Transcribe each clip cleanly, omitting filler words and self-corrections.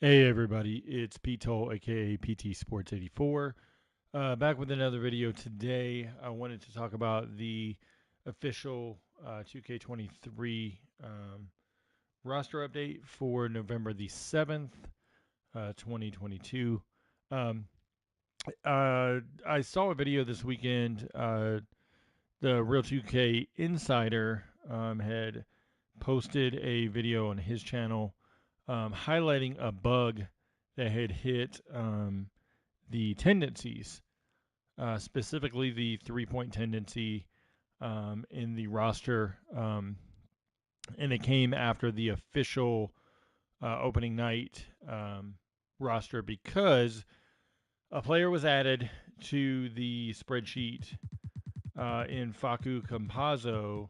Hey everybody, it's Pete Toll, aka PT Sports 84. Back with another video today. I wanted to talk about the official 2K23 roster update for November the 7th, 2022. Um, I saw a video this weekend. The Real 2K Insider had posted a video on his channel highlighting a bug that had hit the tendencies, specifically the 3 point tendency in the roster. And it came after the official opening night roster because a player was added to the spreadsheet in Facu Campazzo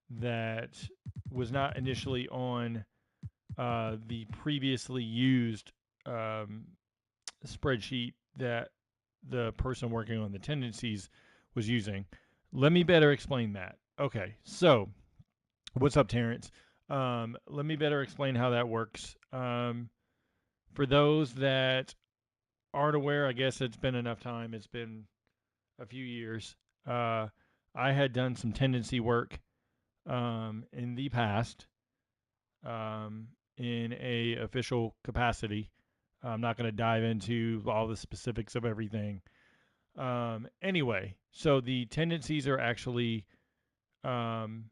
that was not initially on the previously used spreadsheet that the person working on the tendencies was using. Let me better explain that. Okay, so what's up, Terrence? Let me better explain how that works. For those that aren't aware, I guess it's been enough time. It's been a few years. Uh, I had done some tendency work in the past um, in a official capacity. I'm not going to dive into all the specifics of everything. Anyway, so the tendencies are actually um,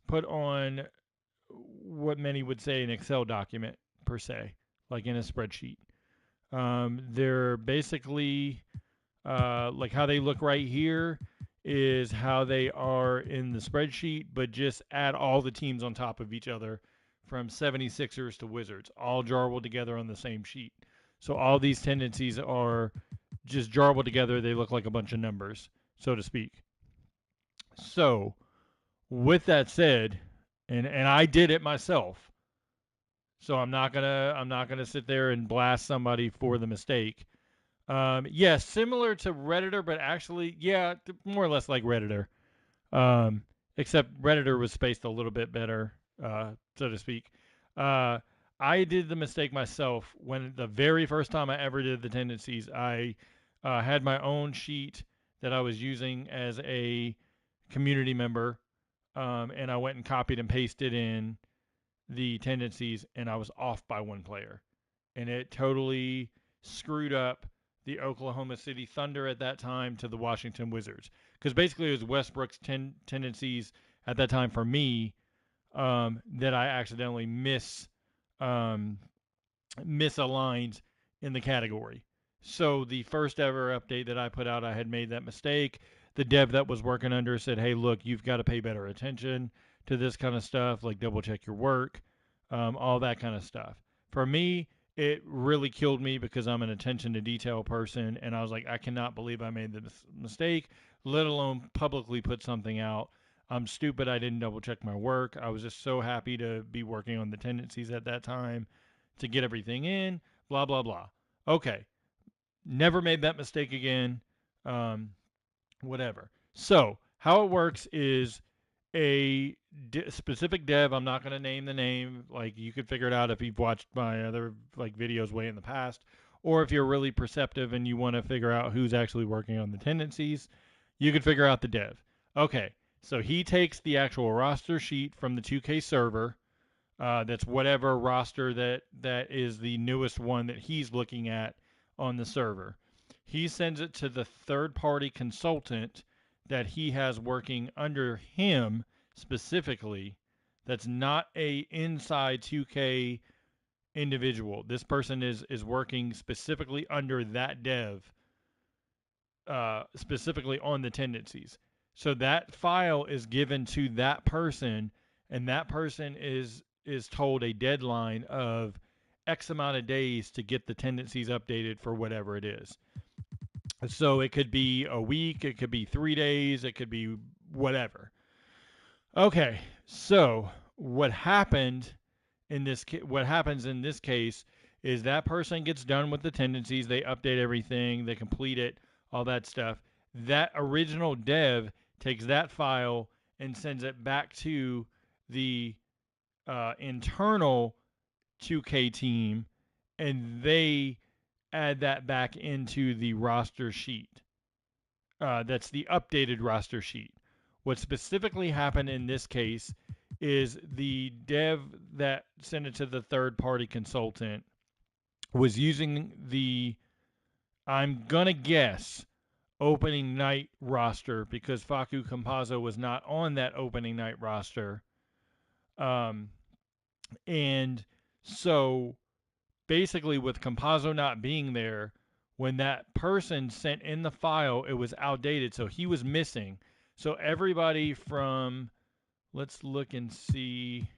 put on what many would say an Excel document per se, like in a spreadsheet. They're basically like how they look right here is how they are in the spreadsheet, but just add all the teams on top of each other from 76ers to Wizards, all jarbled together on the same sheet. So all these tendencies are just jarbled together. They look like a bunch of numbers, so to speak. So, with that said, and I did it myself. So I'm not gonna sit there and blast somebody for the mistake. Yeah, similar to Redditor, but actually, yeah, more or less like Redditor. Um, except Redditor was spaced a little bit better, so to speak. Uh, I did the mistake myself when the very first time I ever did the tendencies. I had my own sheet that I was using as a community member, and I went and copied and pasted in the tendencies, and I was off by one player, and it totally screwed up the Oklahoma City Thunder at that time to the Washington Wizards. Because basically, it was Westbrook's tendencies at that time for me that I accidentally um, misaligned in the category. So the first ever update that I put out, I had made that mistake. The dev that was working under said, "Hey, look, you've got to pay better attention to this kind of stuff, like double check your work, all that kind of stuff." For me, it really killed me because I'm an attention to detail person, and I was like, I cannot believe I made this mistake, let alone publicly put something out. I'm stupid. I didn't double check my work. I was just so happy to be working on the tendencies at that time to get everything in, blah, blah, blah. Okay. Never made that mistake again. Um, whatever. So, how it works is a specific dev. I'm not going to name the name. Like, you could figure it out if you've watched my other like videos way in the past, or if you're really perceptive and you want to figure out who's actually working on the tendencies, you could figure out the dev. Okay, so he takes the actual roster sheet from the 2K server. That's whatever roster that is the newest one that he's looking at on the server. He sends it to the third party consultant that he has working under him specifically. That's not a inside 2K individual. This person is working specifically under that dev, specifically on the tendencies. So that file is given to that person, and that person is told a deadline of X amount of days to get the tendencies updated for whatever it is. So it could be a week, it could be 3 days, it could be whatever. Okay, so what happens in this case is that person gets done with the tendencies, they update everything, they complete it, all that stuff. That original dev takes that file and sends it back to the internal 2K team, and they add that back into the roster sheet. That's the updated roster sheet. What specifically happened in this case is the dev that sent it to the third party consultant was using the, I'm gonna guess, opening night roster because Facu Campazzo was not on that opening night roster. Um, and so basically, with Campazzo not being there, when that person sent in the file, it was outdated. So he was missing. So everybody from, let's look and see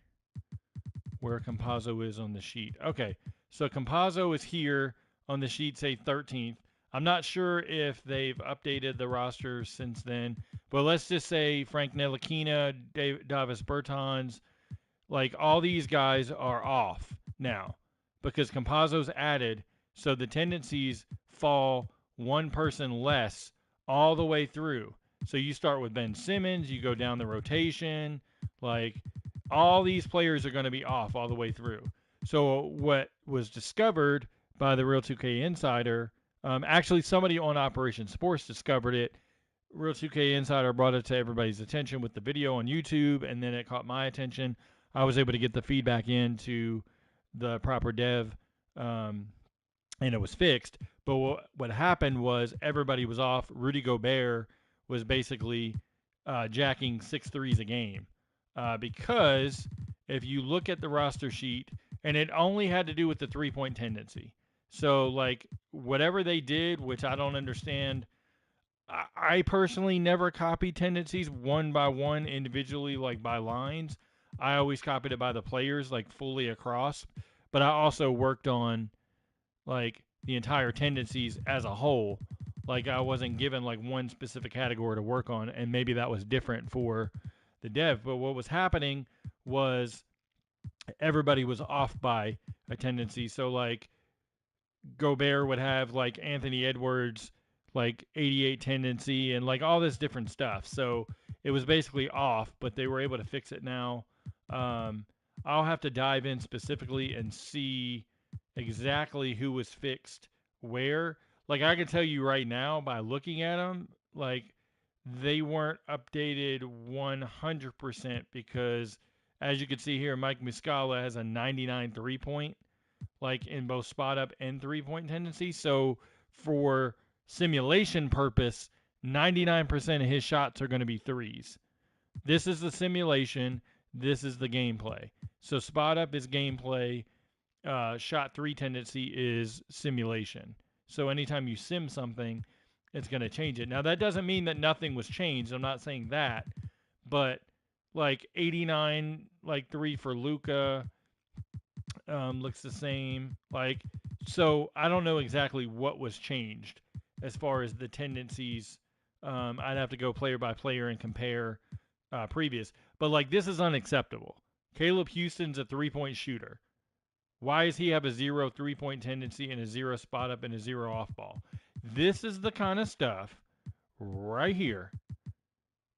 where Campazzo is on the sheet. Okay, so Campazzo is here on the sheet, say 13th. I'm not sure if they've updated the roster since then, but let's just say Frank Ntilikina, Davis Bertans, like all these guys are off now because Campazzo's added, so the tendencies fall one person less all the way through. So you start with Ben Simmons, you go down the rotation, like all these players are going to be off all the way through. So what was discovered by the Real 2K Insider, actually somebody on Operation Sports discovered it. Real 2K Insider brought it to everybody's attention with the video on YouTube, and then it caught my attention. I was able to get the feedback into the proper dev, and it was fixed. But what happened was everybody was off. Rudy Gobert was basically jacking 6 threes a game because if you look at the roster sheet, and it only had to do with the 3-point tendency. So, like, whatever they did, which I don't understand, I personally never copied tendencies one by one individually, like by lines. I always copied it by the players, like fully across. But I also worked on like the entire tendencies as a whole. Like I wasn't given like one specific category to work on, and maybe that was different for the dev. But what was happening was everybody was off by a tendency. So like Gobert would have like Anthony Edwards like 88 tendency and like all this different stuff. So it was basically off, but they were able to fix it now. I'll have to dive in specifically and see exactly who was fixed where. Like I can tell you right now by looking at them, like they weren't updated 100% because as you can see here, Mike Muscala has a 99 3-point, like in both spot up and 3-point tendency. So for simulation purpose, 99% of his shots are going to be threes. This is the simulation. This is the gameplay. So spot up is gameplay. Shot 3 tendency is simulation. So anytime you sim something, it's going to change it. Now that doesn't mean that nothing was changed. I'm not saying that, but like 89, like 3 for Luka, looks the same. Like, so I don't know exactly what was changed as far as the tendencies. I'd have to go player by player and compare previous. But like, this is unacceptable. Caleb Houston's a 3-point shooter. Why does he have a 0 3-point tendency and a 0 spot up and a 0 off ball? This is the kind of stuff right here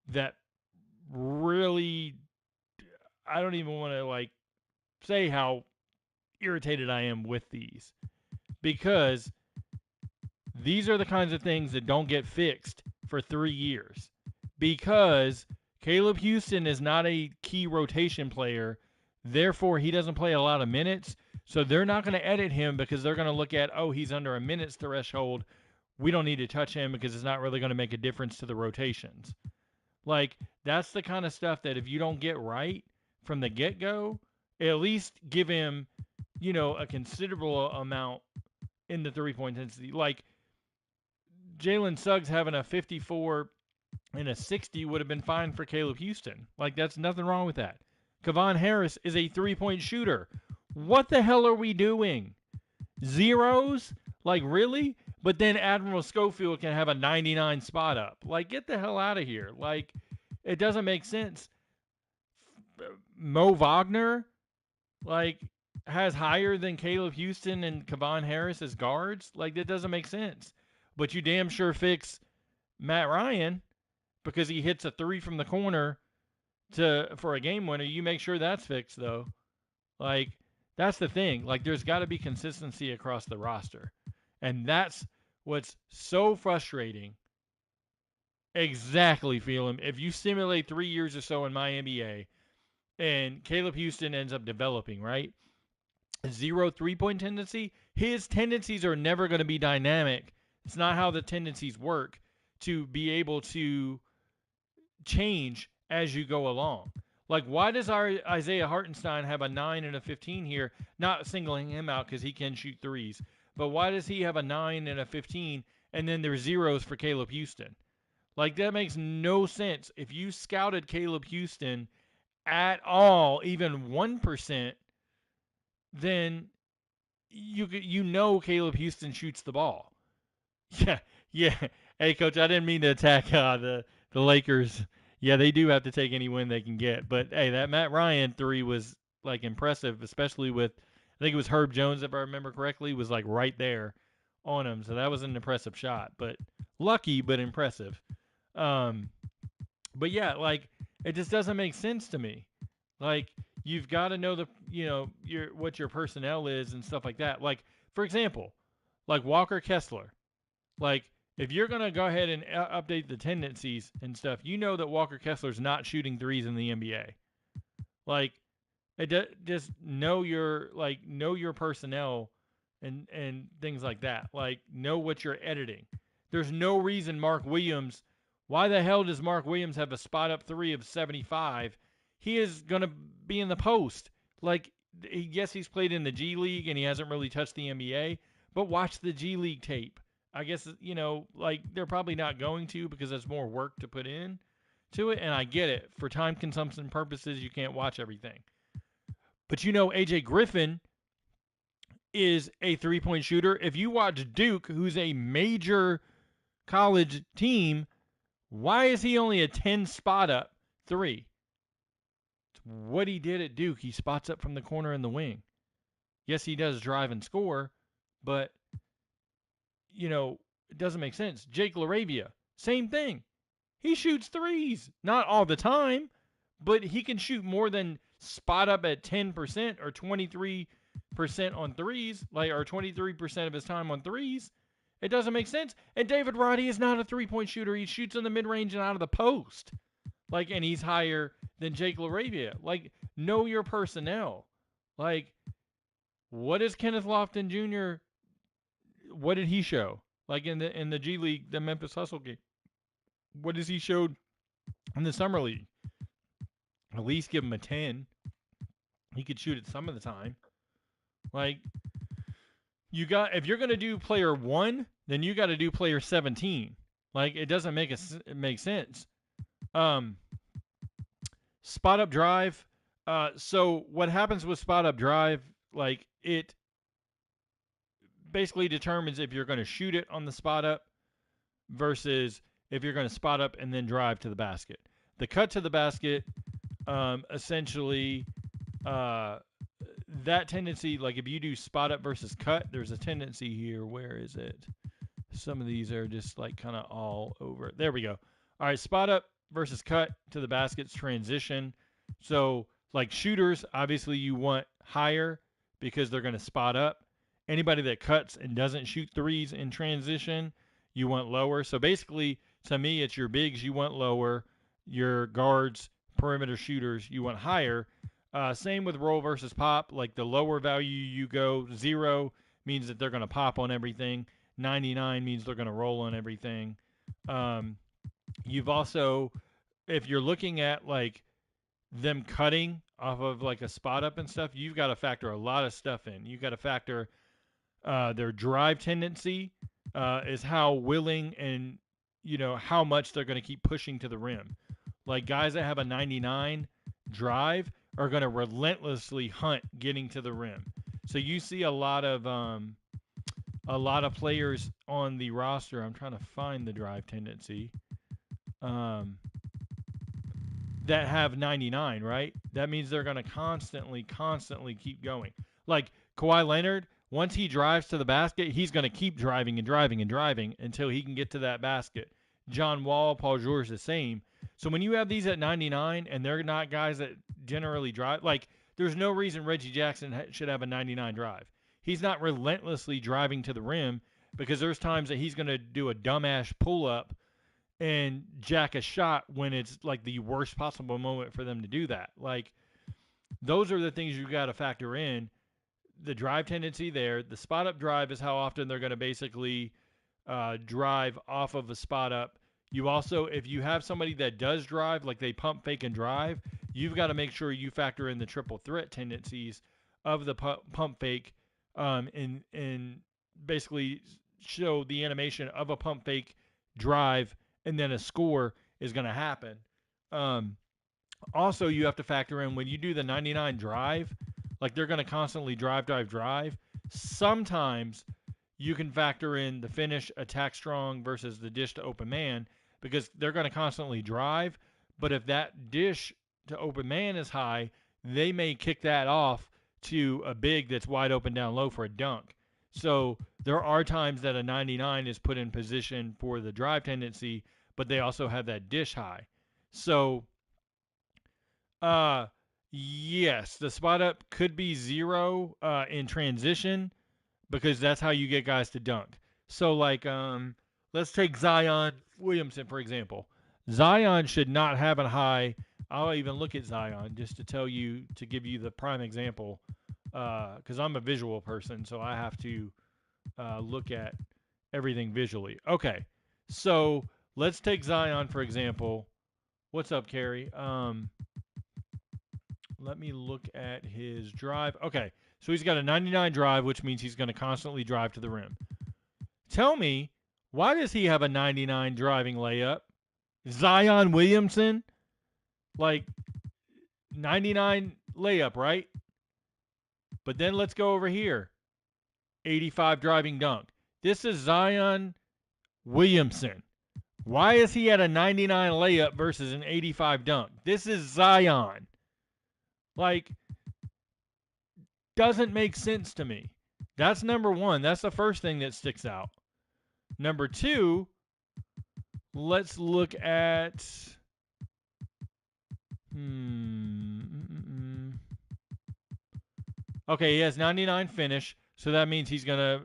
that really, I don't even want to like say how irritated I am with these, because these are the kinds of things that don't get fixed for 3 years, because Caleb Houston is not a key rotation player. Therefore, he doesn't play a lot of minutes. So they're not going to edit him because they're going to look at, oh, he's under a minutes threshold. We don't need to touch him because it's not really going to make a difference to the rotations. Like, that's the kind of stuff that if you don't get right from the get-go, at least give him, you know, a considerable amount in the 3-point intensity. Like, Jalen Suggs having a 54 and a 60 would have been fine for Caleb Houston. Like, that's nothing wrong with that. Kevon Harris is a 3-point shooter. What the hell are we doing? Zeros? Like, really? But then Admiral Schofield can have a 99 spot up. Like, get the hell out of here. Like, it doesn't make sense. Mo Wagner, like, has higher than Caleb Houston and Kevon Harris as guards. Like, that doesn't make sense. But you damn sure fix Matt Ryan because he hits a 3 from the corner for a game winner. You make sure that's fixed, though. Like, That's the thing. Like, there's got to be consistency across the roster. And that's what's so frustrating. Exactly, Phelan. If you simulate 3 years or so in my NBA and Caleb Houston ends up developing, right? Zero 3-point tendency, his tendencies are never going to be dynamic. It's not how the tendencies work to be able to change as you go along. Like, why does our Isaiah Hartenstein have a 9 and a 15 here? Not singling him out because he can shoot threes, but why does he have a 9 and a 15 and then there's zeros for Caleb Houston? Like, that makes no sense. If you scouted Caleb Houston at all, even 1%, then you know Caleb Houston shoots the ball. Yeah, yeah. Hey, coach, I didn't mean to attack the Lakers. Yeah, they do have to take any win they can get. But hey, that Matt Ryan three was like impressive, especially with I think it was Herb Jones, if I remember correctly, was like right there on him. So that was an impressive shot. But lucky, but impressive. Um, but yeah, like it just doesn't make sense to me. Like you've got to know your what your personnel is and stuff like that. Like for example, like Walker Kessler. Like if you're gonna go ahead and update the tendencies and stuff, you know that Walker Kessler's not shooting threes in the NBA. Like just know your personnel and things like that. Like know what you're editing. There's no reason Mark Williams. Why the hell does Mark Williams have a spot up three of 75? He is gonna be in the post. Like yes, he's played in the G League and he hasn't really touched the NBA. But watch the G League tape. I guess like they're probably not going to because there's more work to put in to it, and I get it. For time consumption purposes, you can't watch everything. But AJ Griffin is a three-point shooter. If you watch Duke, who's a major college team, why is he only a 10 spot up three? It's what he did at Duke. He spots up from the corner in the wing. Yes, he does drive and score, but it doesn't make sense. Jake LaRavia, same thing. He shoots threes. Not all the time, but he can shoot more than spot up at 10% or 23% on threes, or 23% of his time on threes. It doesn't make sense. And David Roddy is not a three-point shooter. He shoots in the mid-range and out of the post. And he's higher than Jake LaRavia. Know your personnel. What is Kenneth Lofton Jr.? What did he show? In the G League, the Memphis Hustle game. What does he showed in the summer league? At least give him a 10. He could shoot it some of the time. If you're gonna do player 1, then you got to do player 17. It doesn't make sense. Spot up drive. So what happens with spot up drive? It basically determines if you're going to shoot it on the spot up versus if you're going to spot up and then drive to the basket. The cut to the basket, essentially, that tendency, if you do spot up versus cut, there's a tendency here. Where is it? Some of these are just kind of all over. There we go. All right, spot up versus cut to the basket's transition. So, shooters, obviously you want higher because they're going to spot up. Anybody that cuts and doesn't shoot threes in transition, you want lower. So basically, to me, it's your bigs you want lower, your guards, perimeter shooters you want higher. Same with roll versus pop. The lower value you go, 0 means that they're going to pop on everything. 99 means they're going to roll on everything. You've also, if you're looking at them cutting off of a spot up and stuff, you've got to factor a lot of stuff in. You've got to factor their drive tendency is how willing and how much they're going to keep pushing to the rim. Guys that have a 99 drive are going to relentlessly hunt getting to the rim. So you see a lot of players on the roster. I'm trying to find the drive tendency. That have 99, right? That means they're going to constantly keep going. Kawhi Leonard, once he drives to the basket, he's going to keep driving and driving and driving until he can get to that basket. John Wall, Paul George, the same. So when you have these at 99 and they're not guys that generally drive, there's no reason Reggie Jackson should have a 99 drive. He's not relentlessly driving to the rim because there's times that he's going to do a dumbass pull up and jack a shot when it's like the worst possible moment for them to do that. Like, those are the things you got to factor in. The drive tendency there. The spot up drive is how often they're going to basically drive off of a spot up. You also, if you have somebody that does drive, like they pump, fake, and drive, you've got to make sure you factor in the triple threat tendencies of the pump fake, and basically show the animation of a pump fake drive, and then a score is going to happen. Also, you have to factor in when you do the 99 drive, like they're going to constantly drive. Sometimes you can factor in the finish, attack strong versus the dish to open man, because they're going to constantly drive. But if that dish to open man is high, they may kick that off to a big that's wide open down low for a dunk. So there are times that a 99 is put in position for the drive tendency, but they also have that dish high. So, yes, the spot up could be 0 in transition because that's how you get guys to dunk. So, like, let's take Zion Williamson, for example. Zion should not have a high. I'll even look at Zion just to give you the prime example, because I'm a visual person, so I have to look at everything visually. Okay, so let's take Zion, for example. What's up, Carrie? Let me look at his drive. Okay, so he's got a 99 drive, which means he's going to constantly drive to the rim. Tell me, why does he have a 99 driving layup? Zion Williamson? Like, 99 layup, right? But then let's go over here. 85 driving dunk. This is Zion Williamson. Why is he at a 99 layup versus an 85 dunk? This is Zion. Like, doesn't make sense to me. That's number one. That's the first thing that sticks out. Number two, let's look at... Okay, he has 99 finish, so that means he's going to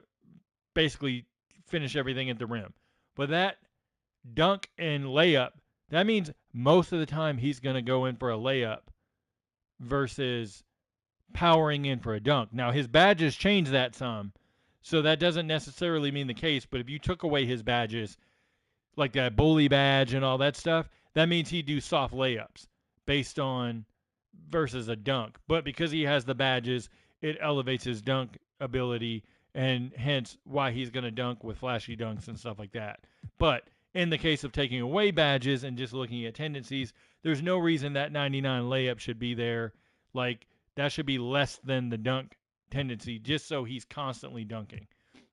basically finish everything at the rim. But that dunk and layup, that means most of the time he's going to go in for a layup versus powering in for a dunk. Now, his badges change that some, so that doesn't necessarily mean the case, but if you took away his badges, like that bully badge and all that stuff, that means he'd do soft layups based on versus a dunk. But because he has the badges, it elevates his dunk ability, and hence why he's going to dunk with flashy dunks and stuff like that. But in the case of taking away badges and just looking at tendencies, there's no reason that 99 layup should be there. Like, that should be less than the dunk tendency, just so he's constantly dunking.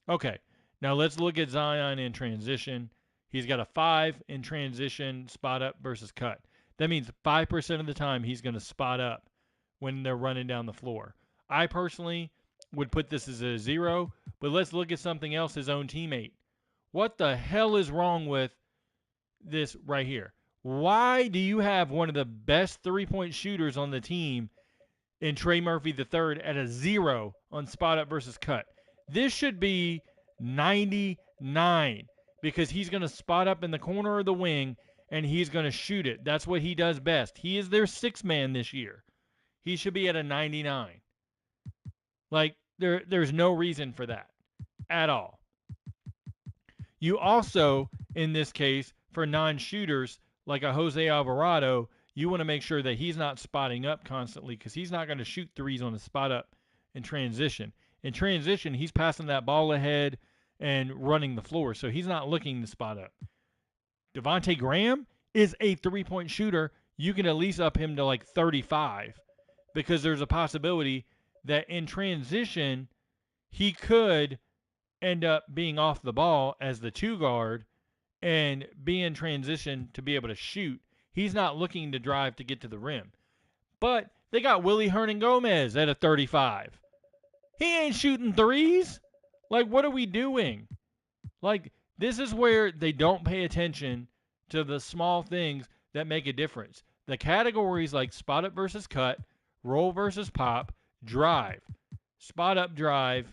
Okay, now let's look at Zion in transition. He's got a 5 in transition, spot up versus cut. That means 5% of the time he's going to spot up when they're running down the floor. I personally would put this as a 0, but let's look at something else, his own teammate. What the hell is wrong with this right here? Why do you have one of the best three-point shooters on the team in Trey Murphy III at a 0 on spot up versus cut? This should be 99 because he's going to spot up in the corner of the wing and he's going to shoot it. That's what he does best. He is their sixth man this year. He should be at a 99. Like, there's no reason for that at all. You also, in this case, for non-shooters, like a Jose Alvarado, you want to make sure that he's not spotting up constantly because he's not going to shoot threes on the spot up in transition. In transition, he's passing that ball ahead and running the floor, so he's not looking to spot up. Devontae Graham is a three-point shooter. You can at least up him to like 35 because there's a possibility that in transition, he could end up being off the ball as the 2 guard and be in transition to be able to shoot. He's not looking to drive to get to the rim. But they got Willie Hernan-Gomez at a 35. He ain't shooting threes. Like, what are we doing? Like, this is where they don't pay attention to the small things that make a difference. The categories like spot up versus cut, roll versus pop, drive, spot up drive,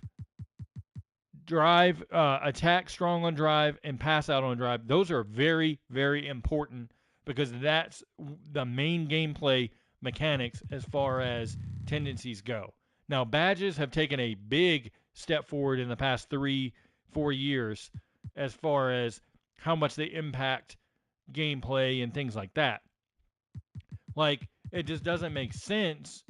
attack strong on drive, and pass out on drive. Those are very, very important because that's the main gameplay mechanics as far as tendencies go. Now, badges have taken a big step forward in the past 3-4 years as far as how much they impact gameplay and things like that. Like, it just doesn't make sense,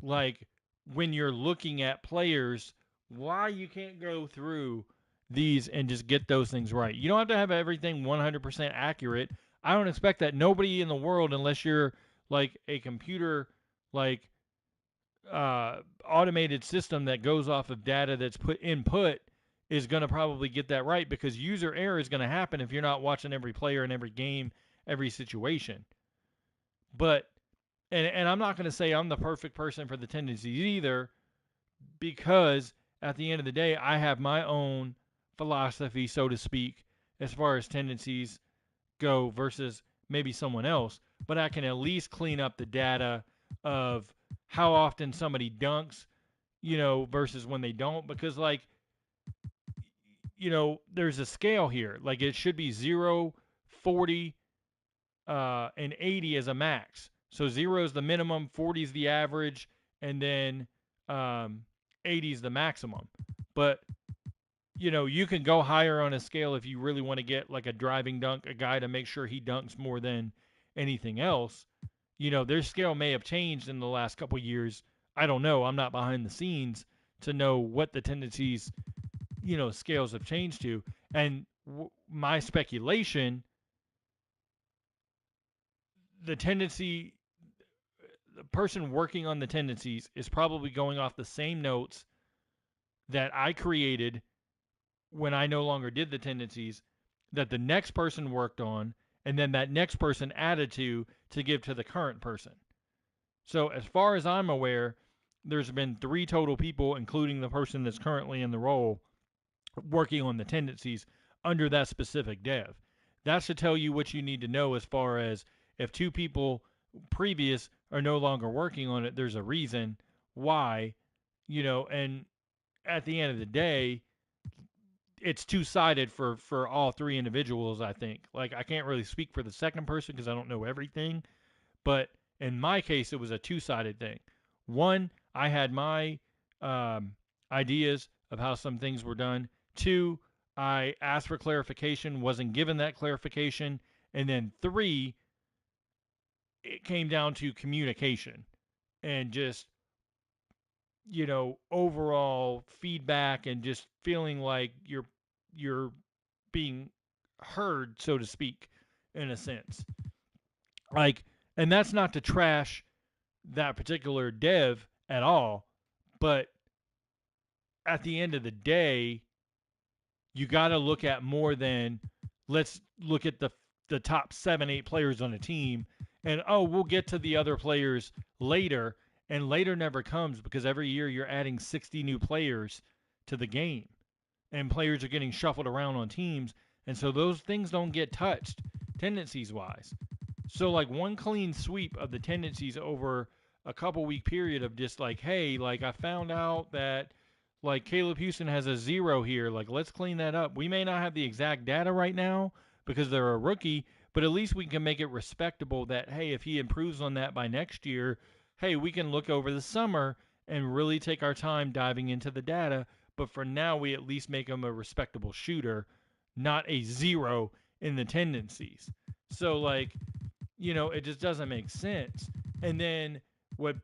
like, when you're looking at players, why you can't go through these and just get those things right. You don't have to have everything 100% accurate. I don't expect that. Nobody in the world, unless you're like a computer, like automated system that goes off of data that's put input, is going to probably get that right, because user error is going to happen if you're not watching every player in every game, every situation. But and I'm not going to say I'm the perfect person for the tendencies either, because at the end of the day, I have my own philosophy, so to speak, as far as tendencies go versus maybe someone else. But I can at least clean up the data of how often somebody dunks, versus when they don't. Because, like, there's a scale here. Like, it should be 0, 40, and 80 as a max. So 0 is the minimum, 40 is the average, and then 80 is the maximum. But you can go higher on a scale if you really want to get like a driving dunk, a guy to make sure he dunks more than anything else. Their scale may have changed in the last couple years. I don't know. I'm not behind the scenes to know what the tendencies, scales have changed to. And my speculation, the person working on the tendencies is probably going off the same notes that I created when I no longer did the tendencies, that the next person worked on, and then that next person added to give to the current person. So as far as I'm aware, there's been 3 total people, including the person that's currently in the role, working on the tendencies under that specific dev. That should tell you what you need to know as far as if 2 people previous are no longer working on it, there's a reason why, and at the end of the day, it's two-sided for all 3 individuals, I think. Like, I can't really speak for the second person because I don't know everything, but in my case, it was a two-sided thing. One, I had my ideas of how some things were done. 2, I asked for clarification, wasn't given that clarification. And then 3, it came down to communication and just, overall feedback and just feeling like you're being heard, so to speak, in a sense. Like, and that's not to trash that particular dev at all, but at the end of the day, you got to look at more than, let's look at the top 7-8 players on a team, and we'll get to the other players later. And later never comes, because every year you're adding 60 new players to the game, and players are getting shuffled around on teams, and so those things don't get touched tendencies wise. So, like, one clean sweep of the tendencies over a couple week period of just like, hey, like, I found out that, like, Caleb Houston has a 0 here. Like, let's clean that up. We may not have the exact data right now because they're a rookie, but at least we can make it respectable that, hey, if he improves on that by next year, hey, we can look over the summer and really take our time diving into the data. But for now, we at least make him a respectable shooter, not a 0 in the tendencies. So, like, it just doesn't make sense. And then what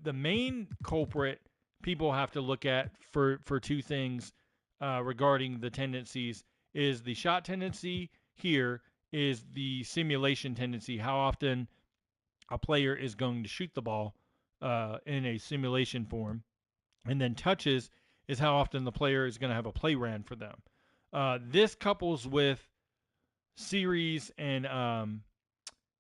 the main culprit people have to look at for 2 things regarding the tendencies is the shot tendency here, is the simulation tendency, how often a player is going to shoot the ball in a simulation form. And then touches is how often the player is going to have a play ran for them. This couples with series and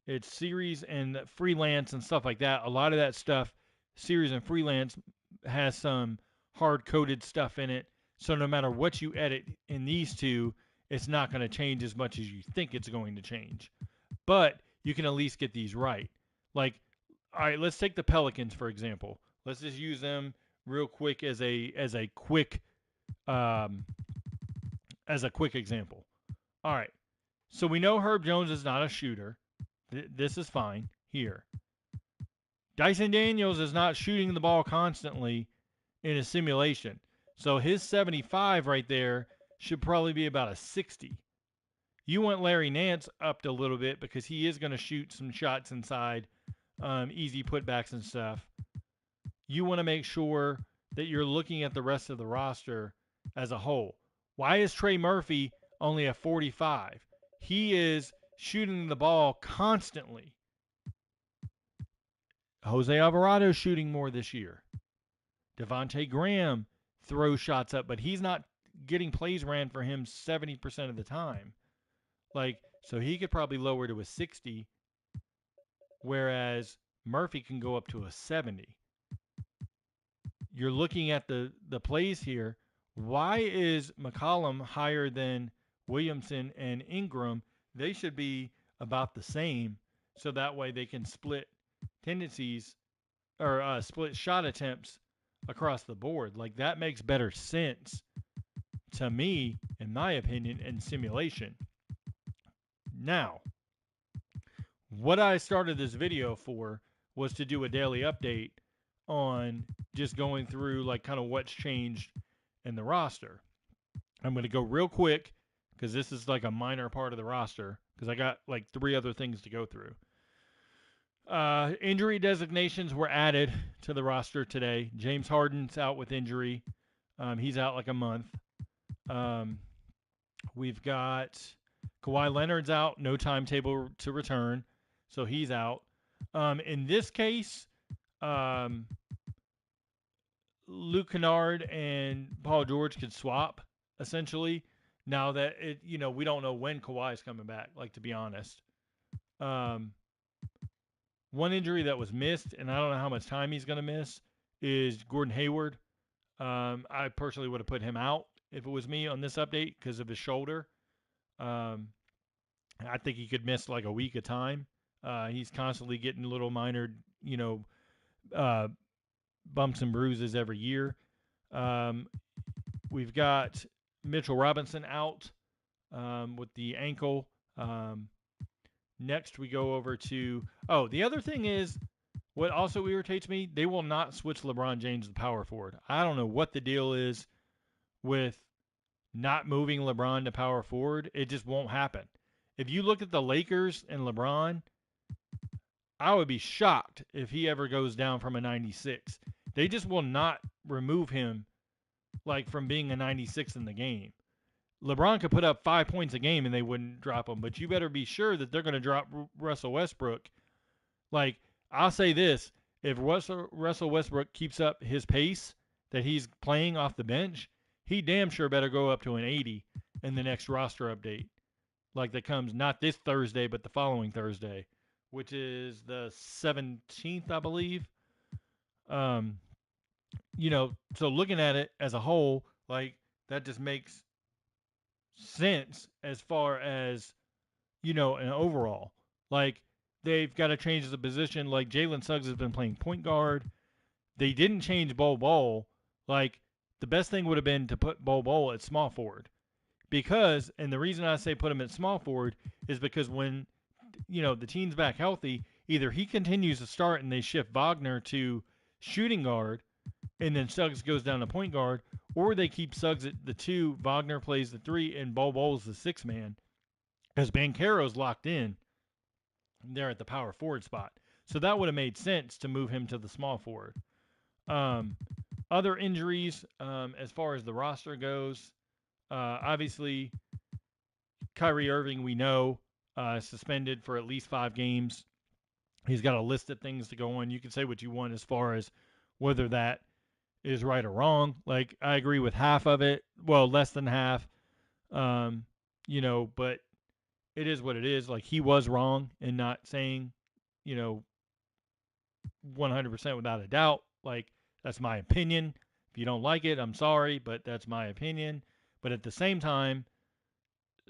it's series and freelance and stuff like that. A lot of that stuff, series and freelance, has some hard-coded stuff in it. So no matter what you edit in these 2, it's not going to change as much as you think it's going to change. But you can at least get these right. Like, All right, let's take the Pelicans for example. Let's just use them real quick um, as a quick example. All right, so we know Herb Jones is not a shooter. This is fine here. Dyson Daniels is not shooting the ball constantly in a simulation. So his 75 right there should probably be about a 60. You want Larry Nance upped a little bit because he is going to shoot some shots inside, easy putbacks and stuff. You want to make sure that you're looking at the rest of the roster as a whole. Why is Trey Murphy only a 45? He is shooting the ball constantly. Jose Alvarado shooting more this year. Devontae Graham throws shots up, but he's not getting plays ran for him 70% of the time. So he could probably lower to a 60, whereas Murphy can go up to a 70. You're looking at the plays here. Why is McCollum higher than Williamson and Ingram? They should be about the same, so that way they can split tendencies or split shot attempts across the board. Like that makes better sense to me, in my opinion, in simulation. Now, what I started this video for was to do a daily update on just going through like kind of what's changed in the roster. I'm going to go real quick because this is like a minor part of the roster because I got like 3 other things to go through. Injury designations were added to the roster today. James Harden's out with injury. He's out like a month. We've got Kawhi Leonard's out, no timetable to return, so he's out. In this case, Luke Kennard and Paul George could swap essentially. Now that we don't know when Kawhi's coming back. Like to be honest, one injury that was missed, and I don't know how much time he's going to miss, is Gordon Hayward. I personally would have put him out if it was me on this update because of his shoulder. I think he could miss like a week of time. He's constantly getting little minor, bumps and bruises every year. We've got Mitchell Robinson out with the ankle. Next, we go over to the other thing is what also irritates me. They will not switch LeBron James to power forward. I don't know what the deal is with not moving LeBron to power forward. It just won't happen. If you look at the Lakers and LeBron, I would be shocked if he ever goes down from a 96. They just will not remove him like from being a 96 in the game. LeBron could put up 5 points a game and they wouldn't drop him, but you better be sure that they're going to drop Russell Westbrook. Like, I'll say this, if Russell Westbrook keeps up his pace that he's playing off the bench, he damn sure better go up to an 80 in the next roster update. Like that comes not this Thursday, but the following Thursday, which is the 17th, I believe. So looking at it as a whole, like that just makes sense as far as, an overall. Like they've got to change the position. Like Jalen Suggs has been playing point guard. They didn't change Bol Bol. Like the best thing would have been to put Bol Bol at small forward. Because, and the reason I say put him at small forward is because when, the team's back healthy, either he continues to start and they shift Wagner to shooting guard and then Suggs goes down to point guard, or they keep Suggs at the 2, Wagner plays the 3, and Bol Bol's the 6 man because Banchero's locked in there at the power forward spot. So that would have made sense to move him to the small forward. Other injuries as far as the roster goes, obviously, Kyrie Irving, we know, suspended for at least 5 games. He's got a list of things to go on. You can say what you want as far as whether that is right or wrong. Like, I agree with half of it. Well, less than half. But it is what it is. Like, he was wrong in not saying, 100% without a doubt. Like, that's my opinion. If you don't like it, I'm sorry, but that's my opinion. But at the same time,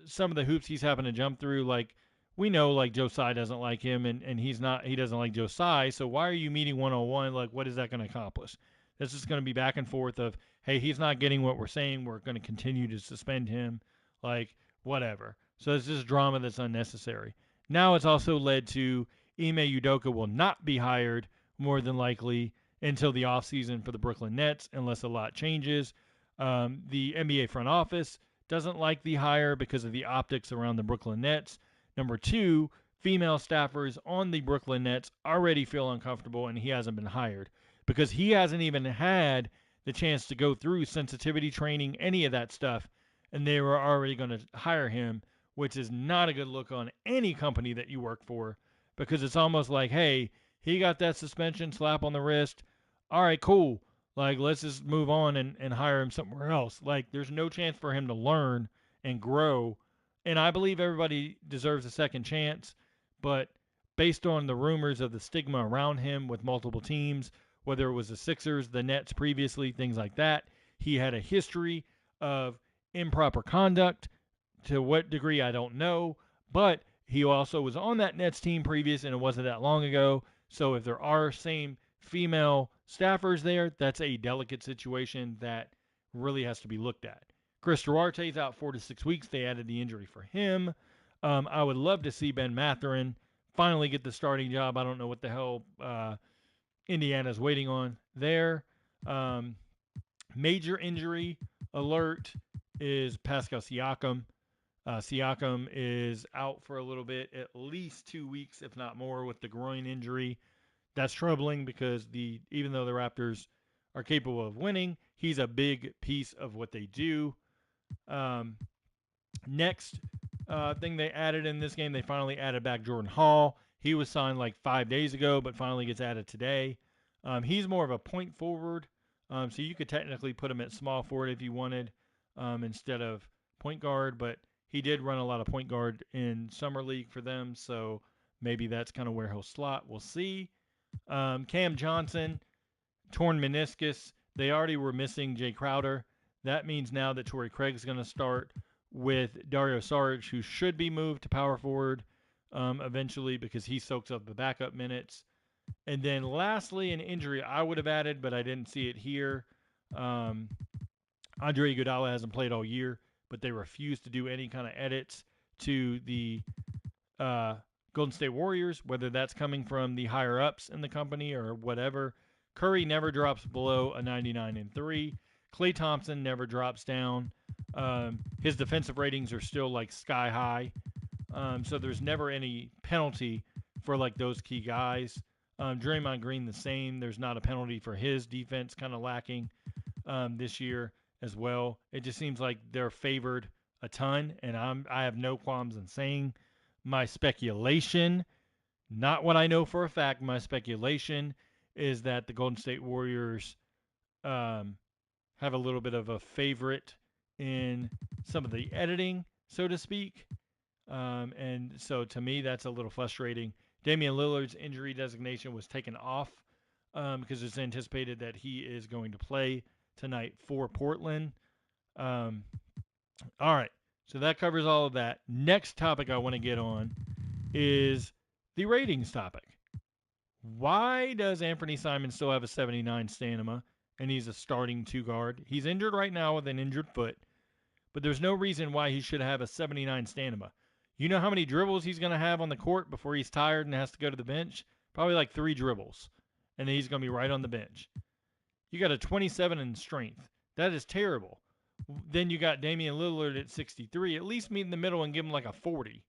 some of the hoops he's having to jump through, like we know like Joe Tsai doesn't like him, and he doesn't like Joe Tsai. So why are you meeting 1-on-1? Like, what is that going to accomplish? This is going to be back and forth of, hey, he's not getting what we're saying. We're going to continue to suspend him. Like, whatever. So it's just drama that's unnecessary. Now it's also led to Ime Udoka will not be hired more than likely until the offseason for the Brooklyn Nets unless a lot changes. The NBA front office doesn't like the hire because of the optics around the Brooklyn Nets. Number two, female staffers on the Brooklyn Nets already feel uncomfortable and he hasn't been hired because he hasn't even had the chance to go through sensitivity training, any of that stuff, and they were already going to hire him, which is not a good look on any company that you work for because it's almost like, hey, he got that suspension, slap on the wrist. All right, cool. Like, let's just move on and hire him somewhere else. Like, there's no chance for him to learn and grow. And I believe everybody deserves a second chance, but based on the rumors of the stigma around him with multiple teams, whether it was the Sixers, the Nets previously, things like that, he had a history of improper conduct. To what degree, I don't know, but he also was on that Nets team previous, and it wasn't that long ago. So if there are same female staffers there, that's a delicate situation that really has to be looked at. Chris Duarte's out 4 to 6 weeks. They added the injury for him. I would love to see Ben Mathurin finally get the starting job. I don't know what the hell Indiana's waiting on there. Major injury alert is Pascal Siakam. Siakam is out for a little bit, at least 2 weeks, if not more, with the groin injury. That's troubling because even though the Raptors are capable of winning, he's a big piece of what they do. Next thing they added in this game, they finally added back Jordan Hall. He was signed like 5 days ago, but finally gets added today. He's more of a point forward, so you could technically put him at small forward if you wanted instead of point guard, but he did run a lot of point guard in Summer League for them, so maybe that's kind of where he'll slot. We'll see. Cam Johnson, torn meniscus. They already were missing Jay Crowder. That means now that Torrey Craig's going to start with Dario Saric, who should be moved to power forward eventually because he soaks up the backup minutes. And then lastly, an injury I would have added, but I didn't see it here. Andre Iguodala hasn't played all year, but they refuse to do any kind of edits to the Golden State Warriors, whether that's coming from the higher ups in the company or whatever. Curry never drops below a 99-3. Klay Thompson never drops down. His defensive ratings are still like sky high. So there's never any penalty for like those key guys. Draymond Green the same. There's not a penalty for his defense, kind of lacking this year as well. It just seems like they're favored a ton, and I have no qualms in saying my speculation, not what I know for a fact. My speculation is that the Golden State Warriors have a little bit of a favorite in some of the editing, so to speak. And so to me, that's a little frustrating. Damian Lillard's injury designation was taken off because it's anticipated that he is going to play tonight for Portland. All right, so that covers all of that. Next topic I want to get on is the ratings topic. Why does Anthony Simons still have a 79 stamina and he's a starting two guard? He's injured right now with an injured foot, but there's no reason why he should have a 79 stamina. You know how many dribbles he's going to have on the court before he's tired and has to go to the bench? Probably like 3 dribbles, and then he's going to be right on the bench. You got a 27 in strength. That is terrible. Then you got Damian Lillard at 63. At least meet in the middle and give him like a 40.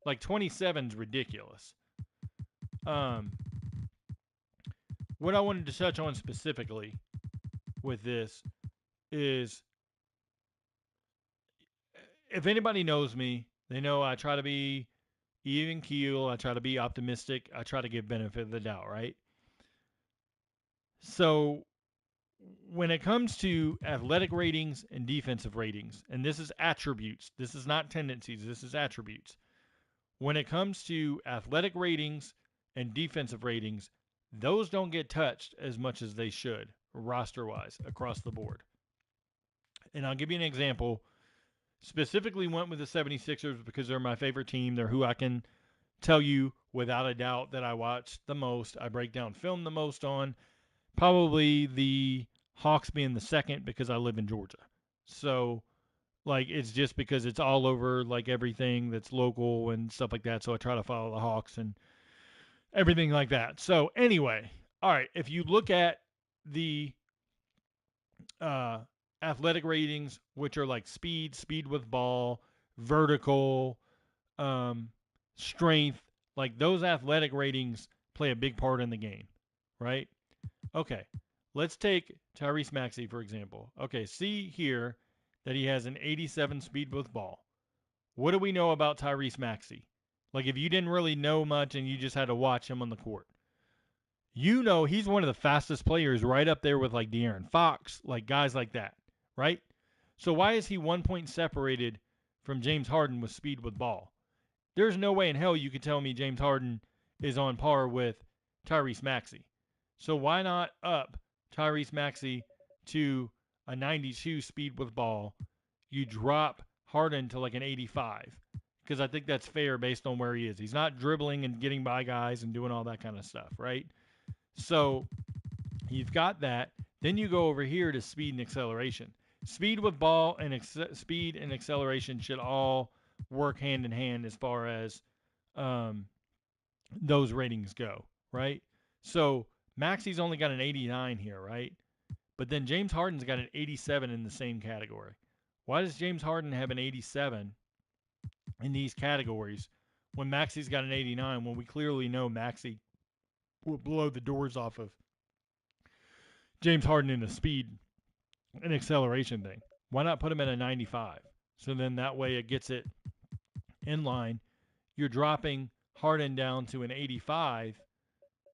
Like 27 is ridiculous. What I wanted to touch on specifically with this is, if anybody knows me, they know I try to be even keel. I try to be optimistic. I try to give benefit of the doubt, right? So when it comes to athletic ratings and defensive ratings, and this is attributes, this is not tendencies, this is attributes. When it comes to athletic ratings and defensive ratings, those don't get touched as much as they should, roster-wise, across the board. And I'll give you an example. Specifically went with the 76ers because they're my favorite team. They're who I can tell you without a doubt that I watch the most. I break down film the most on. Probably the Hawks being the second because I live in Georgia. So like it's just because it's all over like everything that's local and stuff like that. So I try to follow the Hawks and everything like that. So anyway, all right, if you look at the uh, athletic ratings, which are like speed, speed with ball, vertical, um, strength, like those athletic ratings play a big part in the game, right? Okay, let's take Tyrese Maxey for example. Okay, see here that he has an 87 speed with ball. What do we know about Tyrese Maxey? Like if you didn't really know much and you just had to watch him on the court, you know he's one of the fastest players right up there with like De'Aaron Fox, like guys like that, right? So why is he 1 point separated from James Harden with speed with ball? There's no way in hell you could tell me James Harden is on par with Tyrese Maxey. So why not up Tyrese Maxey to a 92 speed with ball? You drop Harden to like an 85 because I think that's fair based on where he is. He's not dribbling and getting by guys and doing all that kind of stuff, right? So you've got that. Then you go over here to speed and acceleration. Speed with ball and speed and acceleration should all work hand in hand as far as um, those ratings go, right? So Maxey's only got an 89 here, right? But then James Harden's got an 87 in the same category. Why does James Harden have an 87 in these categories when Maxey's got an 89 when we clearly know Maxey will blow the doors off of James Harden in the speed and acceleration thing? Why not put him at a 95? So then that way it gets it in line. You're dropping Harden down to an 85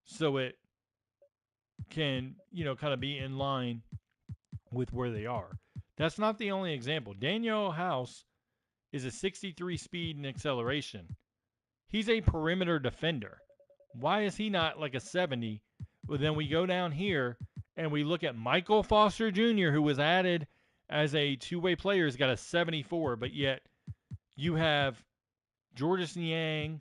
so it can, kind of be in line with where they are. That's not the only example. Daniel House is a 63 speed and acceleration. He's a perimeter defender. Why is he not like a 70? Well, then we go down here and we look at Michael Foster Jr., who was added as a two-way player, has got a 74, but yet you have Georges Niang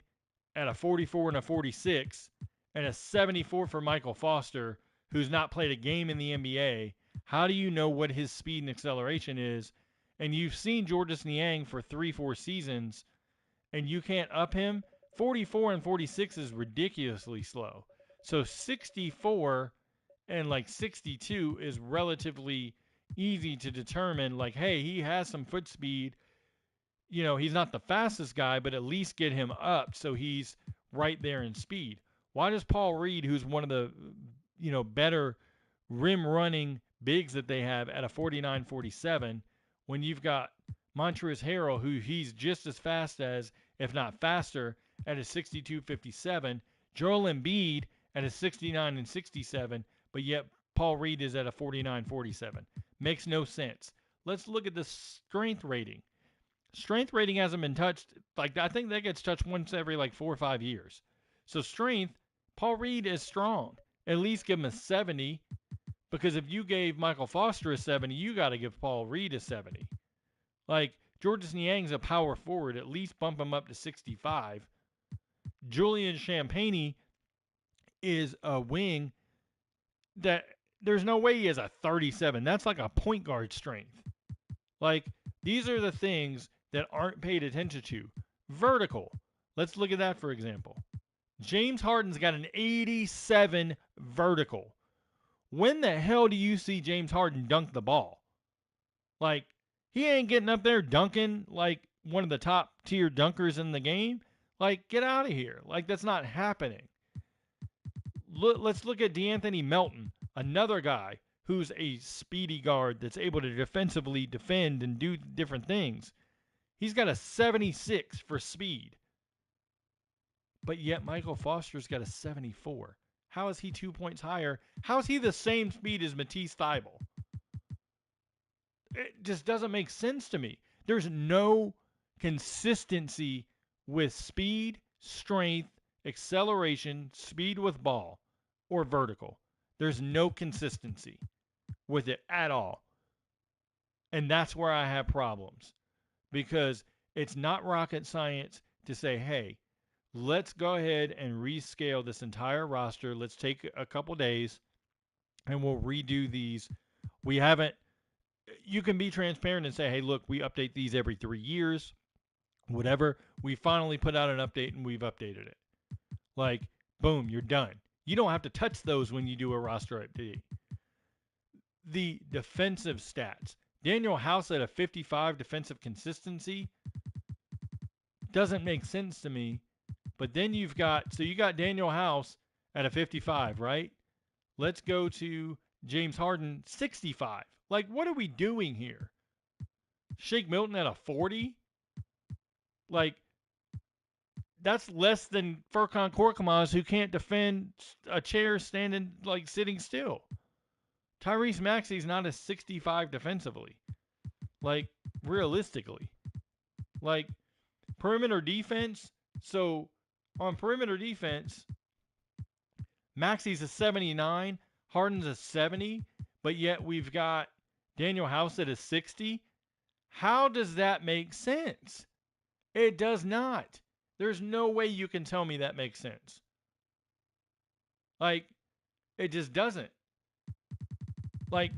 at a 44 and a 46, and a 74 for Michael Foster, who's not played a game in the NBA. How do you know what his speed and acceleration is? And you've seen Georges Niang for 3-4 seasons, and you can't up him? 44 and 46 is ridiculously slow. So 64 and like 62 is relatively easy to determine, like, hey, he has some foot speed. He's not the fastest guy, but at least get him up so he's right there in speed. Why does Paul Reed, who's one of the, better rim running bigs that they have at a 49-47, when you've got Montrezl Harrell, who he's just as fast as, if not faster, at a 62-57, Joel Embiid at a 69 and 67, but yet Paul Reed is at a 49-47. Makes no sense. Let's look at the strength rating. Strength rating hasn't been touched. Like, I think that gets touched once every like 4 or 5 years. So strength, Paul Reed is strong. At least give him a 70, because if you gave Michael Foster a 70, you got to give Paul Reed a 70. Like, Georges Niang's a power forward. At least bump him up to 65. Julian Champagnie is a wing that there's no way he has a 37. That's like a point guard strength. Like, these are the things that aren't paid attention to. Vertical. Let's look at that, for example. James Harden's got an 87 vertical. When the hell do you see James Harden dunk the ball? Like, he ain't getting up there dunking like one of the top tier dunkers in the game. Like, get out of here. Like, that's not happening. Let's look at DeAnthony Melton, another guy who's a speedy guard that's able to defensively defend and do different things. He's got a 76 for speed. But yet Michael Foster's got a 74. How is he 2 points higher? How is he the same speed as Matisse Thybulle? It just doesn't make sense to me. There's no consistency with speed, strength, acceleration, speed with ball, or vertical. There's no consistency with it at all. And that's where I have problems, because it's not rocket science to say, hey, let's go ahead and rescale this entire roster. Let's take a couple days and we'll redo these. We haven't, you can be transparent and say, hey, look, we update these every 3 years, whatever. We finally put out an update and we've updated it. Like, boom, you're done. You don't have to touch those when you do a roster update. The defensive stats. Daniel House at a 55 defensive consistency doesn't make sense to me. But then you got Daniel House at a 55, right? Let's go to James Harden 65. Like, what are we doing here? Shake Milton at a 40? Like, that's less than Furkan Korkmaz, who can't defend a chair standing, like, sitting still. Tyrese Maxey's not a 65 defensively. Like, realistically. Like, perimeter defense. So, on perimeter defense, Maxey's a 79, Harden's a 70, but yet we've got Daniel House at a 60. How does that make sense? It does not. There's no way you can tell me that makes sense. Like, it just doesn't. Like,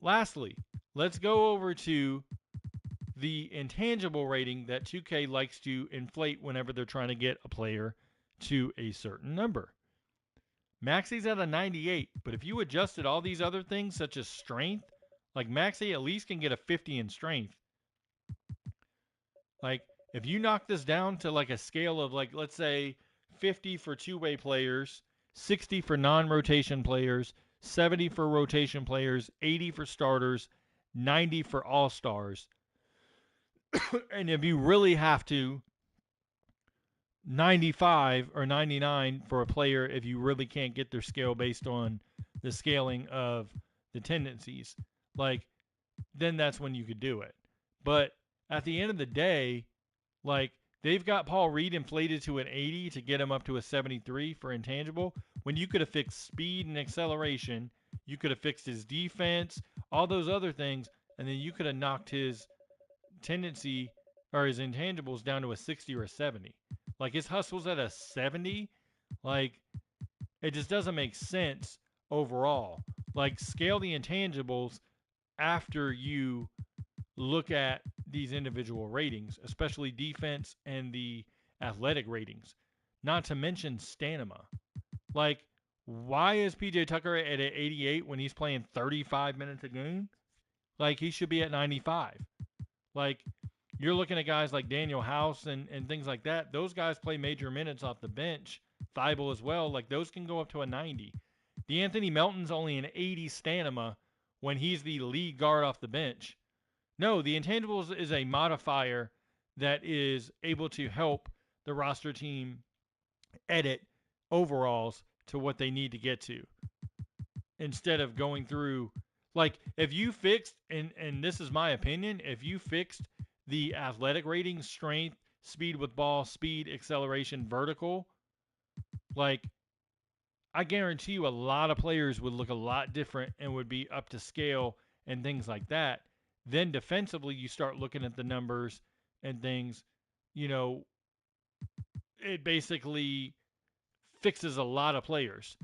lastly, let's go over to the intangible rating that 2K likes to inflate whenever they're trying to get a player to a certain number. Maxey's at a 98, but if you adjusted all these other things, such as strength, like Maxey at least can get a 50 in strength. Like, if you knock this down to like a scale of, like, let's say 50 for two-way players, 60 for non-rotation players, 70 for rotation players, 80 for starters, 90 for all-stars. And if you really have to, 95 or 99 for a player if you really can't get their scale based on the scaling of the tendencies. Like, then that's when you could do it. But at the end of the day, like, they've got Paul Reed inflated to an 80 to get him up to a 73 for intangible, when you could have fixed speed and acceleration, you could have fixed his defense, all those other things, and then you could have knocked his tendency or his intangibles down to a 60 or a 70. Like, his hustle's at a 70. Like, it just doesn't make sense overall. Like, scale the intangibles after you look at these individual ratings, especially defense and the athletic ratings. Not to mention stamina. Like, why is PJ Tucker at an 88 when he's playing 35 minutes a game? Like, he should be at 95. Like, you're looking at guys like Daniel House and things like that. Those guys play major minutes off the bench. Thibault as well. Like, those can go up to a 90. D'Anthony Melton's only an 80 stamina when he's the lead guard off the bench. No, the intangibles is a modifier that is able to help the roster team edit overalls to what they need to get to. Instead of going through, like, if you fixed, and this is my opinion, if you fixed the athletic rating, strength, speed with ball, speed, acceleration, vertical, like, I guarantee you a lot of players would look a lot different and would be up to scale and things like that. Then defensively, you start looking at the numbers and things, you know, it basically fixes a lot of players.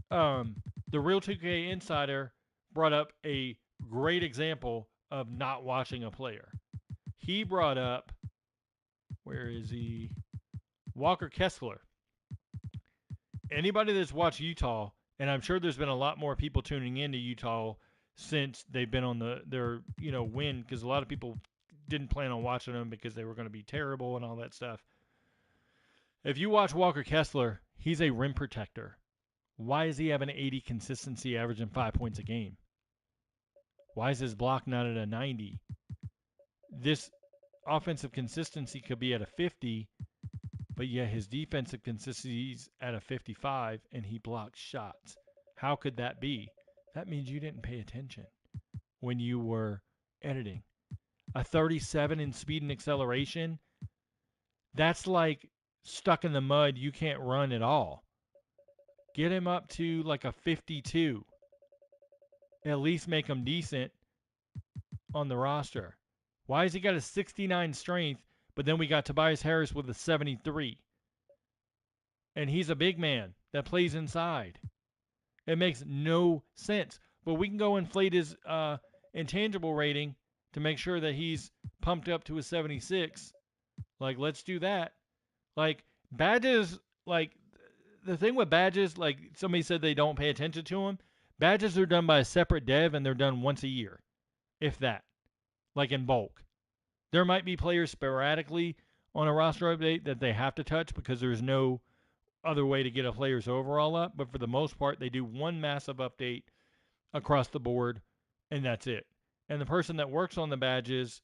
The Real 2K Insider brought up a great example of not watching a player. He brought up, where is he? Walker Kessler. Anybody that's watched Utah, and I'm sure there's been a lot more people tuning into Utah since they've been on their win, because a lot of people didn't plan on watching them because they were going to be terrible and all that stuff. If you watch Walker Kessler, he's a rim protector. Why does he have an 80 consistency, averaging 5 points a game? Why is his block not at a 90? This offensive consistency could be at a 50, but yet his defensive consistency is at a 55 and he blocks shots. How could that be? That means you didn't pay attention when you were editing. A 37 in speed and acceleration, that's like stuck in the mud. You can't run at all. Get him up to like a 52. At least make him decent on the roster. Why has he got a 69 strength, but then we got Tobias Harris with a 73? and he's a big man that plays inside. It makes no sense. But we can go inflate his intangible rating to make sure that he's pumped up to a 76. Like, let's do that. Like, badges, like, the thing with badges, like somebody said they don't pay attention to them. Badges are done by a separate dev and they're done once a year, if that, like in bulk. There might be players sporadically on a roster update that they have to touch because there's no other way to get a player's overall up, but for the most part, they do one massive update across the board, and that's it. And the person that works on the badges,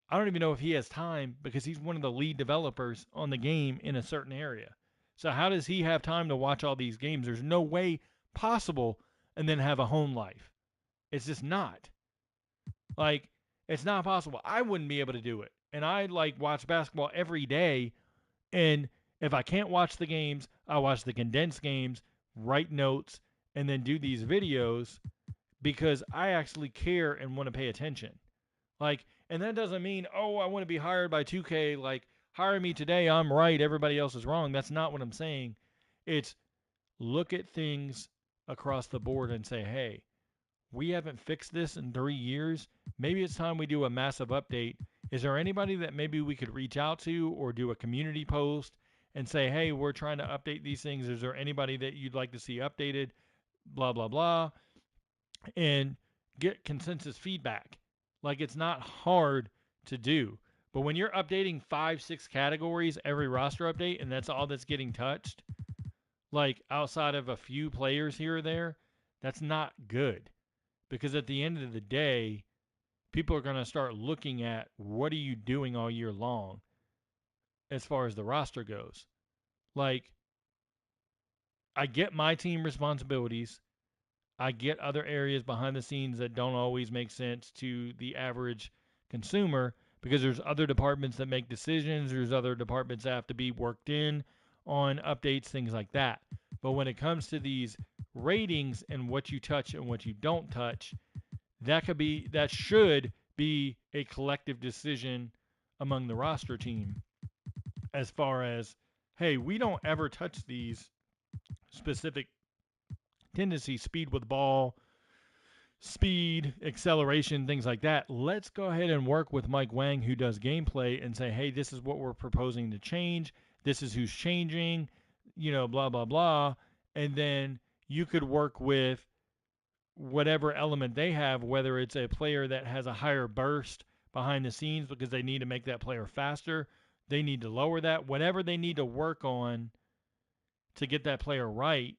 I don't even know if he has time because he's one of the lead developers on the game in a certain area. So how does he have time to watch all these games? There's no way possible and then have a home life. It's just not. Like, it's not possible. I wouldn't be able to do it. And I like watch basketball every day, and if I can't watch the games, I watch the condensed games, write notes, and then do these videos because I actually care and want to pay attention. Like, and that doesn't mean, oh, I want to be hired by 2K. Like, hire me today. I'm right. Everybody else is wrong. That's not what I'm saying. It's look at things across the board and say, hey, we haven't fixed this in 3 years. Maybe it's time we do a massive update. Is there anybody that maybe we could reach out to or do a community post and say, hey, we're trying to update these things. Is there anybody that you'd like to see updated? Blah, blah, blah. And get consensus feedback. Like, it's not hard to do. But when you're updating 5, 6 categories every roster update and that's all that's getting touched, like outside of a few players here or there, that's not good. Because at the end of the day, people are going to start looking at what are you doing all year long as far as the roster goes. Like, I get my team responsibilities. I get other areas behind the scenes that don't always make sense to the average consumer because there's other departments that make decisions. There's other departments that have to be worked in on updates, things like that. But when it comes to these ratings and what you touch and what you don't touch, that should be a collective decision among the roster team as far as, hey, we don't ever touch these specific tendencies, speed with ball, speed, acceleration, things like that. Let's go ahead and work with Mike Wang, who does gameplay, and say, hey, this is what we're proposing to change. This is who's changing, blah, blah, blah. And then you could work with whatever element they have, whether it's a player that has a higher burst behind the scenes because they need to make that player faster, they need to lower that. Whatever they need to work on to get that player right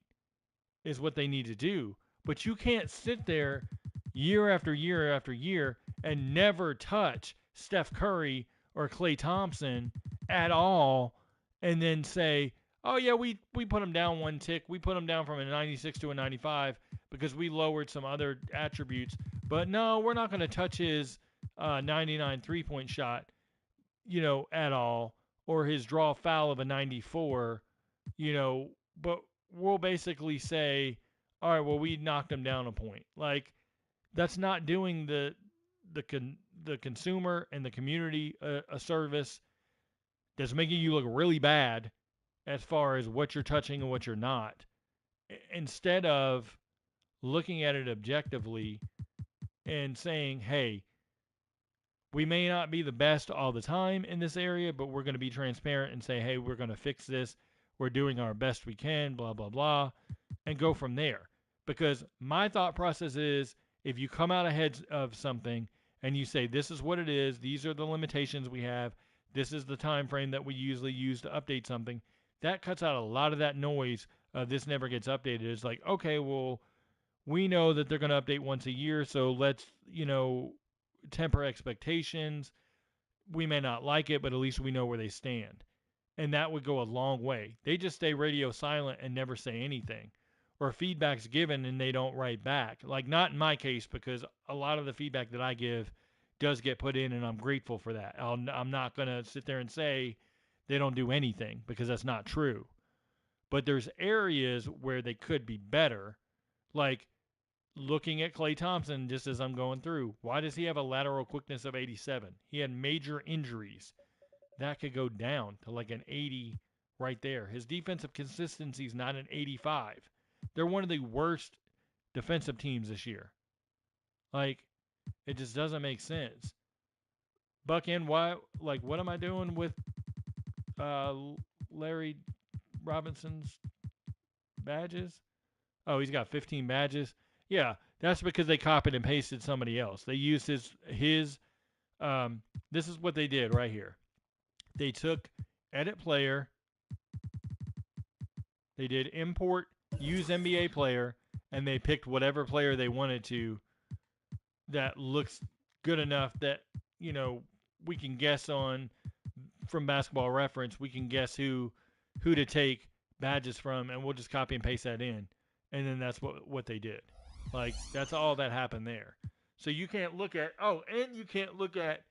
is what they need to do. But you can't sit there year after year after year and never touch Steph Curry or Klay Thompson at all and then say, oh, yeah, we put him down one tick. We put him down from a 96 to a 95 because we lowered some other attributes. But no, we're not going to touch his 99 three-point shot, at all, or his draw foul of a 94, but we'll basically say, all right, well, we knocked him down a point. Like, that's not doing the consumer and the community a service. That's making you look really bad as far as what you're touching and what you're not. Instead of looking at it objectively and saying, hey, we may not be the best all the time in this area, but we're going to be transparent and say, hey, we're going to fix this. We're doing our best we can, blah, blah, blah, and go from there. Because my thought process is if you come out ahead of something and you say, this is what it is, these are the limitations we have, this is the time frame that we usually use to update something, that cuts out a lot of that noise. This never gets updated. It's like, okay, well, we know that they're going to update once a year, so let's, temper expectations. We may not like it, but at least we know where they stand. And that would go a long way. They just stay radio silent and never say anything. Or feedback's given and they don't write back. Like, not in my case, because a lot of the feedback that I give does get put in, and I'm grateful for that. I'm not going to sit there and say they don't do anything, because that's not true. But there's areas where they could be better, like looking at Klay Thompson, just as I'm going through. Why does he have a lateral quickness of 87? He had major injuries. That could go down to like an 80 right there. His defensive consistency is not an 85. They're one of the worst defensive teams this year. Like, it just doesn't make sense. Buck in, why? Like, what am I doing with uh, Larry Robinson's badges? Oh, he's got 15 badges. Yeah, that's because they copied and pasted somebody else. They used his. This is what they did right here. They took edit player. They did import use NBA player, and they picked whatever player they wanted to that looks good enough that we can guess on from Basketball Reference. We can guess who to take badges from, and we'll just copy and paste that in, and then that's what they did. Like, that's all that happened there. So you can't look at and you can't look at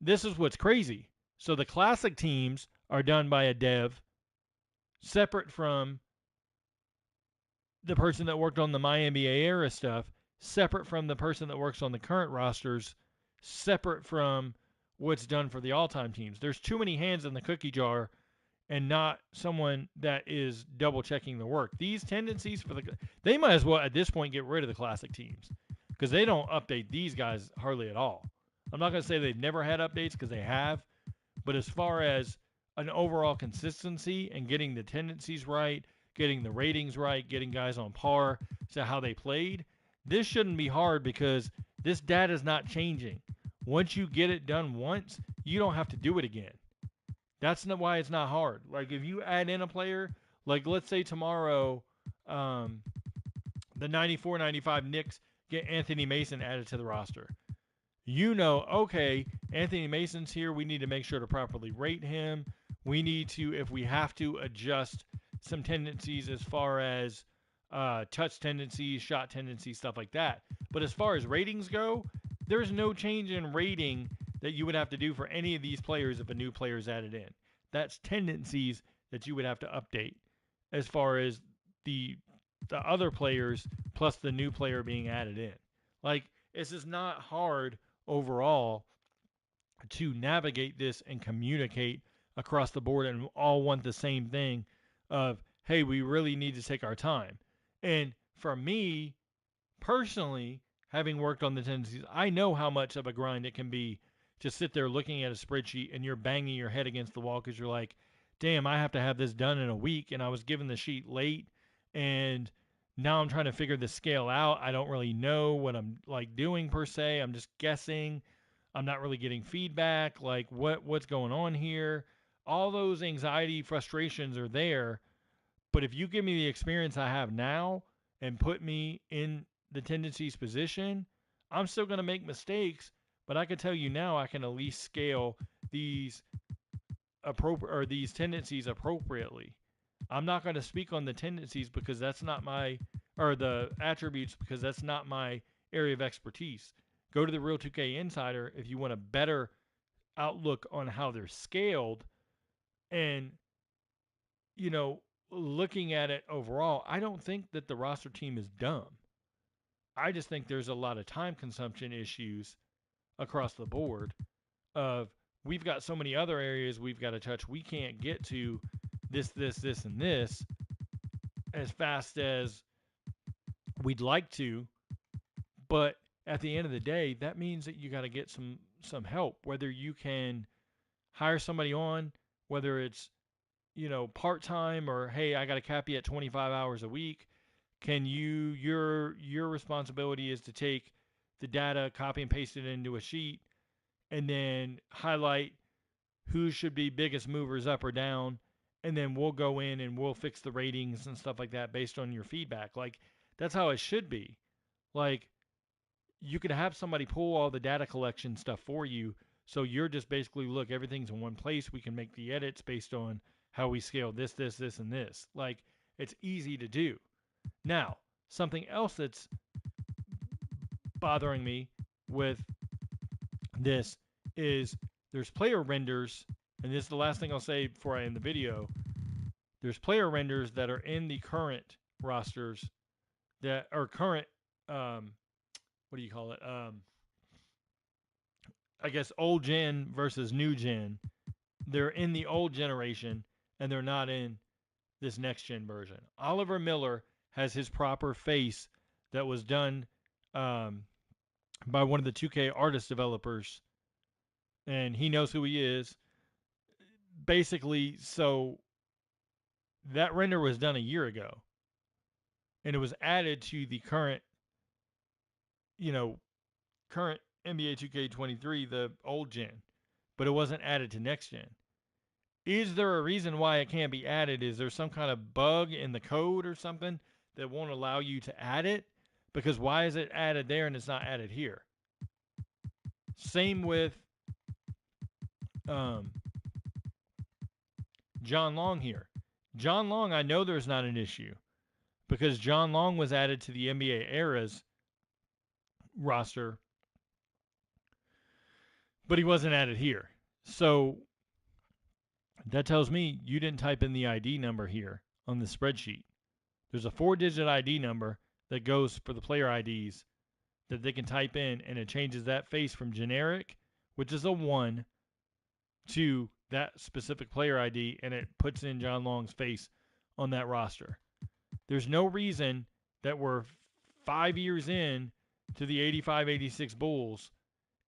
this is what's crazy. So the classic teams are done by a dev separate from the person that worked on the My NBA era stuff, separate from the person that works on the current rosters, separate from what's done for the all-time teams. There's too many hands in the cookie jar and not someone that is double checking the work. These tendencies they might as well at this point get rid of the classic teams because they don't update these guys hardly at all. I'm not going to say they've never had updates because they have, but as far as an overall consistency and getting the tendencies right, getting the ratings right, getting guys on par to how they played, this shouldn't be hard because this data is not changing. Once you get it done once, you don't have to do it again. That's not why it's not hard. Like, if you add in a player, like let's say tomorrow, the 94-95 Knicks get Anthony Mason added to the roster. Okay, Anthony Mason's here. We need to make sure to properly rate him. We need to, if we have to, adjust some tendencies as far as touch tendencies, shot tendencies, stuff like that. But as far as ratings go, there's no change in rating that you would have to do for any of these players if a new player is added in. That's tendencies that you would have to update as far as the other players plus the new player being added in. Like, it's just not hard overall to navigate this and communicate across the board and all want the same thing of, hey, we really need to take our time. And for me, personally, having worked on the tendencies, I know how much of a grind it can be to sit there looking at a spreadsheet and you're banging your head against the wall because you're like, damn, I have to have this done in a week, and I was given the sheet late, and now I'm trying to figure the scale out. I don't really know what I'm like doing per se. I'm just guessing. I'm not really getting feedback. Like, what's going on here? All those anxiety, frustrations are there. But if you give me the experience I have now and put me in the tendencies position, I'm still going to make mistakes, but I can tell you now I can at least scale these these tendencies appropriately. I'm not going to speak on the tendencies because that's not my or the attributes because that's not my area of expertise. Go to the Real 2K Insider if you want a better outlook on how they're scaled and looking at it overall, I don't think that the roster team is dumb. I just think there's a lot of time consumption issues across the board of we've got so many other areas we've got to touch. We can't get to this, and this as fast as we'd like to. But at the end of the day, that means that you got to get some help, whether you can hire somebody on, whether it's part-time or, hey, I got to cap you at 25 hours a week. Can your responsibility is to take the data, copy and paste it into a sheet, and then highlight who should be biggest movers up or down, and then we'll go in and we'll fix the ratings and stuff like that based on your feedback. Like, that's how it should be. Like, you could have somebody pull all the data collection stuff for you, so you're just basically, look, everything's in one place. We can make the edits based on how we scale this, and this. Like, it's easy to do. Now, something else that's bothering me with this is there's player renders, and this is the last thing I'll say before I end the video. There's player renders that are in the current rosters that are current, what do you call it? I guess old gen versus new gen. They're in the old generation, and they're not in this next gen version. Oliver Miller has his proper face that was done um, by one of the 2K artist developers, and he knows who he is. Basically, so that render was done a year ago, and it was added to the current, you know, current NBA 2K23, the old gen, but it wasn't added to next gen. Is there a reason why it can't be added? Is there some kind of bug in the code or something that won't allow you to add it? Because why is it added there and it's not added here? Same with um, John Long here. John Long, I know there's not an issue because John Long was added to the NBA Eras roster, but he wasn't added here. So that tells me you didn't type in the ID number here on the spreadsheet. There's a 4-digit ID number that goes for the player IDs that they can type in, and it changes that face from generic, which is a 1, to that specific player ID, and it puts in John Long's face on that roster. There's no reason that we're 5 years in to the 85-86 Bulls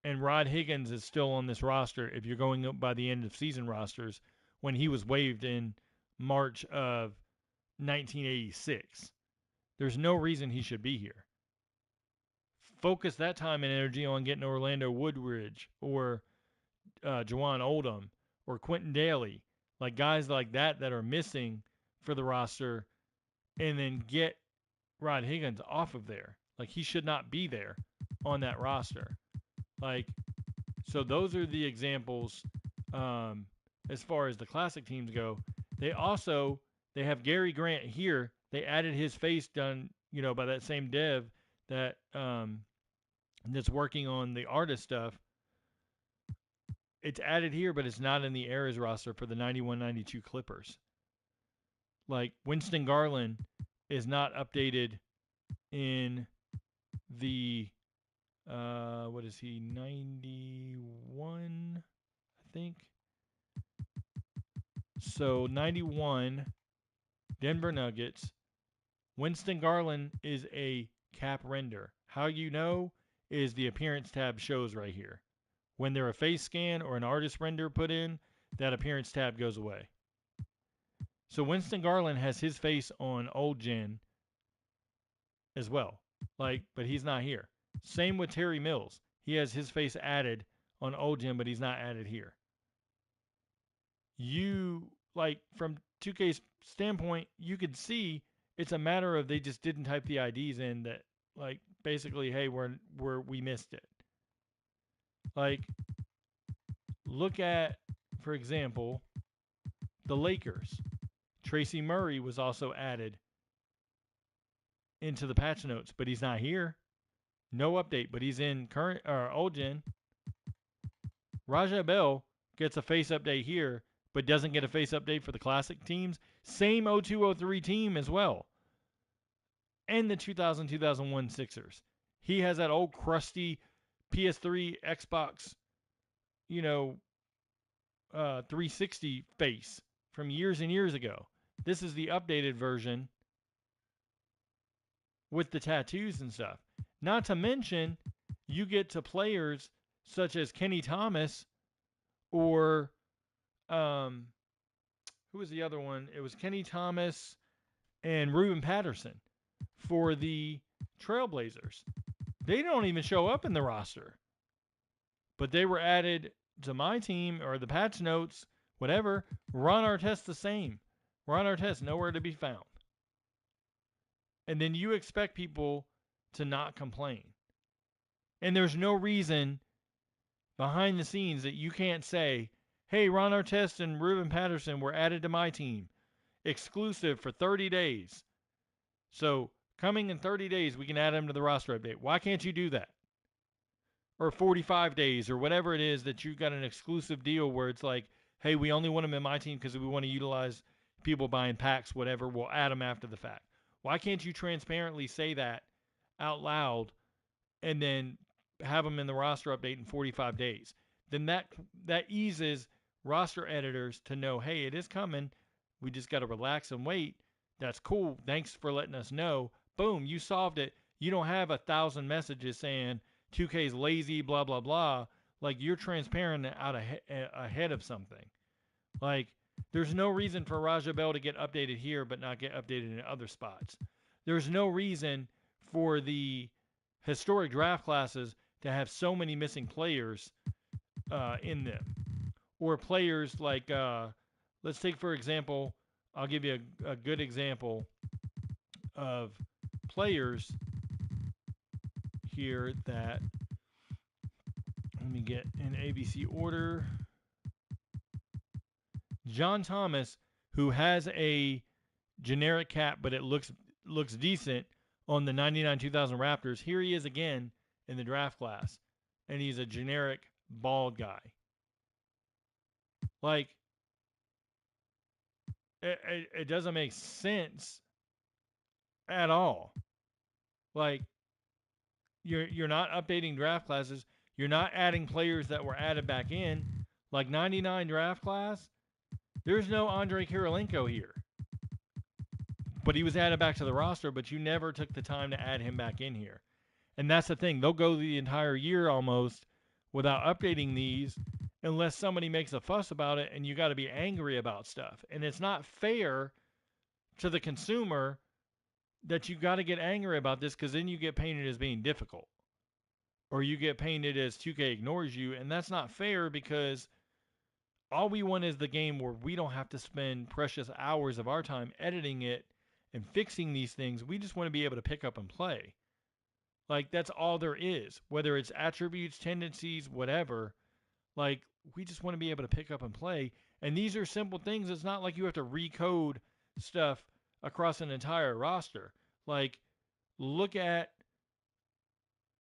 and Rod Higgins is still on this roster if you're going up by the end of season rosters when he was waived in March of 1986. There's no reason he should be here. Focus that time and energy on getting Orlando Woodridge or Jawan Oldham or Quentin Daly, like guys like that that are missing for the roster, and then get Rod Higgins off of there. Like he should not be there on that roster. Like, so those are the examples as far as the classic teams go. They have Gary Grant here. They added his face done, by that same dev that that's working on the artist stuff. It's added here, but it's not in the Eras roster for the 91-92 Clippers. Like Winston Garland is not updated in the what is he, 91, I think. So 91 Denver Nuggets. Winston Garland is a cap render. How you know is the appearance tab shows right here. When they're a face scan or an artist render put in, that appearance tab goes away. So Winston Garland has his face on old gen as well. But he's not here. Same with Terry Mills. He has his face added on old gen, but he's not added here. From 2K's standpoint, you could see it's a matter of they just didn't type the IDs in that, basically, hey, we missed it. Look at, for example, the Lakers. Tracy Murray was also added into the patch notes, but he's not here. No update, but he's in current or old gen. Raja Bell gets a face update here, but doesn't get a face update for the classic teams. Same 02-03 team as well. And the 2000-2001 Sixers. He has that old crusty PS3, Xbox, 360 face from years and years ago. This is the updated version with the tattoos and stuff. Not to mention, you get to players such as Kenny Thomas or who was the other one? It was Kenny Thomas and Ruben Patterson for the Trailblazers. They don't even show up in the roster, but they were added to my team or the patch notes, whatever. Ron Artest the same. Ron Artest nowhere to be found. And then you expect people to not complain. And there's no reason behind the scenes that you can't say, hey, Ron Artest and Ruben Patterson were added to my team. Exclusive for 30 days. So coming in 30 days, we can add them to the roster update. Why can't you do that? Or 45 days or whatever it is that you got an exclusive deal where it's like, hey, we only want them in my team because we want to utilize people buying packs, whatever. We'll add them after the fact. Why can't you transparently say that out loud and then have them in the roster update in 45 days? Then that eases roster editors to know, hey, it is coming. We just got to relax and wait. That's cool. Thanks for letting us know. Boom, you solved it. You don't have 1,000 messages saying 2K's lazy, blah, blah, blah. Like, you're transparent ahead of something. Like, there's no reason for Raja Bell to get updated here but not get updated in other spots. There's no reason for the historic draft classes to have so many missing players in them. Or players like, let's take for example, I'll give you a good example of players here that, let me get in ABC order. John Thomas, who has a generic cap, but it looks decent on the 99 2000 Raptors. Here he is again in the draft class, and he's a generic bald guy. Like, it doesn't make sense at all. Like, you're not updating draft classes. You're not adding players that were added back in. Like 99 draft class, there's no Andrei Kirilenko here. But he was added back to the roster, but you never took the time to add him back in here. And that's the thing. They'll go the entire year almost without updating these unless somebody makes a fuss about it, and you got to be angry about stuff. And it's not fair to the consumer that you got to get angry about this, because then you get painted as being difficult. Or you get painted as 2K ignores you, and that's not fair, because all we want is the game where we don't have to spend precious hours of our time editing it and fixing these things. We just want to be able to pick up and play. Like, that's all there is. Whether it's attributes, tendencies, whatever. Like, we just want to be able to pick up and play. And these are simple things. It's not like you have to recode stuff across an entire roster. Like, look at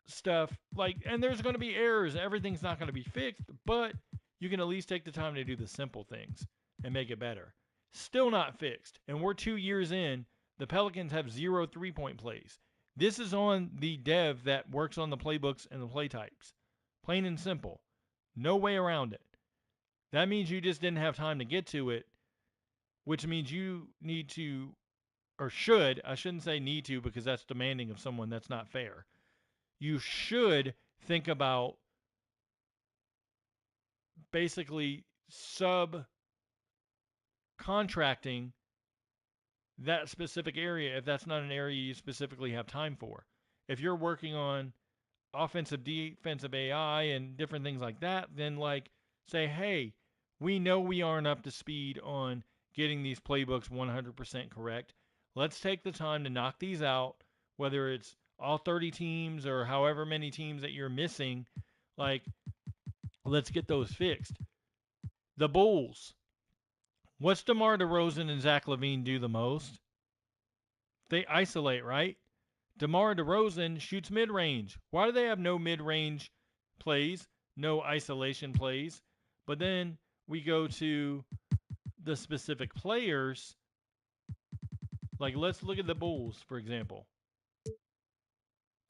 stuff. Like, and there's going to be errors. Everything's not going to be fixed. But you can at least take the time to do the simple things and make it better. Still not fixed. And we're 2 years in. The Pelicans have 0 3-point plays. This is on the dev that works on the playbooks and the play types. Plain and simple. No way around it. That means you just didn't have time to get to it, which means you need to, or should, I shouldn't say need to because that's demanding of someone. That's not fair. You should think about basically subcontracting that specific area if that's not an area you specifically have time for. If you're working on offensive, defensive AI and different things like that, then like say, hey, we know we aren't up to speed on getting these playbooks 100% correct. Let's take the time to knock these out, whether it's all 30 teams or however many teams that you're missing. Like, let's get those fixed. The Bulls. What's DeMar DeRozan and Zach LaVine do the most? They isolate, right? DeMar DeRozan shoots mid-range. Why do they have no mid-range plays, no isolation plays? But then we go to the specific players. Like, let's look at the Bulls, for example.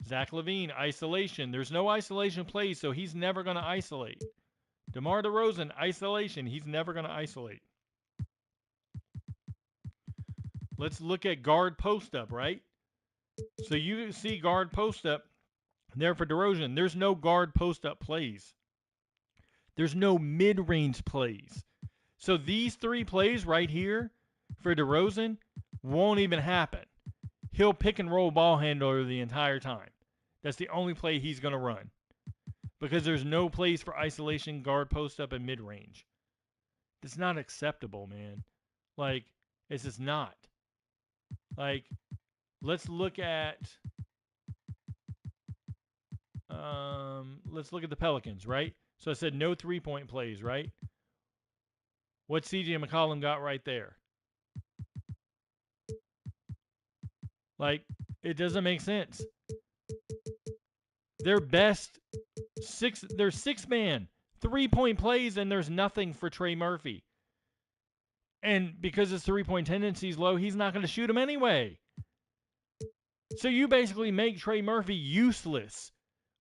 Zach LaVine, isolation. There's no isolation plays, so he's never going to isolate. DeMar DeRozan, isolation. He's never going to isolate. Let's look at guard post-up, right? So you see guard post-up there for DeRozan. There's no guard post-up plays. There's no mid-range plays. So these three plays right here for DeRozan won't even happen. He'll pick and roll ball handler the entire time. That's the only play he's going to run. Because there's no plays for isolation, guard post-up, and mid-range. That's not acceptable, man. Like, it's just not. Like, let's look at the Pelicans, right? So I said no 3-point plays, right? What CJ McCollum got right there? Like, it doesn't make sense. Their best they're 6-man 3-point plays, and there's nothing for Trey Murphy. And because his 3-point tendency is low, he's not going to shoot him anyway. So you basically make Trey Murphy useless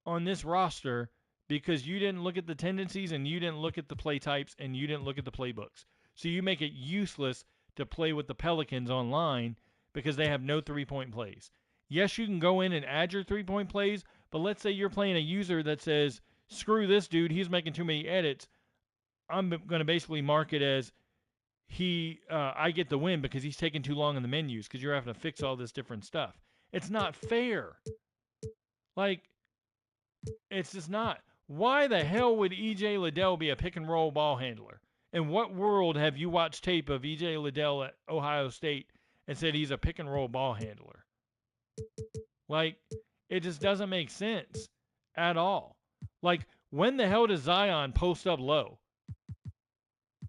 on this roster because you didn't look at the tendencies and you didn't look at the play types and you didn't look at the playbooks. So you make it useless to play with the Pelicans online because they have no 3-point plays. Yes, you can go in and add your 3-point plays, but let's say you're playing a user that says, screw this dude, he's making too many edits. I'm going to basically mark it as I get the win because he's taking too long in the menus because you're having to fix all this different stuff. It's not fair. Like, it's just not. Why the hell would EJ Liddell be a pick and roll ball handler? In what world have you watched tape of EJ Liddell at Ohio State and said he's a pick and roll ball handler? Like, it just doesn't make sense at all. Like, when the hell does Zion post up low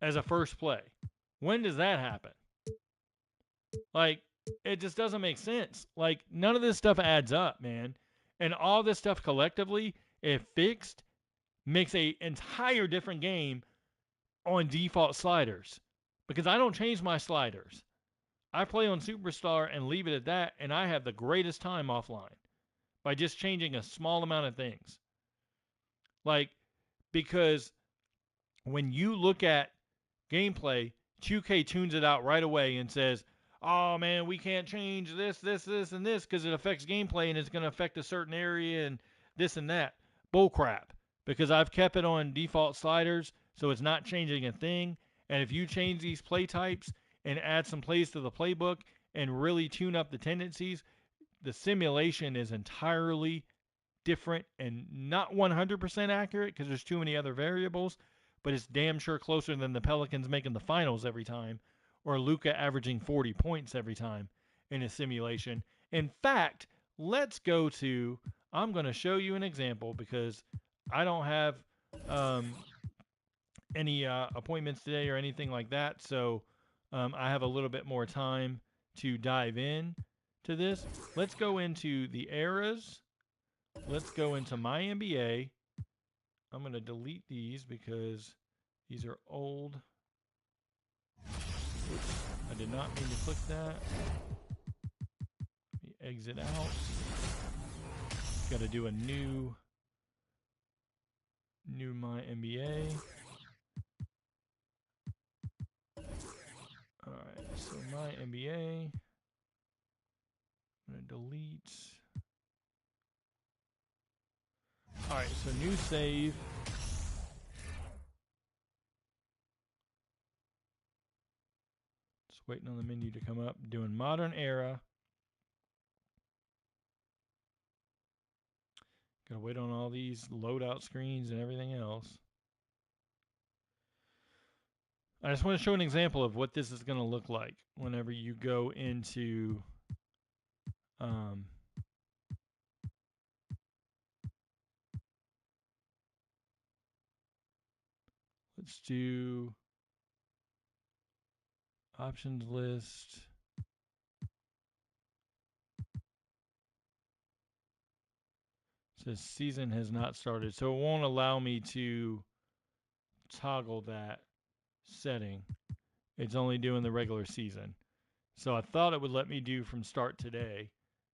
as a first play? When does that happen? Like, it just doesn't make sense. Like, none of this stuff adds up, man. And all this stuff collectively, if fixed, makes a entire different game on default sliders. Because I don't change my sliders. I play on Superstar and leave it at that, and I have the greatest time offline by just changing a small amount of things. Like, because when you look at gameplay, 2K tunes it out right away and says, oh man, we can't change this, and this because it affects gameplay and it's going to affect a certain area and this and that. Bullcrap. Because I've kept it on default sliders, so it's not changing a thing. And if you change these play types and add some plays to the playbook and really tune up the tendencies, the simulation is entirely different and not 100% accurate because there's too many other variables, but it's damn sure closer than the Pelicans making the finals every time or Luka averaging 40 points every time in a simulation. In fact, let's go to, I'm going to show you an example because I don't have any appointments today or anything like that, so I have a little bit more time to dive in to this. Let's go into the eras. Let's go into my NBA. I'm going to delete these because these are old. Oops, I did not mean to click that. Let me exit out. Got to do a new my NBA. Alright, so my NBA. I'm going to delete. Alright, so new save. Just waiting on the menu to come up. Doing modern era. Gotta wait on all these loadout screens and everything else. I just want to show an example of what this is going to look like whenever you go into let's do options list. It says season has not started, so it won't allow me to toggle that setting. It's only doing the regular season. So I thought it would let me do from start today,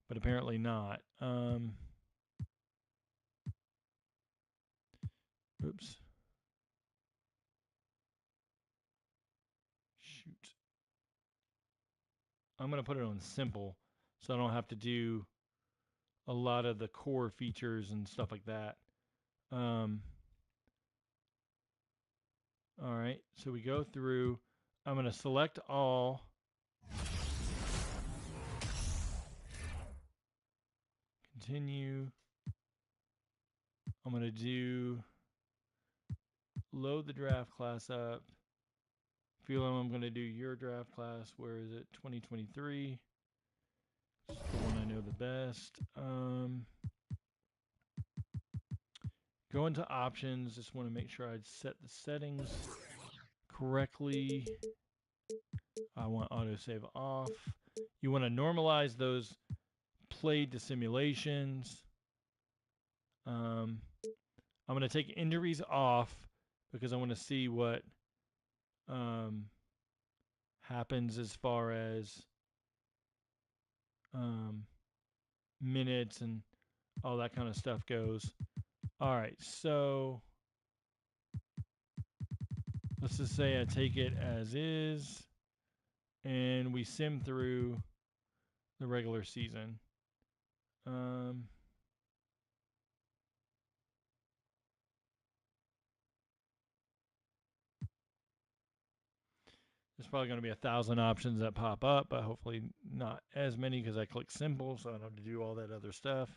but apparently not. Oops. Shoot. I'm going to put it on simple so I don't have to do a lot of the core features and stuff like that. All right, so we go through. I'm going to select all. Continue. I'm going to do load the draft class up. Feel I'm going to do your draft class. Where is it? 2023. It's the one I know the best. Go into options. Just want to make sure I set the settings correctly. I want autosave off. You want to normalize those played to simulations. I'm going to take injuries off because I want to see what happens as far as minutes and all that kind of stuff goes. All right, so let's just say I take it as is. and we sim through the regular season. There's probably going to be 1,000 options that pop up, but hopefully not as many because I click simple, so I don't have to do all that other stuff.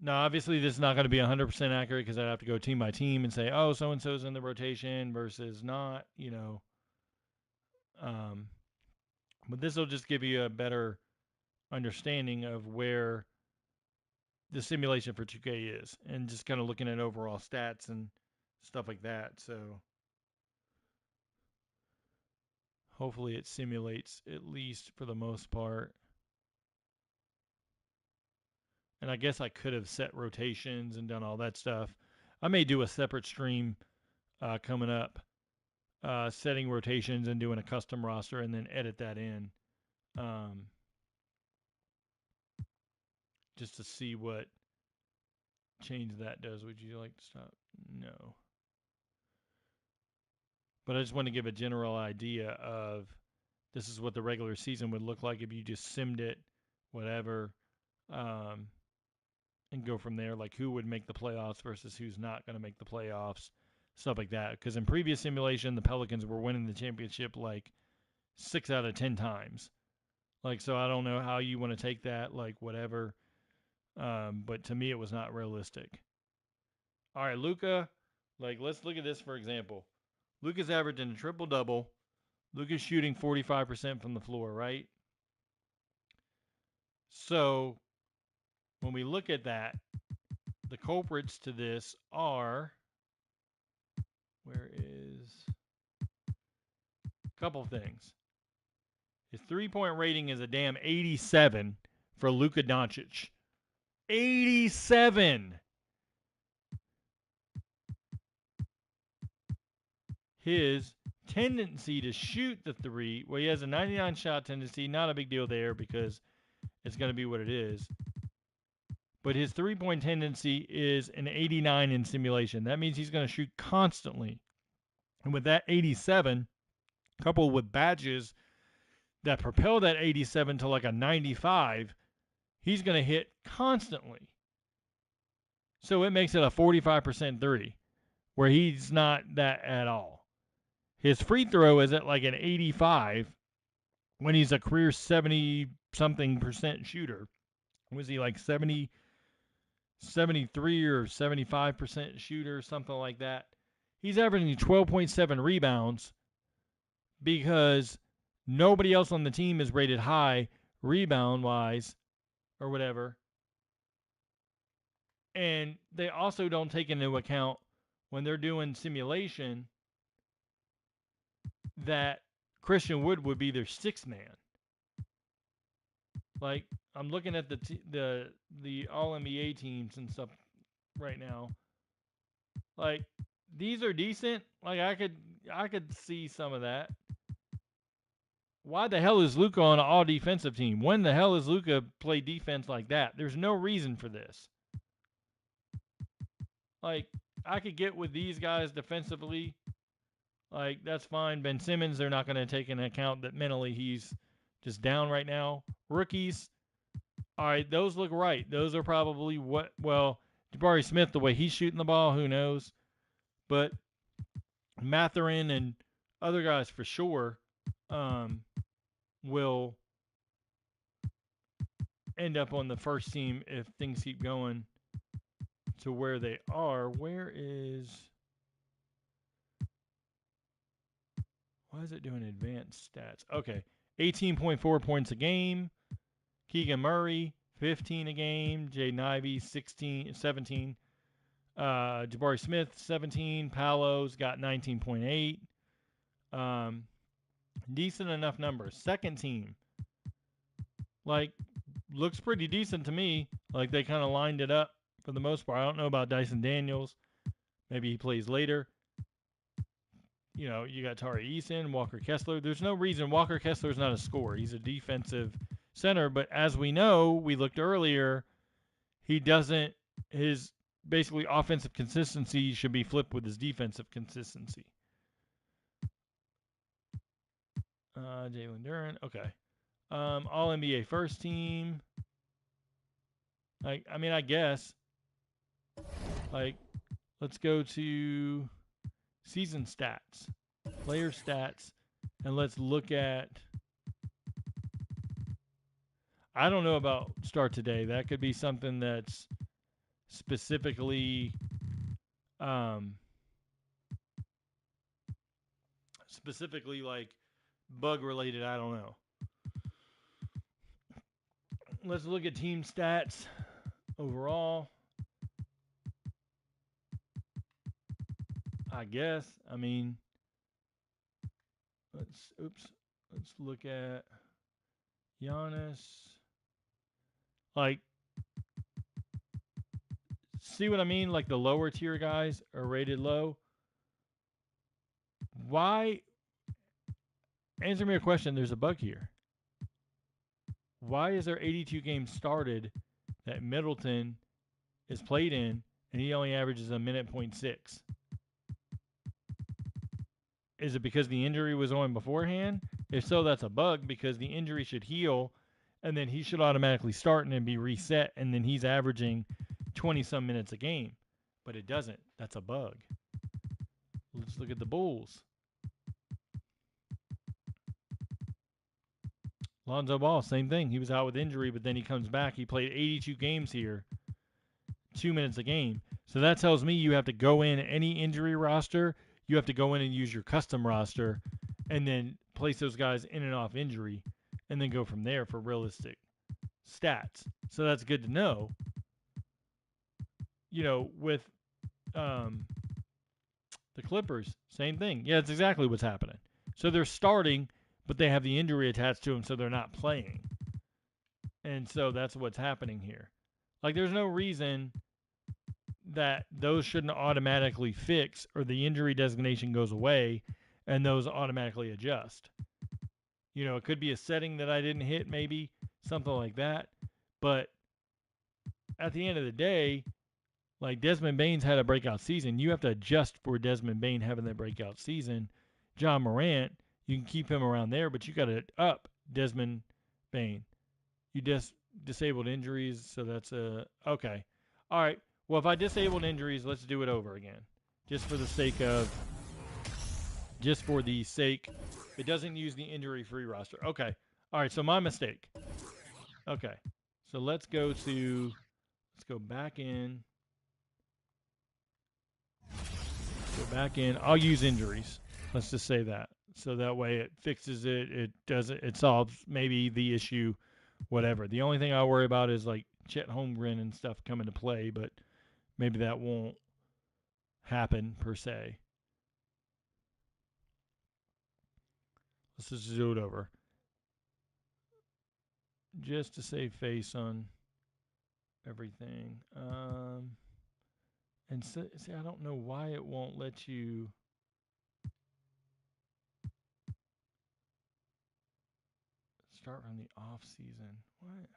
Now, obviously, this is not going to be 100% accurate because I'd have to go team by team and say, oh, so and so's in the rotation versus not, Um, but this will just give you a better understanding of where the simulation for 2K is and just kind of looking at overall stats and stuff like that. So hopefully it simulates at least for the most part. And I guess I could have set rotations and done all that stuff. I may do a separate stream coming up, setting rotations and doing a custom roster and then edit that in um, just to see what change that does. Would you like to stop? No. But I just want to give a general idea of this is what the regular season would look like if you just simmed it, whatever, um, and go from there. Like who would make the playoffs versus who's not going to make the playoffs, stuff like that. Because in previous simulation, the Pelicans were winning the championship like 6 out of 10 times. Like, so I don't know how you want to take that, like, whatever. But to me, it was not realistic. All right, Luka, like, let's look at this for example. Luka's averaging a triple double. Luka's shooting 45% from the floor, right? So when we look at that, the culprits to this are where is a couple things. His 3-point rating is a damn 87 for Luka Doncic. 87. His tendency to shoot the three, well, he has a 99 shot tendency, not a big deal there because it's going to be what it is. But his 3-point tendency is an 89 in simulation. That means he's going to shoot constantly. And with that 87, coupled with badges that propel that 87 to like a 95, he's going to hit constantly. So it makes it a 45% 30, where he's not that at all. His free throw is at like an 85 when he's a career 70-something% shooter. Was he like 70, 73 or 75% shooter, something like that? He's averaging 12.7 rebounds because nobody else on the team is rated high rebound-wise or whatever. And they also don't take into account when they're doing simulation that Christian Wood would be their sixth man. Like I'm looking at the All NBA teams and stuff right now. Like these are decent. Like I could see some of that. Why the hell is Luka on an all defensive team? When the hell is Luka play defense like that? There's no reason for this. Like I could get with these guys defensively. Like that's fine. Ben Simmons, they're not going to take into account that mentally he's just down right now. Rookies, all right, those look right. Those are probably what. Well, Jabari Smith, the way he's shooting the ball, who knows? But Matherin and other guys for sure will end up on the first team if things keep going to where they are. Where is? Why is it doing advanced stats? Okay, 18.4 points a game. Keegan Murray, 15 a game. Jaden Ivey, 17. Jabari Smith, 17. Paolo's got 19.8. Decent enough numbers. Second team, like, looks pretty decent to me. Like, they kind of lined it up for the most part. I don't know about Dyson Daniels. Maybe he plays later. You know, you got Tari Eason, Walker Kessler. There's no reason Walker Kessler's not a scorer. He's a defensive center, but as we know, we looked earlier, he doesn't, his basically offensive consistency should be flipped with his defensive consistency. Jalen Duren. Okay. All NBA first team. I guess. Like, let's go to season stats, player stats, and let's look at. I don't know about start today. That could be something that's specifically, um, like bug related. I don't know. Let's look at team stats overall. I guess. Let's look at Giannis. Like, see what I mean? Like the lower tier guys are rated low. Why? Answer me a question. There's a bug here. Why is there 82 games started that Middleton is played in and he only averages a minute point 6? Is it because the injury was on beforehand? If so, that's a bug because the injury should heal and then he should automatically start and then be reset and then he's averaging 20 some minutes a game. But it doesn't. That's a bug. Let's look at the Bulls. Lonzo Ball, same thing. He was out with injury, but then he comes back. He played 82 games here, 2 minutes a game. So that tells me you have to go in any injury roster. You have to go in and use your custom roster and then place those guys in and off injury and then go from there for realistic stats. So that's good to know. With the Clippers, same thing. Yeah, it's exactly what's happening. So they're starting, but they have the injury attached to them, so they're not playing. And so that's what's happening here. Like, there's no reason that those shouldn't automatically fix or the injury designation goes away and those automatically adjust. It could be a setting that I didn't hit, maybe something like that. But at the end of the day, like Desmond Bane's had a breakout season. You have to adjust for Desmond Bane having that breakout season. John Morant, you can keep him around there, but you got to up Desmond Bane. You just disabled injuries, so that's okay. All right. Well, if I disabled injuries, let's do it over again, just for the sake. It doesn't use the injury-free roster. Okay. All right. So my mistake. Okay. So let's go back in. Go back in. I'll use injuries. Let's just say that. So that way it fixes it. It solves maybe the issue, whatever. The only thing I worry about is like Chet Holmgren and stuff coming to play, but maybe that won't happen per se. Let's just do it over. Just to save face on everything. And see, I don't know why it won't let you. Start from the off season. What?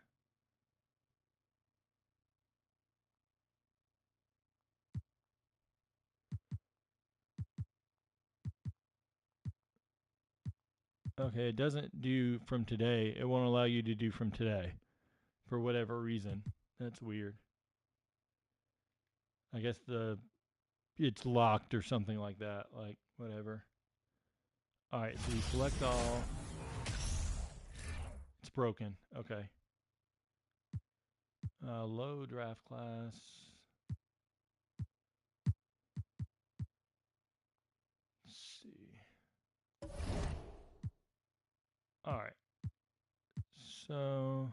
Okay, it doesn't do from today. It won't allow you to do from today for whatever reason. That's weird. I guess it's locked or something like that. Like whatever. All right, so you select all. It's broken. Okay. Low draft class. Let's see. All right. So,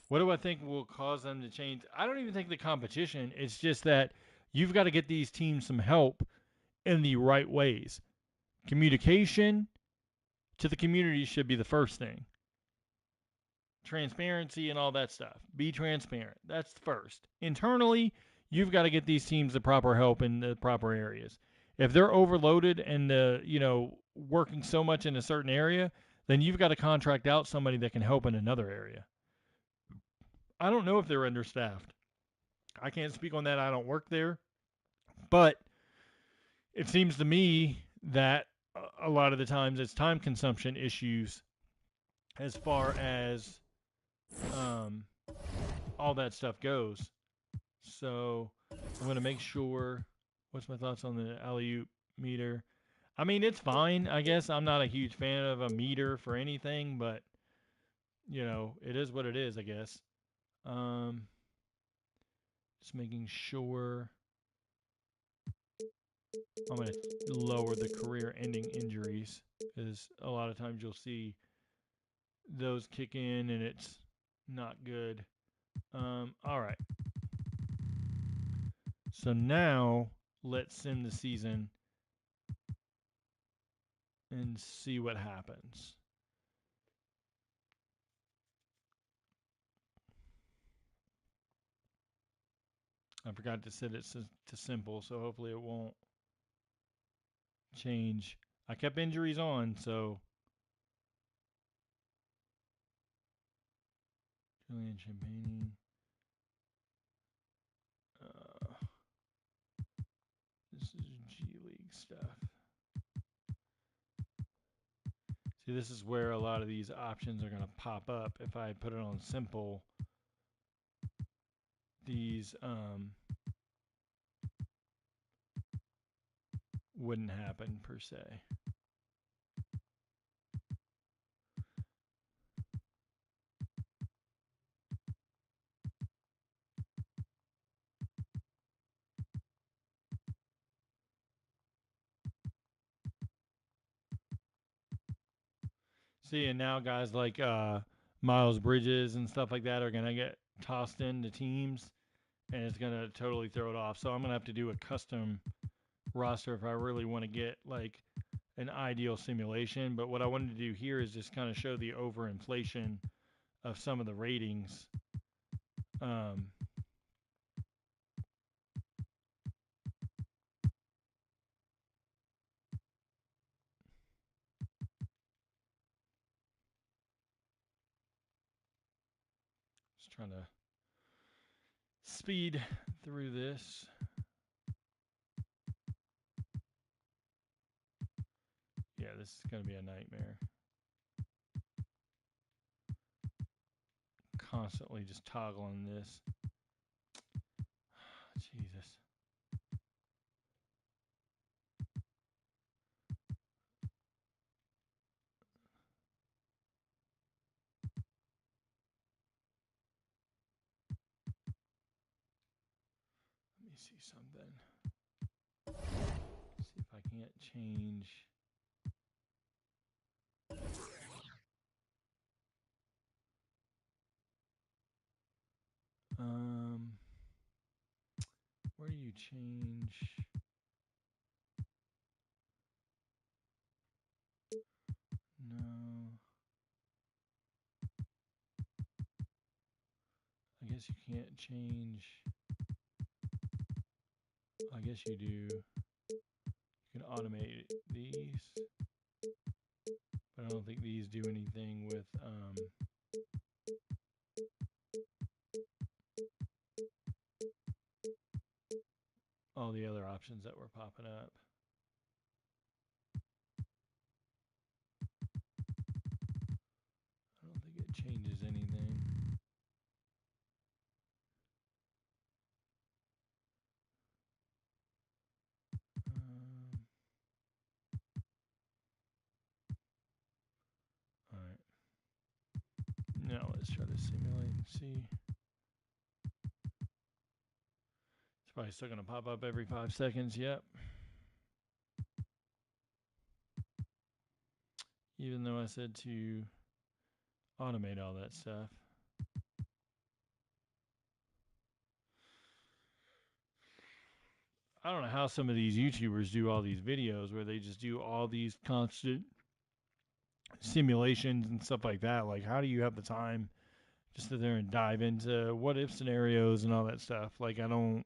what do I think will cause them to change? I don't even think the competition. It's just that you've got to get these teams some help in the right ways. Communication to the community should be the first thing. Transparency and all that stuff. Be transparent. That's first. Internally, you've got to get these teams the proper help in the proper areas. If they're overloaded and working so much in a certain area, then you've got to contract out somebody that can help in another area. I don't know if they're understaffed. I can't speak on that. I don't work there. But it seems to me that a lot of the times it's time consumption issues as far as um, all that stuff goes. So I'm gonna make sure. What's my thoughts on the alley oop meter? I mean, it's fine. I guess I'm not a huge fan of a meter for anything, but it is what it is. I guess. Um, just making sure I'm gonna lower the career-ending injuries because a lot of times you'll see those kick in and it's not good. All right. So now let's sim the season and see what happens. I forgot to set it to simple, so hopefully it won't change. I kept injuries on, so Julian Champagne. Uh, this is G League stuff. See, this is where a lot of these options are going to pop up. If I put it on simple, these wouldn't happen per se. See, and now guys like Miles Bridges and stuff like that are going to get tossed into teams, and it's going to totally throw it off. So I'm going to have to do a custom roster if I really want to get like an ideal simulation. But what I wanted to do here is just kind of show the overinflation of some of the ratings. Um, just trying to speed through this. Yeah, this is going to be a nightmare. Constantly just toggling this. Jesus. Let me see something. See if I can't change. Where do you change? No. I guess you can't change. I guess you do. You can automate these, but I don't think these do anything with all the other options that were popping up. I don't think it changes anything. All right. Now let's try to simulate and see. It's probably still going to pop up every 5 seconds. Yep. Even though I said to automate all that stuff. I don't know how some of these YouTubers do all these videos where they just do all these constant simulations and stuff like that. Like, how do you have the time just sit there and dive into what if scenarios and all that stuff? Like, I don't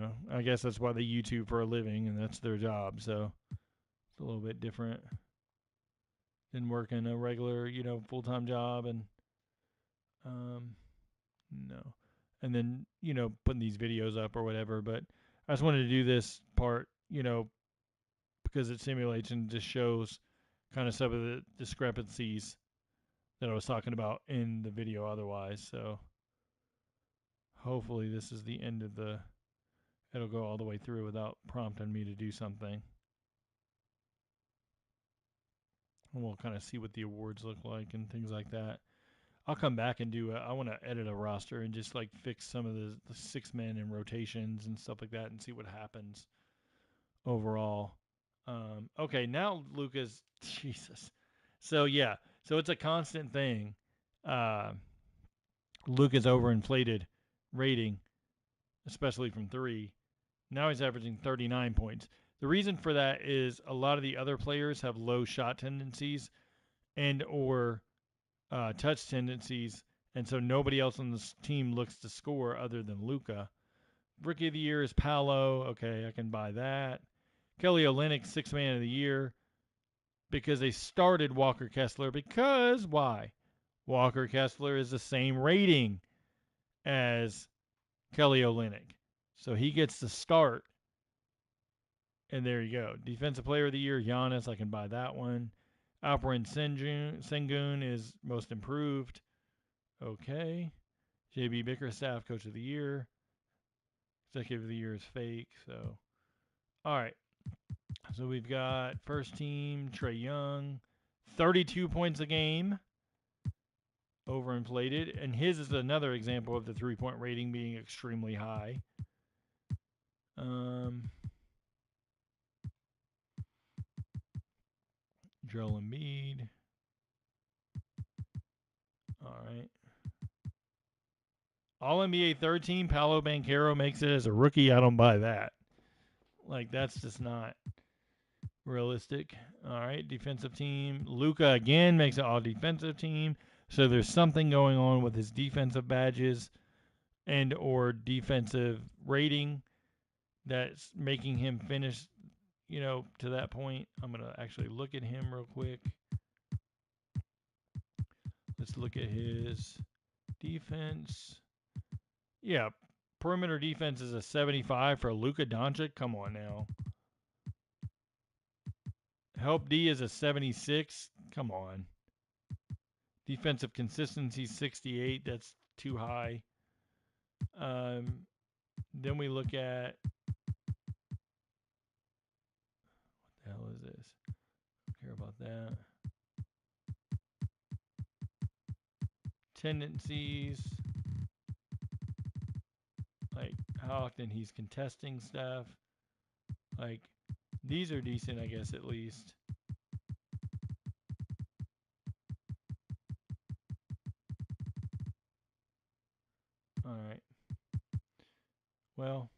know. I guess that's why they YouTube for a living and that's their job. So it's a little bit different than working a regular, full time job and no. And then, putting these videos up or whatever. But I just wanted to do this part, because it simulates and just shows kind of some of the discrepancies that I was talking about in the video otherwise. So hopefully this is the end of the, it'll go all the way through without prompting me to do something. And we'll kind of see what the awards look like and things like that. I'll come back and I want to edit a roster and just like fix some of the 6 men and rotations and stuff like that and see what happens overall. Okay, now Luka's, Jesus. So yeah, so it's a constant thing. Uh, Luka's overinflated rating, especially from three. Now he's averaging 39 points. The reason for that is a lot of the other players have low shot tendencies and or touch tendencies, and so nobody else on this team looks to score other than Luka. Rookie of the year is Paolo. Okay, I can buy that. Kelly Olynyk, 6 man of the year, because they started Walker Kessler. Because why? Walker Kessler is the same rating as Kelly Olynyk, so he gets to start. And there you go. Defensive player of the year, Giannis. I can buy that one. Alperen Sengun is most improved. Okay. JB Bickerstaff, coach of the year. Executive of the year is fake. So, all right. So we've got first team, Trae Young, 32 points a game, overinflated. And his is another example of the 3-point rating being extremely high. Joel Embiid. All right. All NBA third team, Paolo Banchero makes it as a rookie. I don't buy that. Like, that's just not realistic. All right. Defensive team. Luka again makes it all defensive team. So there's something going on with his defensive badges and or defensive rating that's making him finish, to that point. I'm going to actually look at him real quick. Let's look at his defense. Yeah, perimeter defense is a 75 for Luka Doncic. Come on now. Help D is a 76. Come on. Defensive consistency 68. That's too high. Then we look at, what the hell is this? Don't care about that. Tendencies. Like how often he's contesting stuff. Like these are decent, I guess, at least. All right. Well,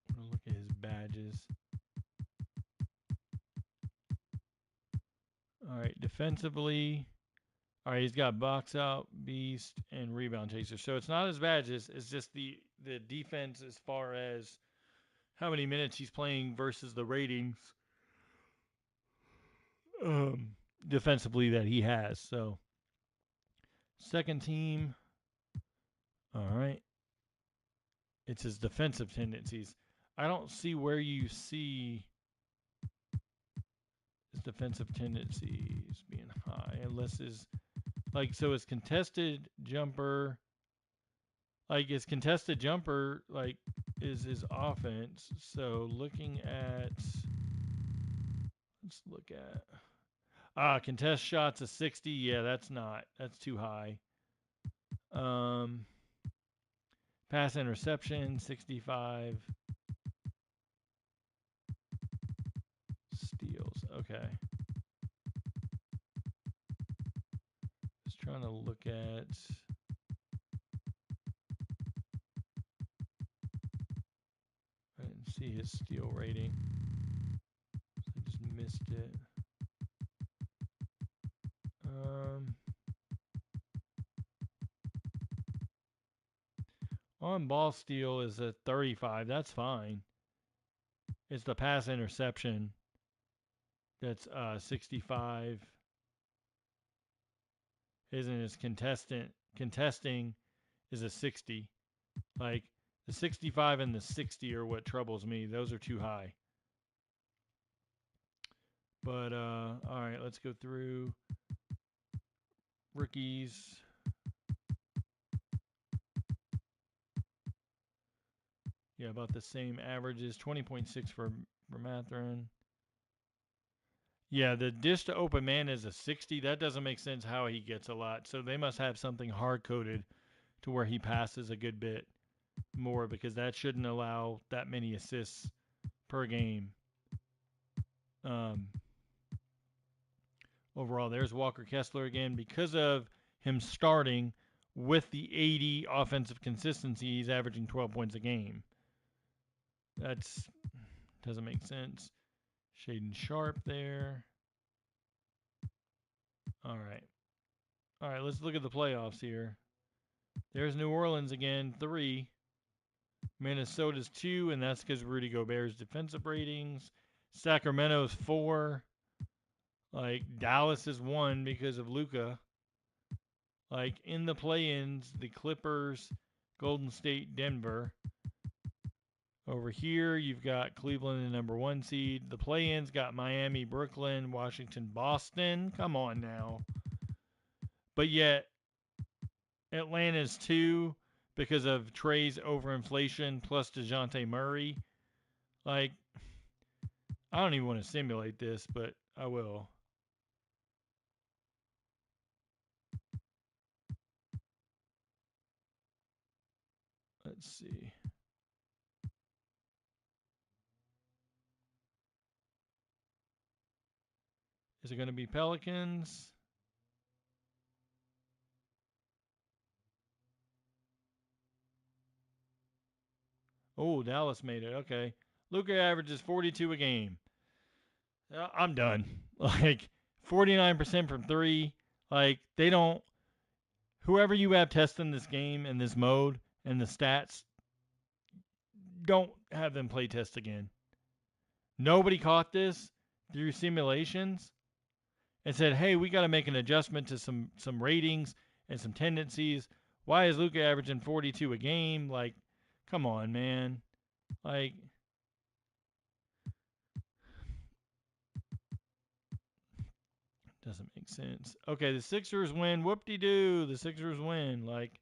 I'm going to look at his badges. All right, defensively. All right, he's got box out, beast, and rebound chaser. So it's not his badges. It's just the defense as far as how many minutes he's playing versus the ratings defensively that he has. So second team. All right. It's his defensive tendencies. I don't see where you see his defensive tendencies being high unless his so his contested jumper is his offense. So looking at, let's look at contest shots a 60. Yeah, that's too high. Pass interception 65. Steals. Okay. Just trying to look at I didn't see his steal rating. I just missed it. On ball steal is a 35. That's fine. It's the pass interception that's 65. Isn't his contesting is a 60. Like the 65 and the 60 are what troubles me. Those are too high. But all right, let's go through rookies. Yeah, about the same averages. 20.6 for Matherin. Yeah, the dish to open man is a 60. That doesn't make sense how he gets a lot. So they must have something hard coded to where he passes a good bit more because that shouldn't allow that many assists per game. Um, Overall, there's Walker Kessler again because of him starting with the 80 offensive consistency. He's averaging 12 points a game. That's doesn't make sense. Shaden Sharp there. All right. All right, let's look at the playoffs here. There's New Orleans again, 3. Minnesota's 2, and that's because Rudy Gobert's defensive ratings. Sacramento's 4. Like, Dallas is 1 because of Luka. Like, in the play-ins, the Clippers, Golden State, Denver. Over here, you've got Cleveland, the number 1 seed. The play-ins got Miami, Brooklyn, Washington, Boston. Come on now. But yet, Atlanta's 2 because of Trey's overinflation plus DeJounte Murray. Like, I don't even want to simulate this, but I will. Let's see. Is it going to be Pelicans? Oh, Dallas made it. Okay. Luka averages 42 a game. I'm done. Like 49% from 3. Like they don't whoever you have testing this game in this mode and the stats, don't have them play test again. Nobody caught this through simulations and said, "Hey, we got to make an adjustment to some ratings and some tendencies. Why is Luka averaging 42 a game? Like, come on, man. Like, doesn't make sense." Okay, the Sixers win. Whoop-de-doo. The Sixers win. Like,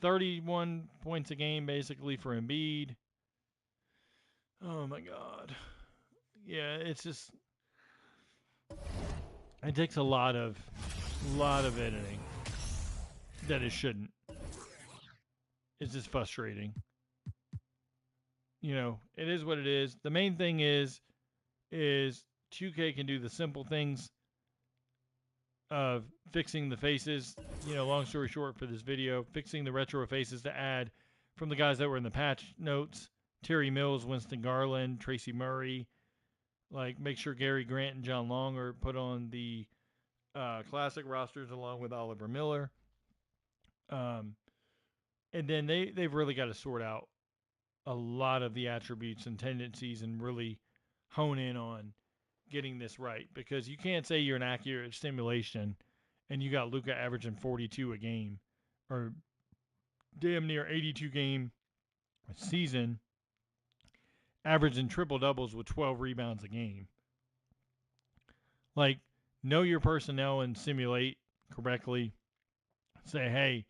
31 points a game basically for Embiid. Oh my God. Yeah, it's just it takes a lot of editing that it shouldn't. It's just frustrating. You know, it is what it is. The main thing is 2K can do the simple things of fixing the faces. You know, long story short for this video, fixing the retro faces to add from the guys that were in the patch notes. Terry Mills, Winston Garland, Tracy Murray. Like, make sure Gary Grant and John Long are put on the classic rosters along with Oliver Miller. Um, and then they've really got to sort out a lot of the attributes and tendencies and really hone in on getting this right because you can't say you're an accurate simulation and you got Luka averaging 42 a game or damn near 82 game season, averaging triple doubles with 12 rebounds a game. Like, know your personnel and simulate correctly. Say, hey,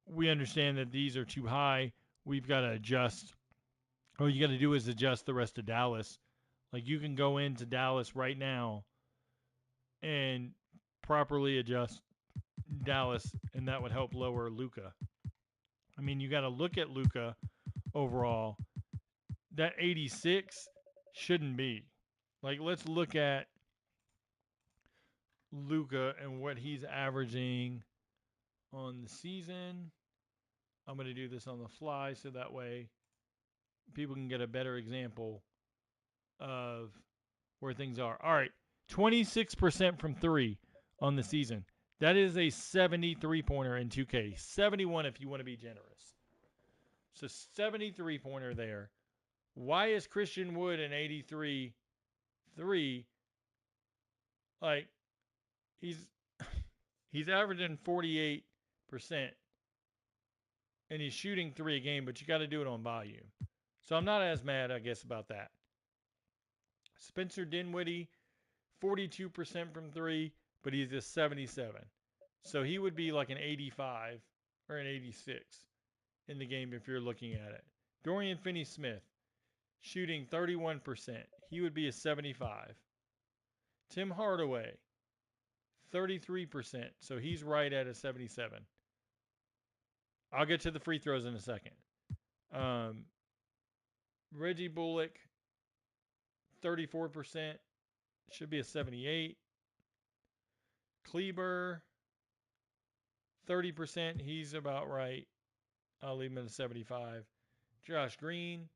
we understand that these are too high. We've got to adjust. All you got to do is adjust the rest of Dallas. Like, you can go into Dallas right now and properly adjust Dallas, and that would help lower Luka. I mean, you got to look at Luka overall. That 86 shouldn't be. Like, let's look at Luka and what he's averaging on the season. I'm going to do this on the fly so that way people can get a better example of where things are. All right, 26% from 3 on the season. That is a 73 pointer in 2K. 71 if you want to be generous. So 73 pointer there. Why is Christian Wood an 83 3? Like, he's averaging 48% and he's shooting 3 a game, but you got to do it on volume. So I'm not as mad, I guess, about that. Spencer Dinwiddie, 42% from three, but he's a 77. So he would be like an 85 or an 86 in the game if you're looking at it. Dorian Finney-Smith, shooting 31%. He would be a 75. Tim Hardaway, 33%. So he's right at a 77. I'll get to the free throws in a second. Reggie Bullock, 34%. Should be a 78. Kleber, 30%. He's about right. I'll leave him at a 75. Josh Green,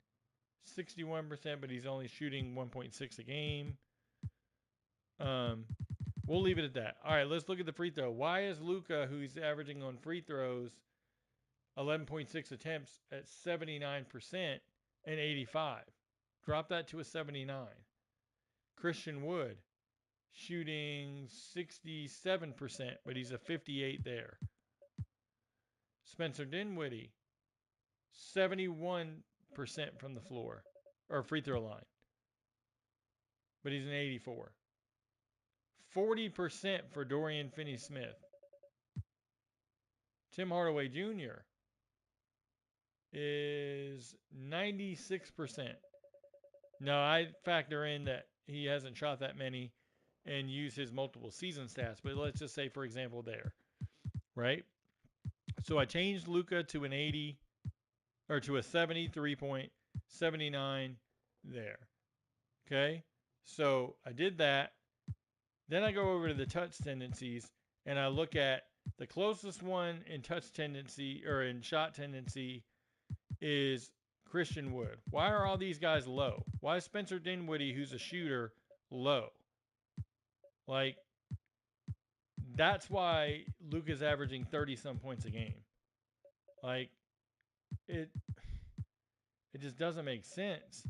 61%, but he's only shooting 1.6 a game. We'll leave it at that. All right, let's look at the free throw. Why is Luka, who's averaging on free throws 11.6 attempts at 79% and 85? Drop that to a 79. Christian Wood, shooting 67%, but he's a 58 there. Spencer Dinwiddie, 71% from the floor, or free throw line, but he's an 84. 40% for Dorian Finney-Smith. Tim Hardaway Jr. is 96%. Now, I factor in that he hasn't shot that many and use his multiple season stats, but let's just say, for example, there, right? So I changed Luka to an 80 or to a 73.79 there. Okay? So I did that. Then I go over to the touch tendencies and I look at the closest one in touch tendency or in shot tendency is Christian Wood. Why are all these guys low? Why is Spencer Dinwiddie, who's a shooter, low? Like, that's why Luka's averaging 30-some points a game. Like, it just doesn't make sense.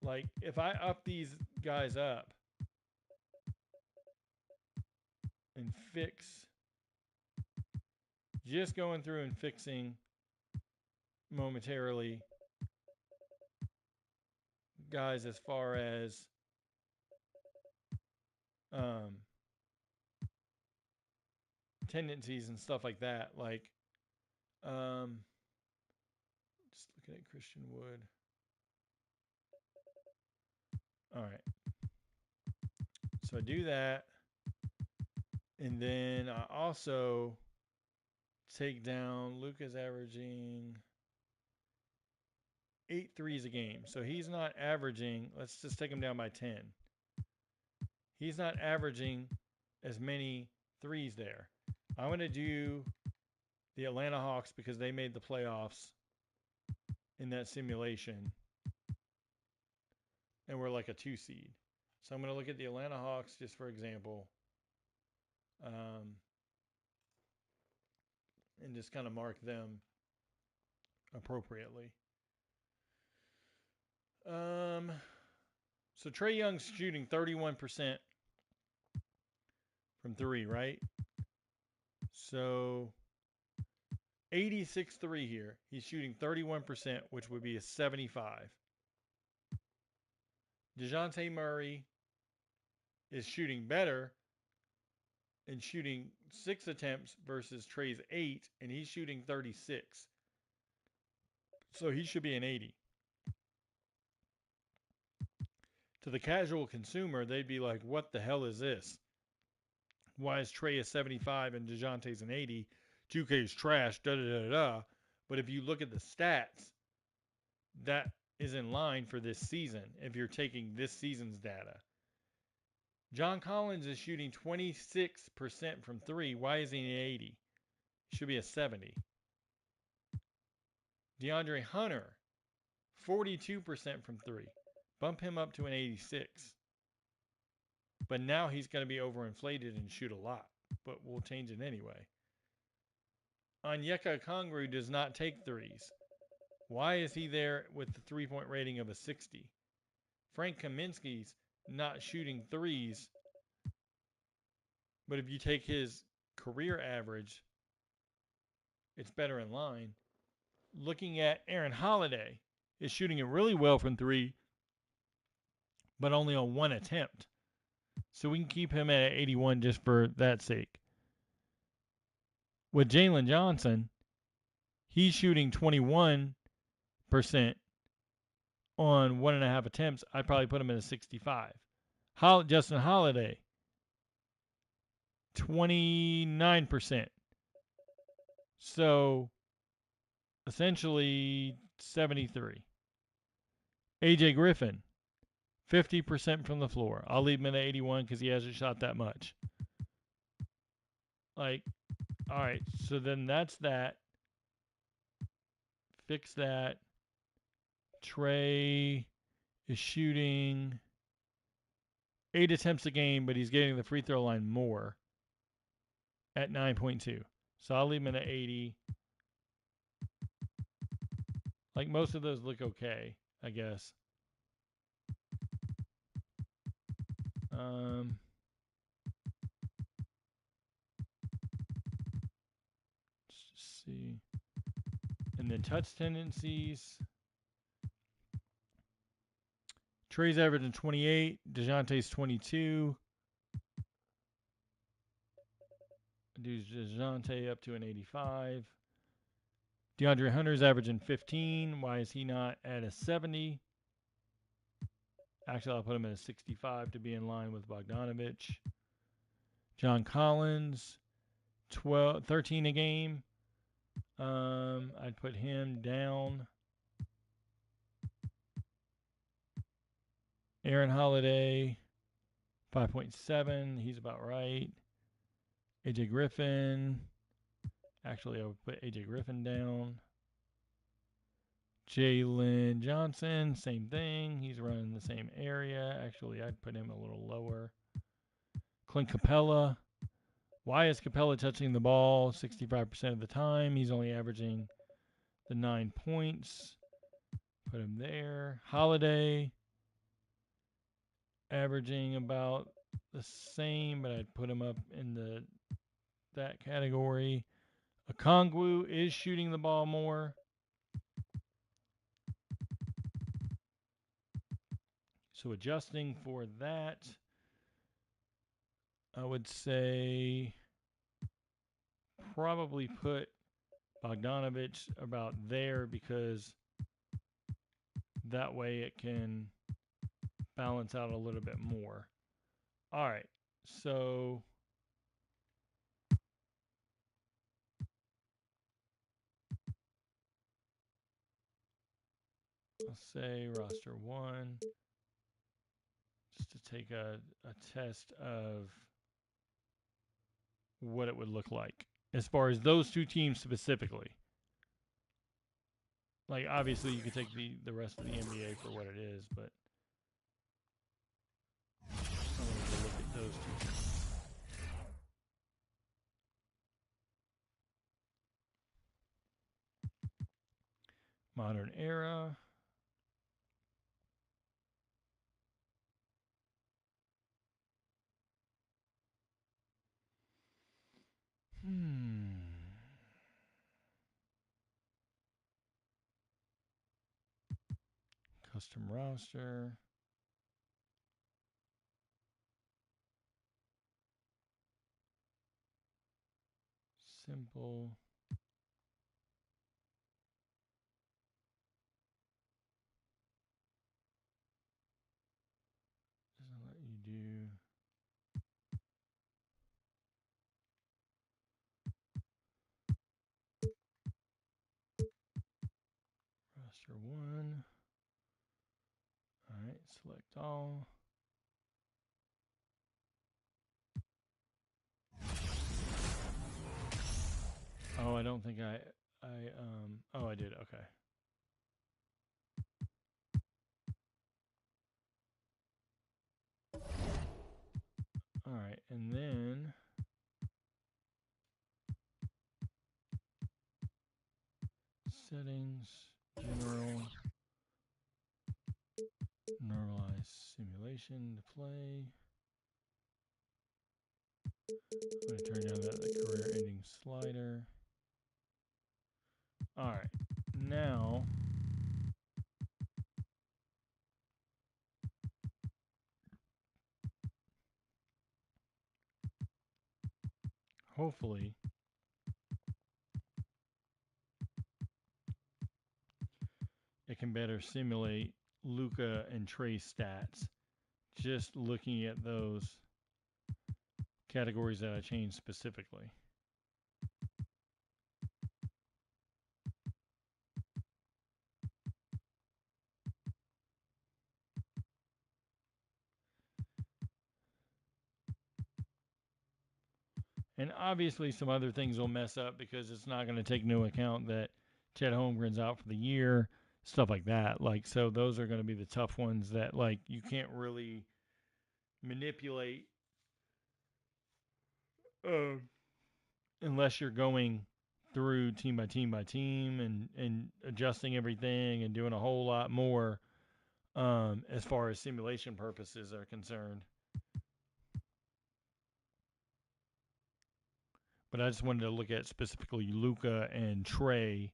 Like, if I up these guys up and fix, just going through and fixing momentarily guys as far as tendencies and stuff like that. Like, just looking at Christian Wood. All right. So I do that. And then I also take down Luka's averaging 8 threes a game. So he's not averaging, let's just take him down by 10. He's not averaging as many threes there. I'm going to do the Atlanta Hawks because they made the playoffs in that simulation. And we're like a 2 seed. So I'm going to look at the Atlanta Hawks just for example. And just kind of mark them appropriately. So Trae Young's shooting 31% from three, right? So 86-3 here. He's shooting 31%, which would be a 75. DeJounte Murray is shooting better and shooting 6 attempts versus Trae's 8, and he's shooting 36. So he should be an 80. To the casual consumer, they'd be like, what the hell is this? Why is Trae a 75 and DeJounte's an 80? 2K's trash, da-da-da-da. But if you look at the stats, that is in line for this season if you're taking this season's data. John Collins is shooting 26% from three. Why is he an 80? He should be a 70. DeAndre Hunter, 42% from three. Bump him up to an 86. But now he's going to be overinflated and shoot a lot. But we'll change it anyway. Onyeka Okongwu does not take threes. Why is he there with the three-point rating of a 60? Frank Kaminsky's not shooting threes. But if you take his career average, it's better in line. Looking at Aaron Holiday is shooting it really well from three, but only on one attempt. So we can keep him at 81 just for that sake. With Jalen Johnson, he's shooting 21% on 1.5 attempts. I'd probably put him at a 65. Justin Holiday, 29%. So essentially 73. AJ Griffin, 50% from the floor. I'll leave him at 81 because he hasn't shot that much. Like, all right, so then that's that. Fix that. Trey is shooting 8 attempts a game, but he's getting the free throw line more at 9.2. So I'll leave him at 80. Like, most of those look okay, I guess. Let's just see. And then touch tendencies. Trey's averaging 28. DeJounte's 22. Dude's DeJounte up to an 85. DeAndre Hunter's averaging 15. Why is he not at a 70? Actually, I'll put him at a 65 to be in line with Bogdanovich. John Collins, 13 a game. I'd put him down. Aaron Holiday, 5.7. He's about right. AJ Griffin. Actually, I would put AJ Griffin down. Jalen Johnson, same thing. He's running the same area. Actually, I'd put him a little lower. Clint Capella. Why is Capella touching the ball 65% of the time? He's only averaging the 9 points. Put him there. Holiday, averaging about the same, but I'd put him up in that category. Okongwu is shooting the ball more. So adjusting for that, I would say probably put Bogdanovich about there because that way it can balance out a little bit more. All right, so I'll say roster 1 just to take a test of what it would look like as far as those two teams specifically. Like, obviously, you could take the rest of the NBA for what it is, but I wanted to look at those two teams. Modern era. Custom roster. Simple. Doesn't let you do. Roster 1. All right, select all. Oh, I don't think oh, I did. Okay. All right, and then settings, general, normalize simulation to play. I'm going to turn down the career ending slider. All right, now hopefully it can better simulate Luka and Trey's stats. Just looking at those categories that I changed specifically. And obviously, some other things will mess up because it's not going to take into account that Chet Holmgren's out for the year, stuff like that. Like, so those are going to be the tough ones that, like, you can't really manipulate uh, unless you're going through team by team by team and adjusting everything and doing a whole lot more as far as simulation purposes are concerned. But I just wanted to look at specifically Luka and Trey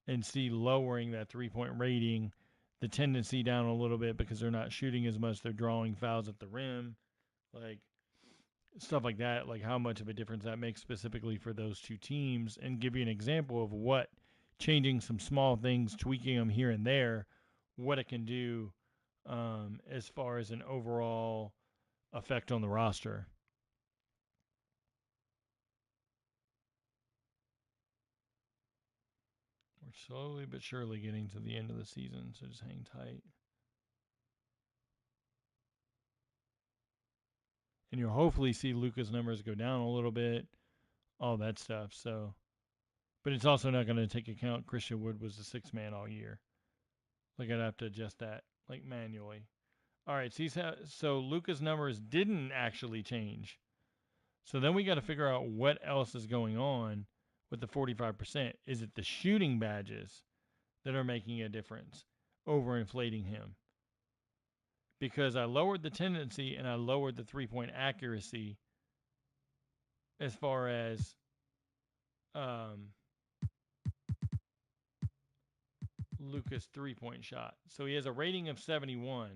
and see lowering that 3 point rating, the tendency down a little bit because they're not shooting as much, they're drawing fouls at the rim, like stuff like that, like how much of a difference that makes specifically for those two teams, and give you an example of what changing some small things, tweaking them here and there, what it can do as far as an overall effect on the roster. We're slowly but surely getting to the end of the season, so just hang tight. And you'll hopefully see Luka's numbers go down a little bit, all that stuff. So, but it's also not going to take account Christian Wood was the sixth man all year. Like I'd have to adjust that like manually. All right, so Luka's numbers didn't actually change. So then we got to figure out what else is going on with the 45%. Is it the shooting badges that are making a difference, overinflating him? Because I lowered the tendency and I lowered the 3 point accuracy as far as um, Luka's 3 point shot. So he has a rating of 71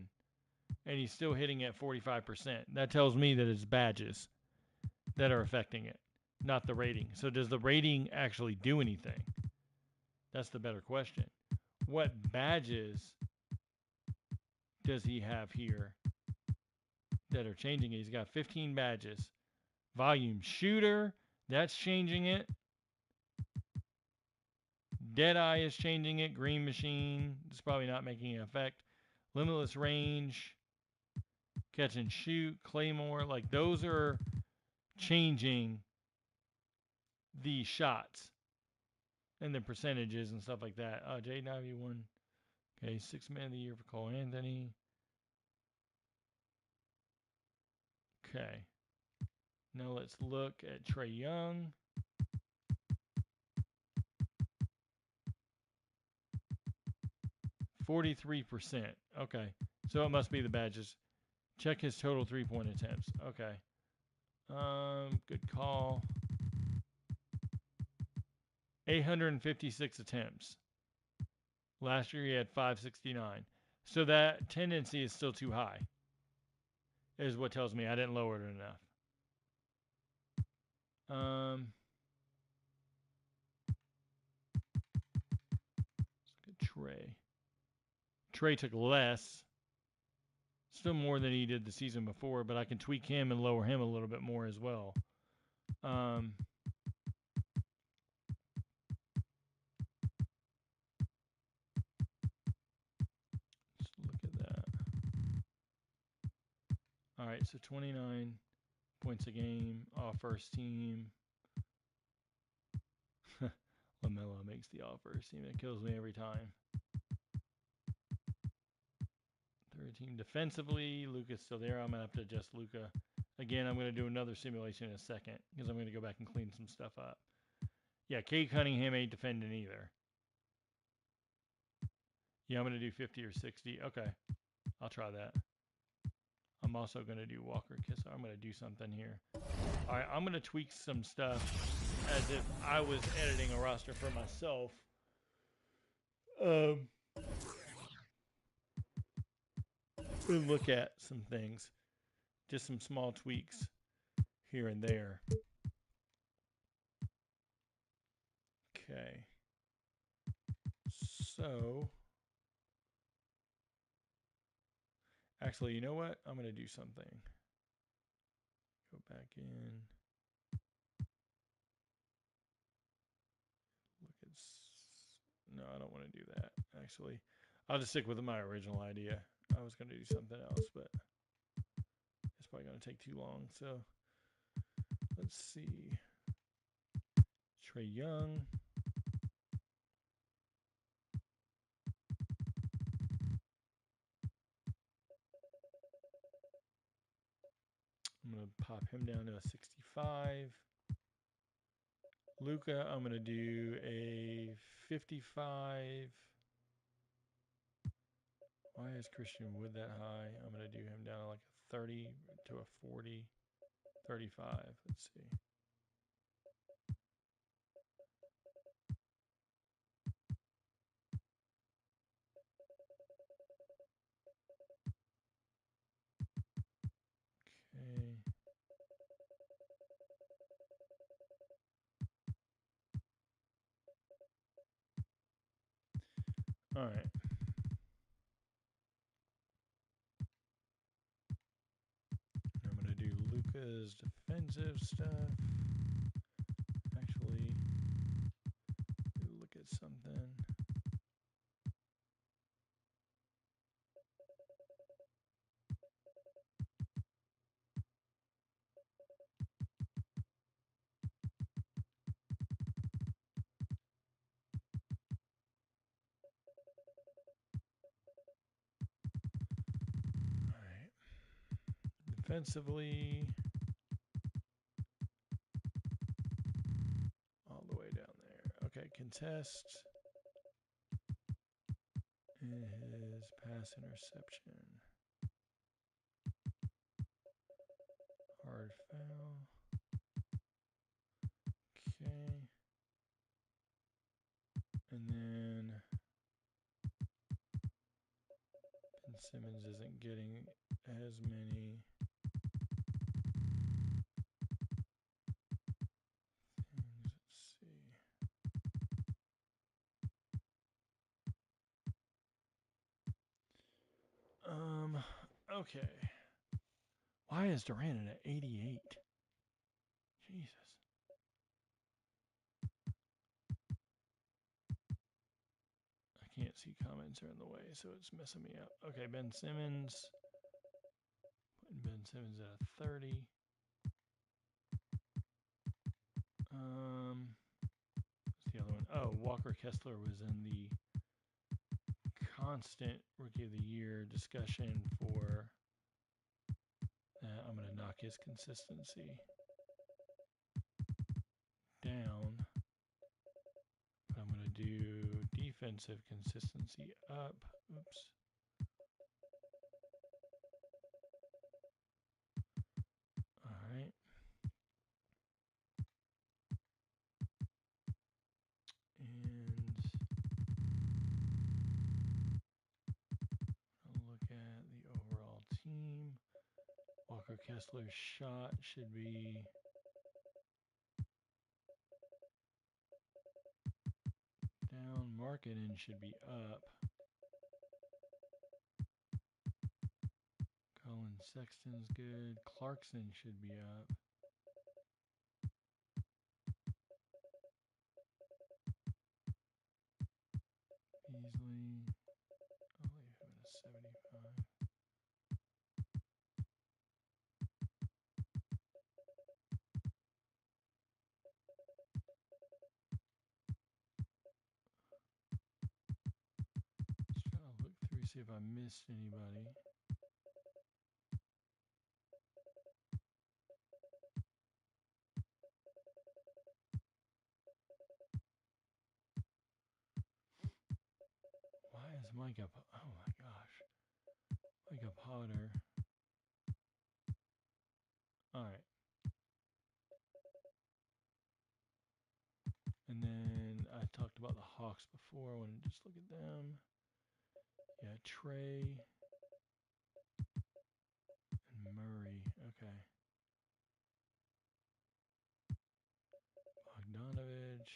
and he's still hitting at 45%. That tells me that it's badges that are affecting it, not the rating. So does the rating actually do anything? That's the better question. What badges does he have here that are changing it? He's got 15 badges. Volume shooter, that's changing it. Deadeye is changing it. Green machine, it's probably not making an effect. Limitless range, catch and shoot, Claymore, like those are changing the shots and the percentages and stuff like that. J91, okay, 6th man of the year for Cole Anthony. Okay, now let's look at Trey Young. %43. Okay, so it must be the badges. Check his total 3 point attempts. Okay. Good call. 856 attempts. Last year he had 569. So that tendency is still too high, is what tells me I didn't lower it enough. Let's look at Trey. Trey took less, still more than he did the season before, but I can tweak him and lower him a little bit more as well. Let's look at that. All right, so 29 points a game, all first team. LaMelo makes the all first team. It kills me every time. Third team defensively. Luka's still there. I'm going to have to adjust Luka. Again, I'm going to do another simulation in a second because I'm going to go back and clean some stuff up. Yeah, Cade Cunningham ain't defending either. Yeah, I'm going to do 50 or 60. Okay, I'll try that. I'm also going to do Walker Kessler. I'm going to do something here. All right, I'm going to tweak some stuff as if I was editing a roster for myself. And look at some things. Just some small tweaks here and there. Okay. So, actually, you know what? I'm going to do something. Go back in. Look at. No, I don't want to do that. Actually, I'll just stick with my original idea. I was going to do something else, but it's probably going to take too long. So, let's see. Trae Young. I'm going to pop him down to a 65. Luka, I'm going to do a 55. Why is Christian Wood that high? I'm going to do him down to like a 30 to a 40, 35. Let's see. Okay. All right. I'm going to do Luka's defensive stuff. Actually, look at something. All right. Defensively, all the way down there. Okay, contest is pass interception. Hard foul. Okay. And then Ben Simmons isn't getting as many things. Let's see. Okay. Why is Durant at 88? Jesus. I can't see comments are in the way, so it's messing me up. Okay, Ben Simmons. Putting Ben Simmons at a 30. What's the other one? Oh, Walker Kessler was in the constant Rookie of the Year discussion for that. I'm going to knock his consistency down. But I'm going to do defensive consistency up. Oops. All right. And I'll look at the overall team. Walker Kessler's shot should be down. Marketing should be up. Colin Sexton's good. Clarkson should be up. Beasley. I'll leave him at a 75. Just trying to look through, see if I missed anybody. Why is Micah? Oh my gosh, Micah Potter. All right. And then I talked about the Hawks before. I want to just look at them. Yeah, Trey and Murray. Okay. Bogdanovich.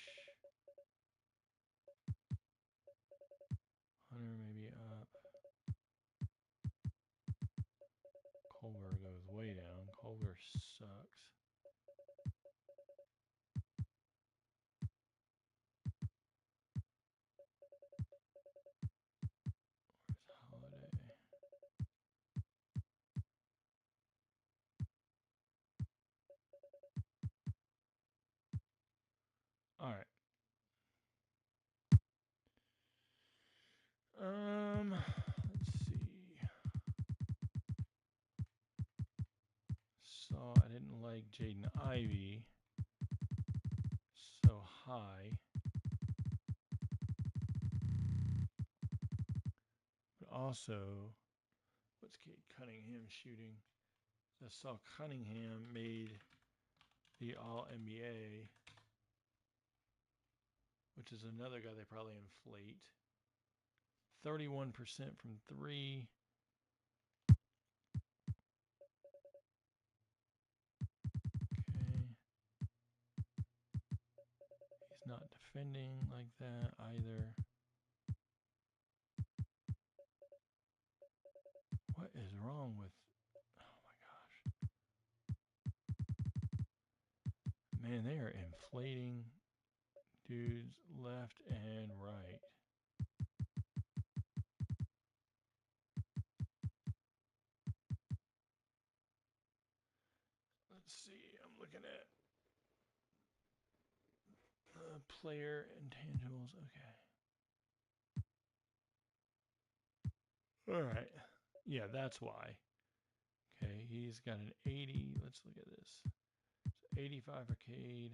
controller sucks. Where's holiday? All right. Let's see. So I didn't like Jaden Ivey so high. But also, what's Kate Cunningham shooting? I saw Cunningham made the All NBA, which is another guy they probably inflate. 31% from three. Okay. He's not defending like that either. What is wrong with... Oh my gosh. Man, they are inflating dudes left and right. Let's see. I'm looking at player intangibles. Okay. All right. Yeah, that's why. Okay, he's got an 80. Let's look at this. So 85 arcade.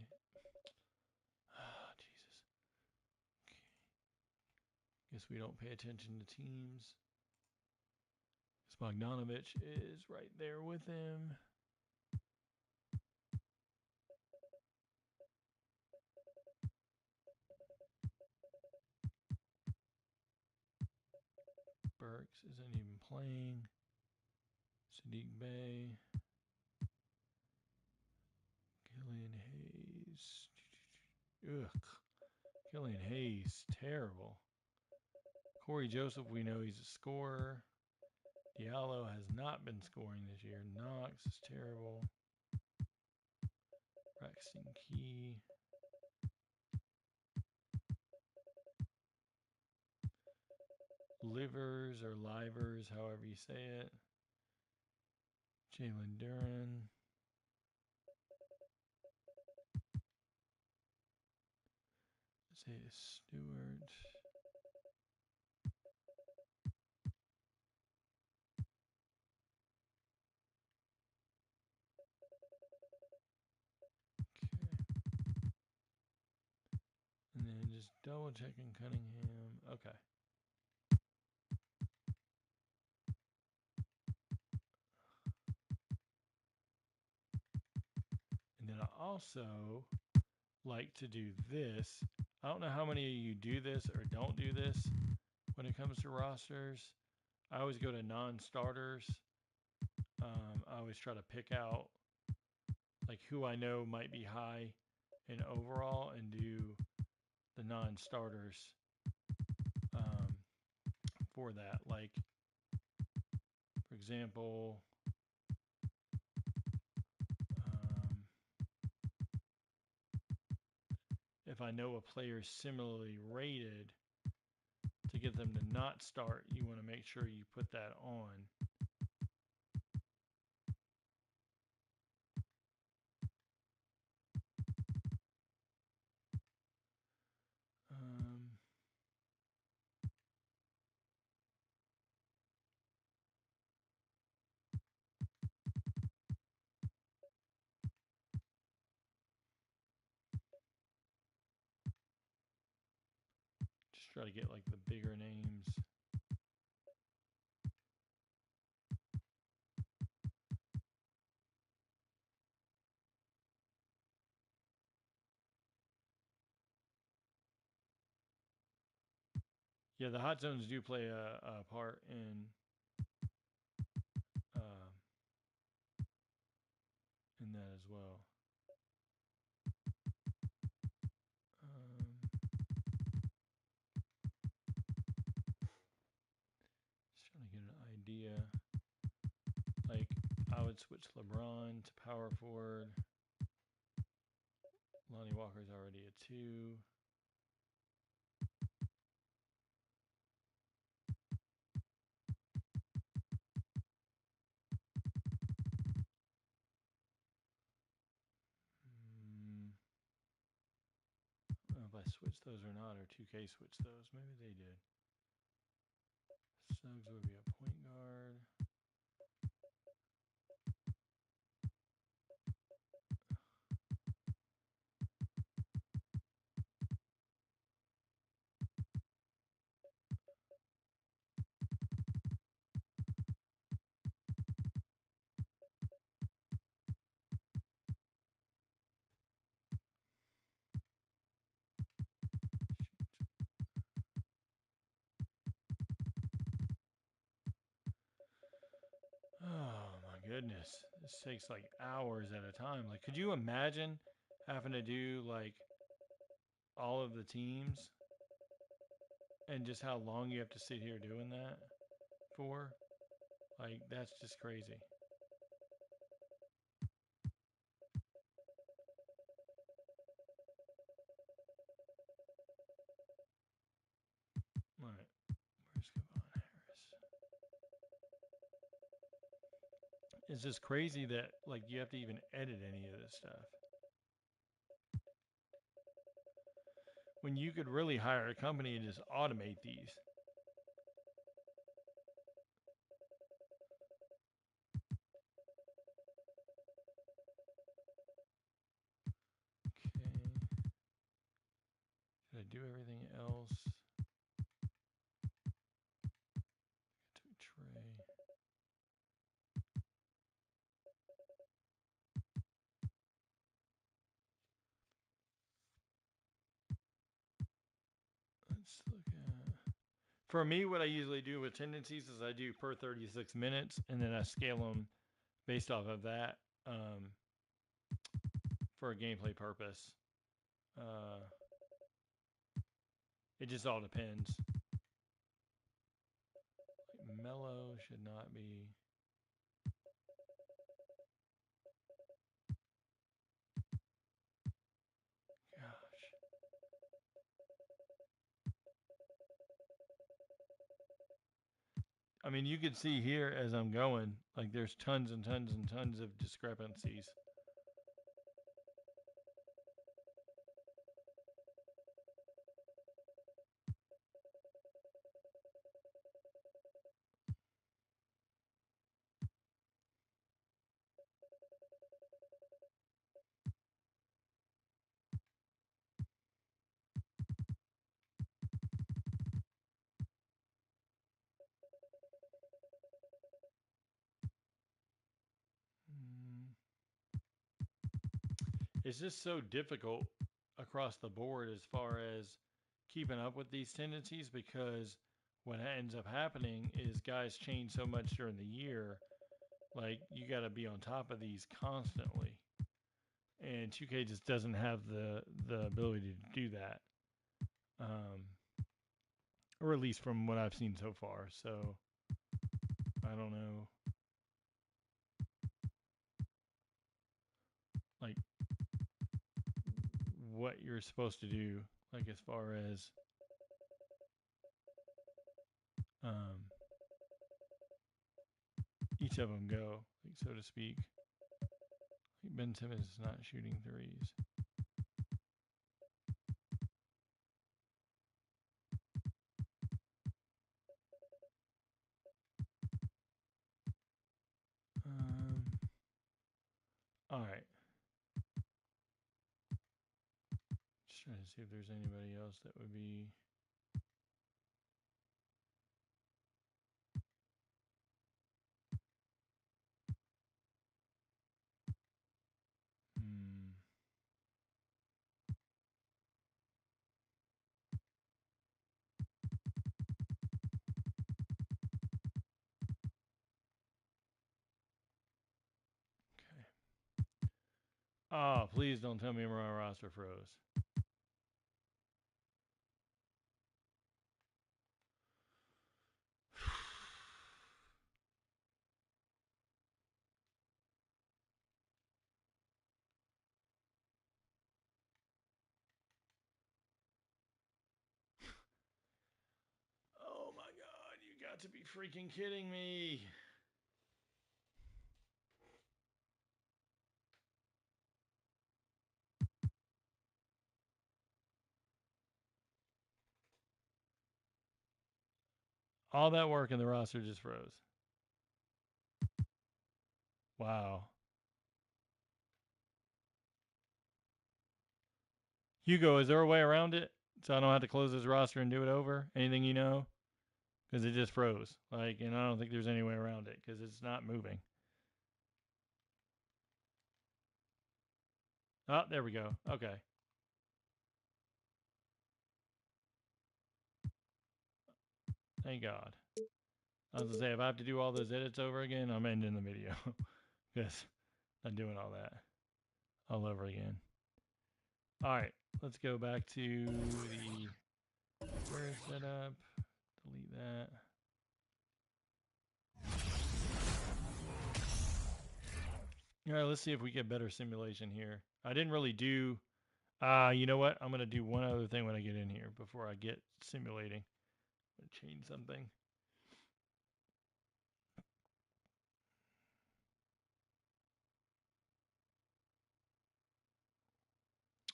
Oh, Jesus. Okay. Guess we don't pay attention to teams. Bogdanovich is right there with him. Burks isn't even playing. Sadiq Bey. Killian Hayes. Ugh. Killian Hayes, terrible. Corey Joseph, we know he's a scorer. Diallo has not been scoring this year. Knox is terrible. Braxton Key. Livers or Livers, however you say it. Jalen Duran. Isaiah Stewart. And then just double checking Cunningham. Okay. And then I also like to do this. I don't know how many of you do this or don't do this when it comes to rosters. I always go to non-starters. I always try to pick out like who I know might be high in overall and do the non-starters for that. Like, for example, if I know a player is similarly rated, to get them to not start, you want to make sure you put that on. Just try to get like the bigger names. Yeah, the hot zones do play a part in that as well. Just trying to get an idea. Like, I would switch LeBron to power forward. Lonnie Walker's already a 2. I don't know if I switched those or not, or 2K switched those. Maybe they did. Suggs would be a point guard. Oh my goodness. This takes like hours at a time. Like, could you imagine having to do like all of the teams and just how long you have to sit here doing that for? Like, that's just crazy. All right. Where's Kevon Harris? It's just crazy that like you have to even edit any of this stuff. When you could really hire a company and just automate these. Okay. Did I do everything else? To Trey. Let's look at. For me, what I usually do with tendencies is I do per 36 minutes, and then I scale them based off of that for a gameplay purpose. It just all depends. Mellow should not be. Gosh. I mean, you can see here as I'm going, like there's tons and tons and tons of discrepancies. It's just so difficult across the board as far as keeping up with these tendencies because what ends up happening is guys change so much during the year. Like you got to be on top of these constantly, and 2K just doesn't have the ability to do that, or at least from what I've seen so far. So I don't know, like what you're supposed to do, like as far as um, each of them go, like so to speak. Like Ben Simmons is not shooting threes. All right. Just trying to see if there's anybody else that would be. Hmm. Okay. Oh, please don't tell me my roster froze. to be freaking kidding me. All that work and the roster just froze. Wow. Hugo, is there a way around it so I don't have to close this roster and do it over? Anything you know? Because it just froze. Like, and I don't think there's any way around it because it's not moving. Oh, there we go. Okay. Thank God. I was gonna say if I have to do all those edits over again, I'm ending the video because I'm doing all that all over again. All right, let's go back to the square setup. Delete that. All right, let's see if we get better simulation here. I didn't really do. You know what? I'm gonna do one other thing when I get in here before I get simulating. I'm gonna change something.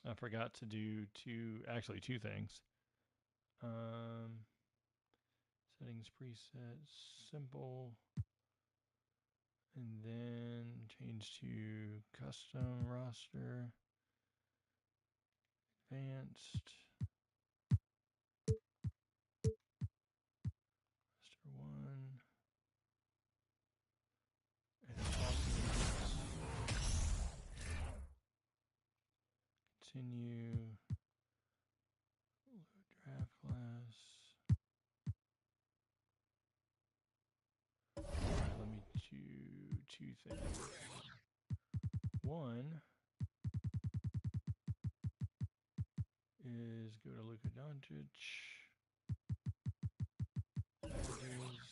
I forgot to do two things. Settings preset simple, and then change to custom roster, advanced, roster one, edit continue, load draft class. Let me do two things. One is go to Luka Doncic. Packages.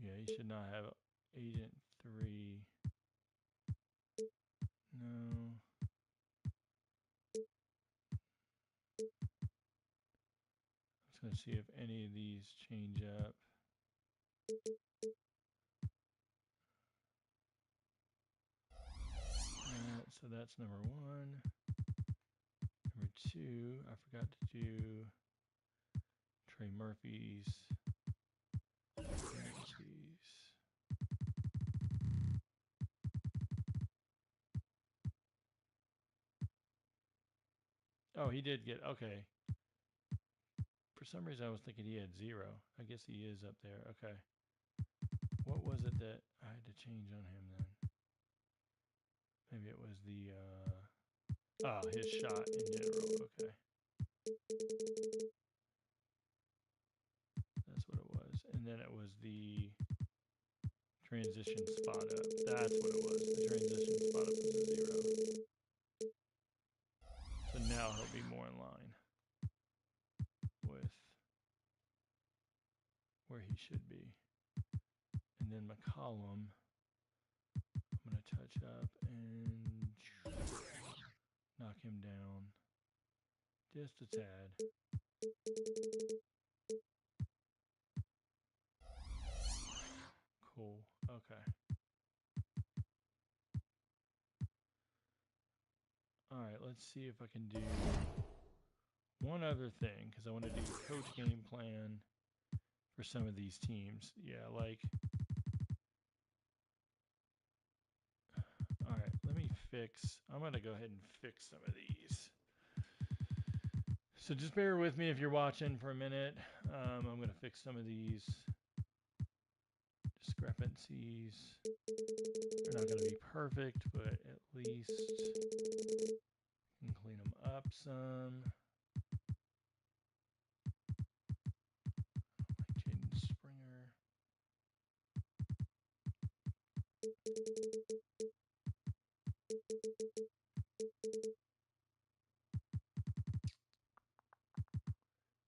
Yeah, you should not have agent 3. No. Just going to see if any of these change up. So that's number 1. Number 2, I forgot to do Trey Murphy's tendencies. Oh, he did get, okay. For some reason I was thinking he had 0. I guess he is up there. Okay. What was it that I had to change on him then? Maybe it was the, his shot in general. Okay. That's what it was. And then it was the transition spot up. That's what it was. The transition spot up was a 0. So now he'll be more in line with where he should be. And then McCollum, I'm going to touch up and knock him down just a tad. Cool. Okay. All right, let's see if I can do one other thing because I want to do coach game plan for some of these teams. Yeah, like, all right, let me fix, I'm going to go ahead and fix some of these. So just bear with me if you're watching for a minute. I'm going to fix some of these discrepancies. They're not going to be perfect, but at least you can clean them up some. Like Jaden Springer.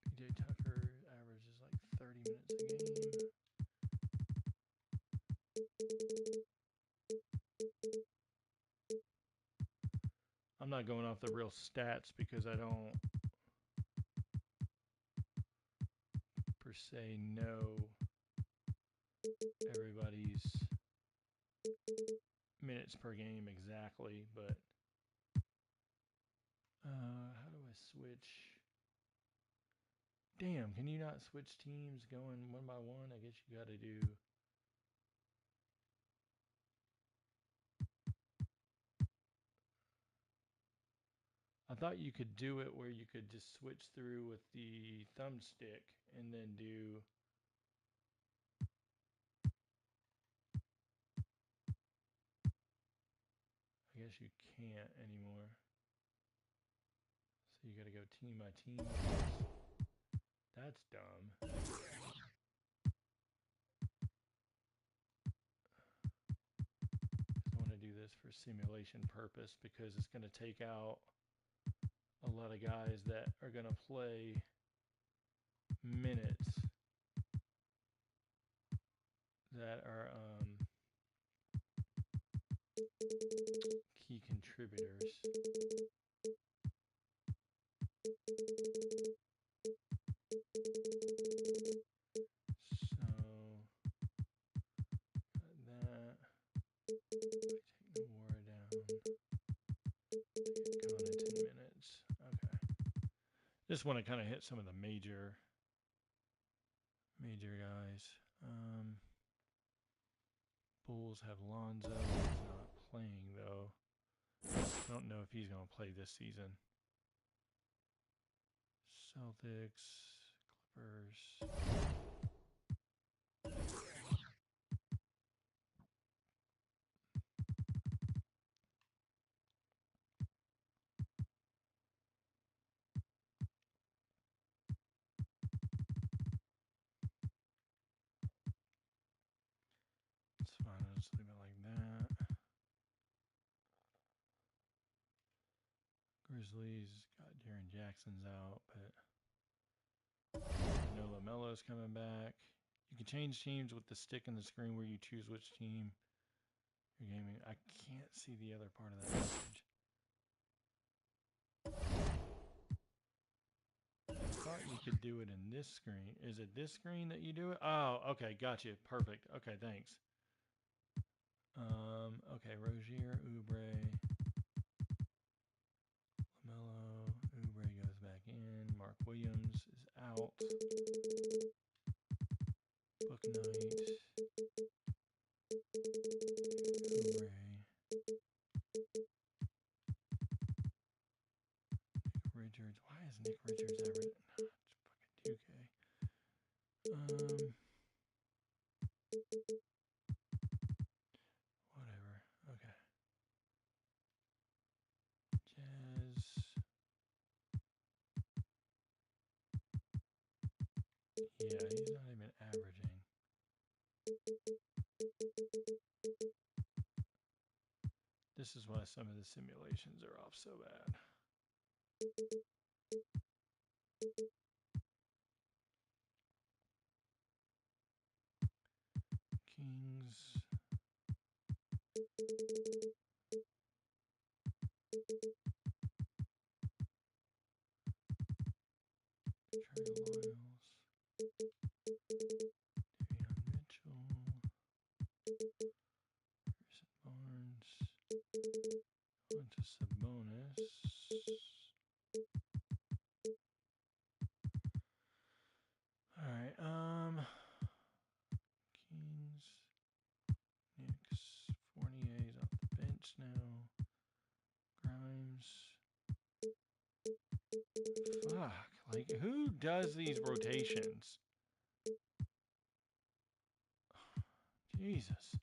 PJ Tucker averages like 30 minutes a game. I'm not going off the real stats because I don't per se know everybody's minutes per game exactly, but how do I switch? Damn, can you not switch teams going one by one? I guess you got to do. I thought you could do it where you could just switch through with the thumbstick and then do. I guess you can't anymore. So you got to go team by team. That's dumb. I want to do this for simulation purpose because it's going to take out a lot of guys that are going to play minutes that are key contributors. So that take Noora down. Take Kona 10 minutes. Okay. Just want to kind of hit some of the major guys. Bulls have Lonzo. He's not playing though. I don't know if he's going to play this season. Celtics, Clippers. It's fine. I'll just leave it like that. Grizzlies got Jaren Jackson's out, but I know LaMelo's coming back. You can change teams with the stick and the screen where you choose which team you're gaming. I can't see the other part of that message. I thought you could do it in this screen. Is it this screen that you do it? Oh, okay, gotcha. Perfect. Okay, thanks. Okay, Rozier, Oubre, LaMelo, Oubre goes back in. Mark Williams is out. Book night. Oubre. Nick Richards. Why is Nick Richards ever? Nah, it's fucking 2K. Whatever. Okay. Jazz. Yeah, he's not even averaging. This is why some of the simulations are off so bad. Kings. Trey Lyles. Davion Mitchell. Harrison Barnes. On to Sabonis. Alright, Kings. Knicks. Fournier's off the bench now. Grimes. Fuck. Like, who does these rotations? Jesus.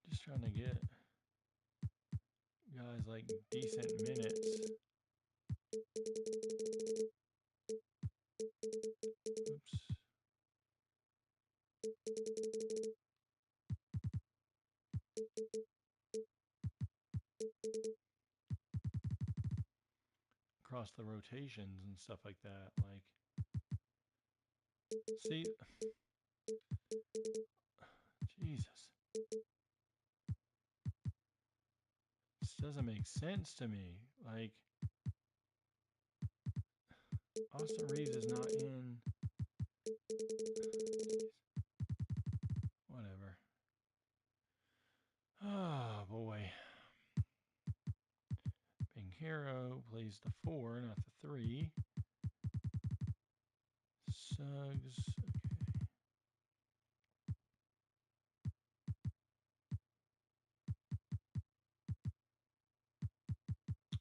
Just trying to get guys like decent minutes. Oops. lost the rotations and stuff like that. Like, see, Jesus, this doesn't make sense to me. Like, Austin Reeves is not in. Whatever. Oh boy. Hero plays the 4, not the 3. Suggs. Okay.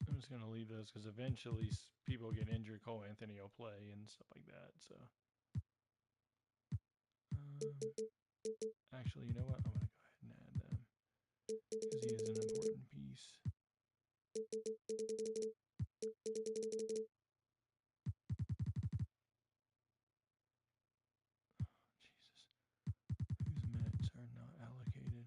I'm just going to leave those because eventually people get injured. Cole Anthony will play and stuff like that. So, actually, you know what? I'm going to go ahead and add them because he is an important piece. Jesus. Whose minutes are not allocated?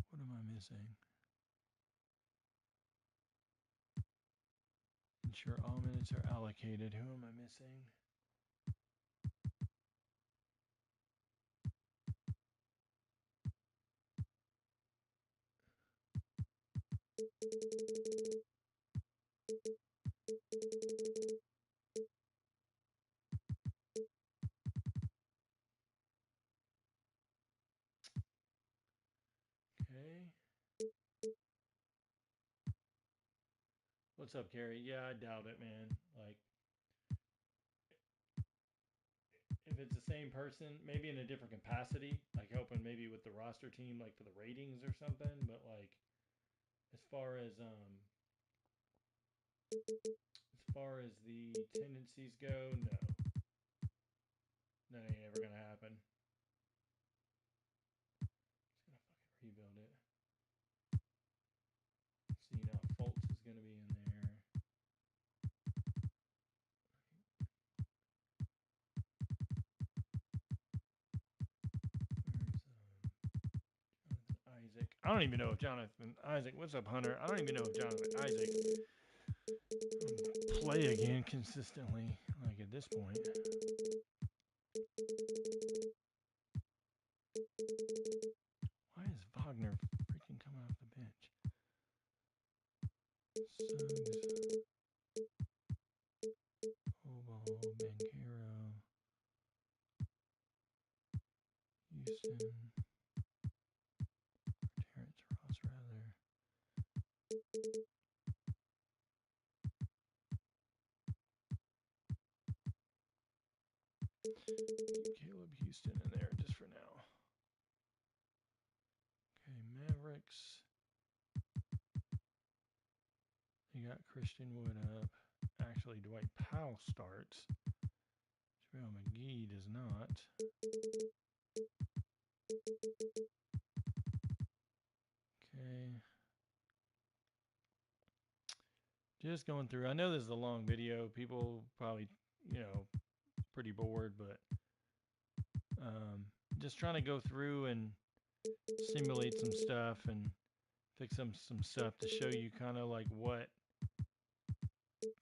What am I missing? Ensure all minutes are allocated. Who am I missing? Okay. What's up, Carrie? Yeah, I doubt it, man. Like, if it's the same person, maybe in a different capacity, like helping maybe with the roster team, like for the ratings or something. But like, as far as the tendencies go, no, that ain't ever gonna happen. Just gonna fucking rebuild it. See now, Fultz is gonna be in there. Where's Jonathan Isaac? I don't even know if Jonathan Isaac. What's up, Hunter? I don't even know if Jonathan Isaac play again consistently. Like at this point. Why is Wagner freaking coming off the bench? Suggs, Obo, Banchero, Houston, Terrence Ross, rather. Keep Caleb Houston in there just for now. Okay, Mavericks. You got Christian Wood up. Actually, Dwight Powell starts. JaVale McGee does not. Okay. Just going through. I know this is a long video. People probably, pretty bored, but just trying to go through and simulate some stuff and fix some stuff to show you kind of like what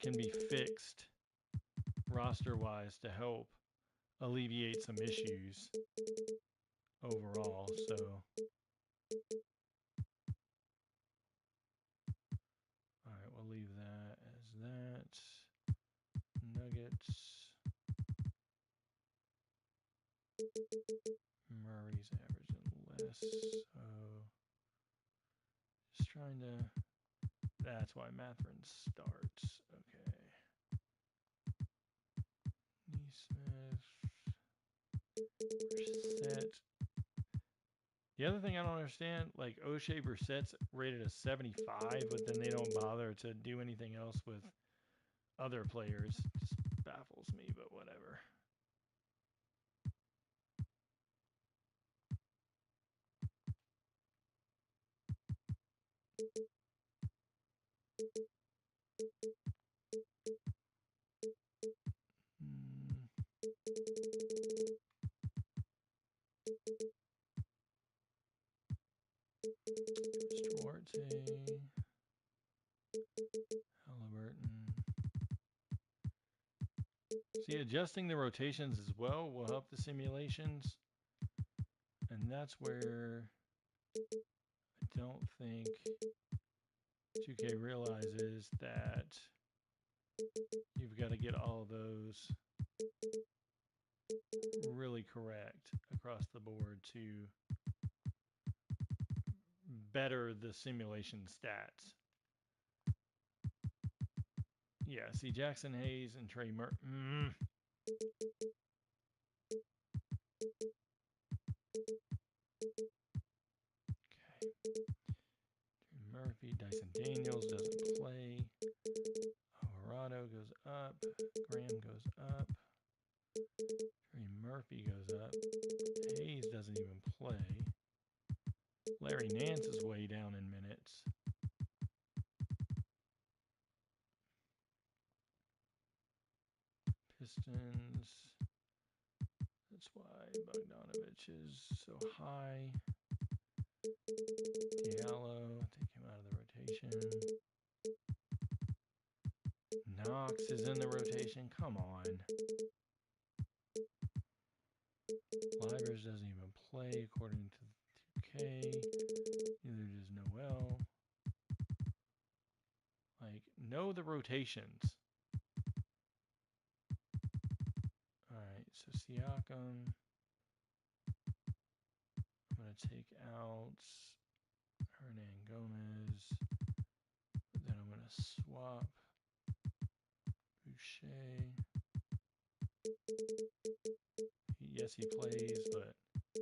can be fixed roster wise to help alleviate some issues overall. So all right, we'll leave that as that. Nuggets. Murray's averaging less, so just trying to. That's why Matherin starts. Okay. Neesmith. Brissett. The other thing I don't understand, like O'Shea Brissett's rated a 75, but then they don't bother to do anything else with other players. Just baffles me, but whatever. Duarte, Halliburton. See, adjusting the rotations as well will help the simulations. And that's where I don't think 2K realizes that you've got to get all of those really correct across the board to better the simulation stats. Yeah, see Jackson Hayes and Trey Murphy. Okay. Trey Murphy, Dyson Daniels doesn't play. Alvarado goes up. Graham goes up. Trey Murphy goes up. Hayes doesn't even play. Larry Nance is way down in minutes. Pistons. That's why Bogdanovich is so high. Diallo, take him out of the rotation. Knox is in the rotation. Come on. Livers doesn't even play according to 2K. Neither does Noel. Like, know the rotations. Alright, so Siakam. I'm going to take out Hernan Gomez. But then I'm going to swap Boucher. Yes, he plays, but I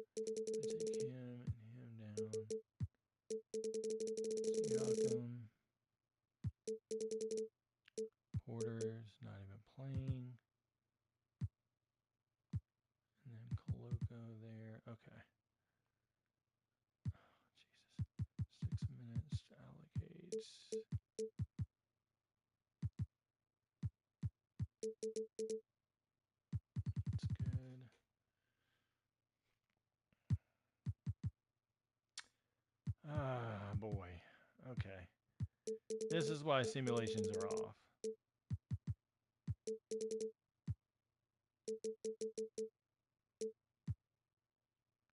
take him and him down. Siakam. Porter's not even playing. And then Koloko there. Okay. Oh, Jesus. 6 minutes to allocate. That's good. Ah, boy. Okay. This is why simulations are off.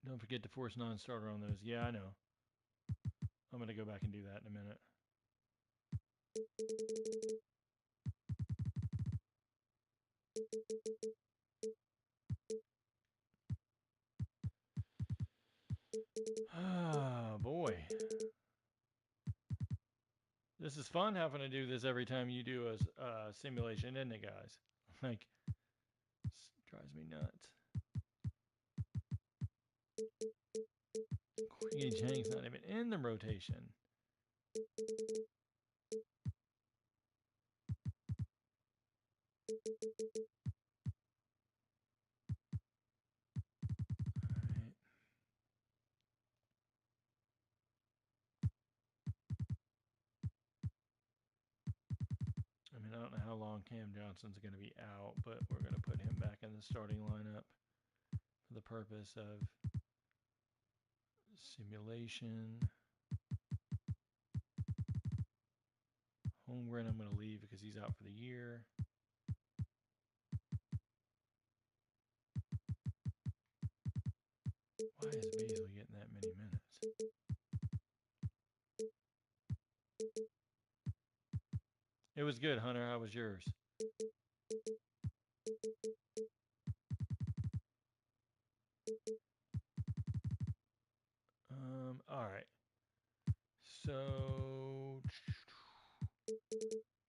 Don't forget to force non-starter on those. Yeah, I know. I'm going to go back and do that in a minute. Ah, boy. This is fun having to do this every time you do a simulation, isn't it, guys? Like, it drives me nuts. Quiggy Chang's not even in the rotation. Alright. I mean, I don't know how long Cam Johnson's going to be out, but we're going to put him back in the starting lineup for the purpose of simulation. Holmgren I'm going to leave because he's out for the year. Why is Baisley getting that many minutes? It was good, Hunter. How was yours? All right. So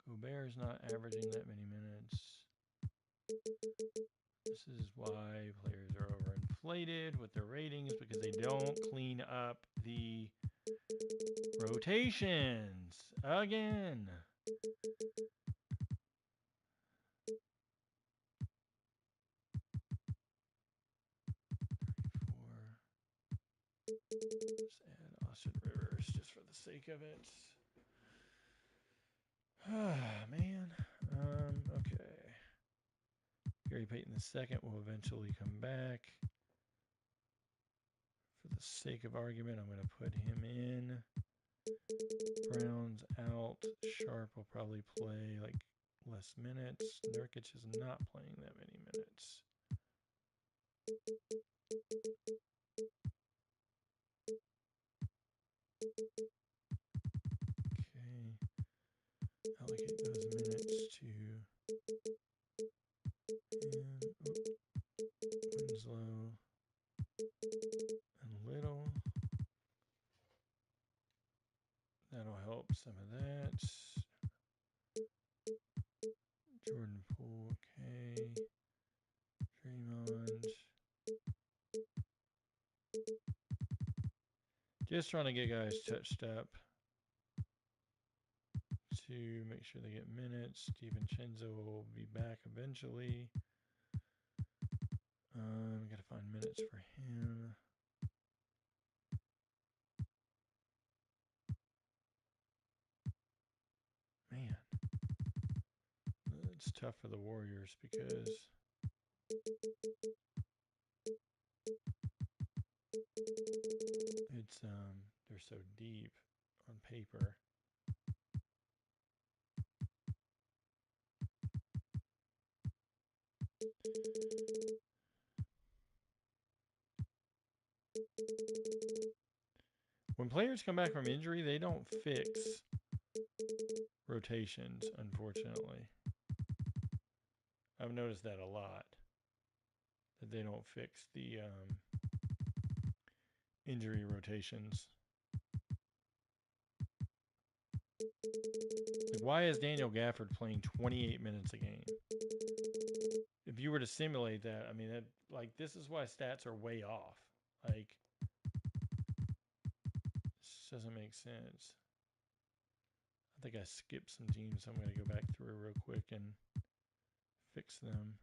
Gobert's not averaging that many minutes. This is why players are overinflated with their ratings because they don't clean up the rotations again. Let's add Austin Rivers just for the sake of it. Ah, man. Okay. Gary Payton II will eventually come back for for the sake of argument, I'm going to put him in. Brown's out. Sharp will probably play like less minutes. Nurkic is not playing that many minutes. Okay. Allocate those minutes to him. Winslow and Little. That'll help some of that. Jordan Poole, okay. Draymond. Just trying to get guys touched up to make sure they get minutes. DiVincenzo will be back eventually. Gotta find minutes for him. Man, it's tough for the Warriors because it's they're so deep on paper. When players come back from injury, they don't fix rotations, unfortunately. I've noticed that a lot. That they don't fix the injury rotations. Like, why is Daniel Gafford playing 28 minutes a game? If you were to simulate that, I mean, that, like, this is why stats are way off. Like, this doesn't make sense. I think I skipped some teams, so I'm going to go back through real quick and fix them.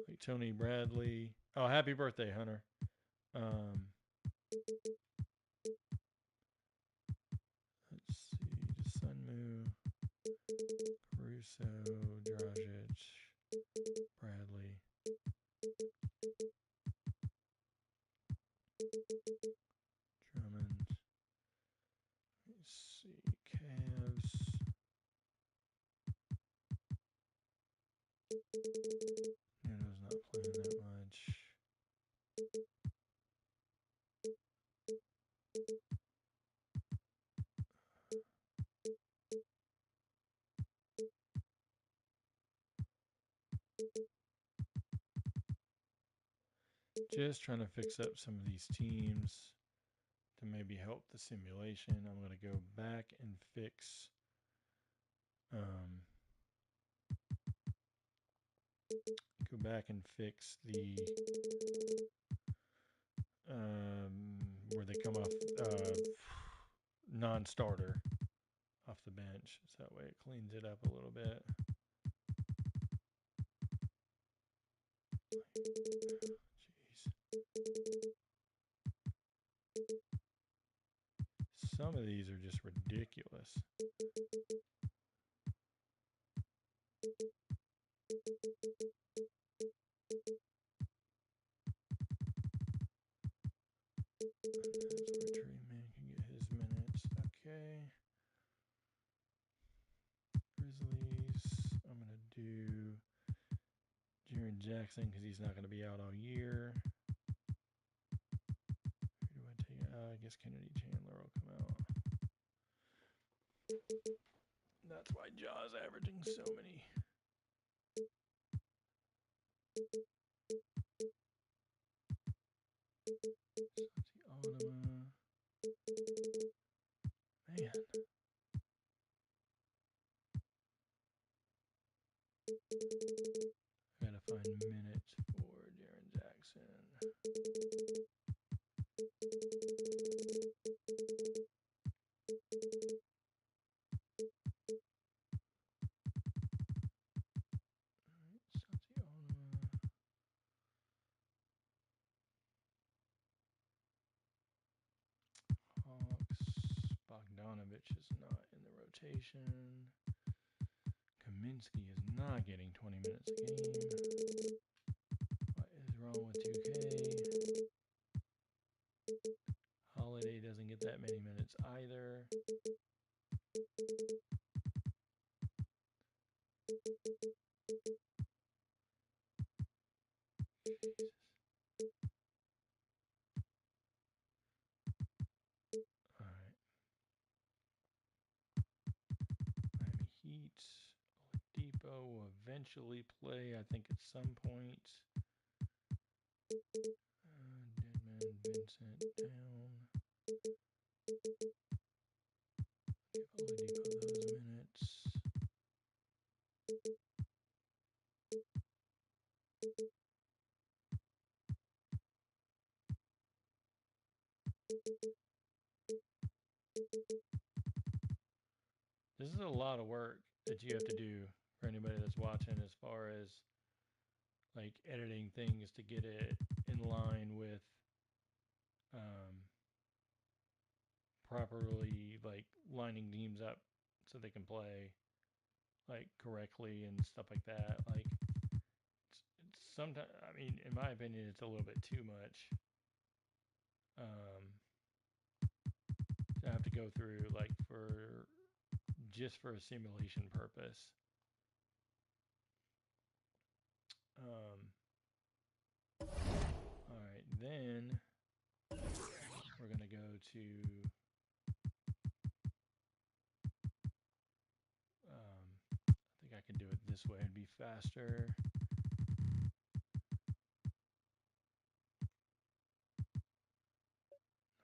Like Tony Bradley. Oh, happy birthday, Hunter. Let's see. Sunmu, Caruso, Dragic, Bradley. Drummond. Let's see. Cavs. Neto's not playing that much. Just trying to fix up some of these teams to maybe help the simulation. I'm going to go back and fix the where they come off non-starter off the bench, so that way it cleans it up a little bit. Jeez. Some of these are just ridiculous. Trey Man can get his minutes. Okay. Grizzlies. I'm going to do Jaren Jackson because he's not going to be out all year. Who do I take? I guess Kennedy Chandler will come out. That's why Jaw's averaging so many. Ottawa. Man. Gotta find minutes for Jaren Jackson. Bogdanovich is not in the rotation. Kaminsky is not getting 20 minutes a game. wrong with 2K. Holiday doesn't get that many minutes either. All right. Miami Heat. Depot will eventually play, I think, at some point. Denman, Vincent, down. Give Oladipo those minutes. This is a lot of work that you have to do for anybody that's watching, as far as like editing things to get it in line with properly, like lining teams up so they can play like correctly and stuff like that. Like it's sometimes, I mean, in my opinion, it's a little bit too much. To have to go through like for just for a simulation purpose. All right, then we're gonna go to I think I can do it this way. It'd be faster.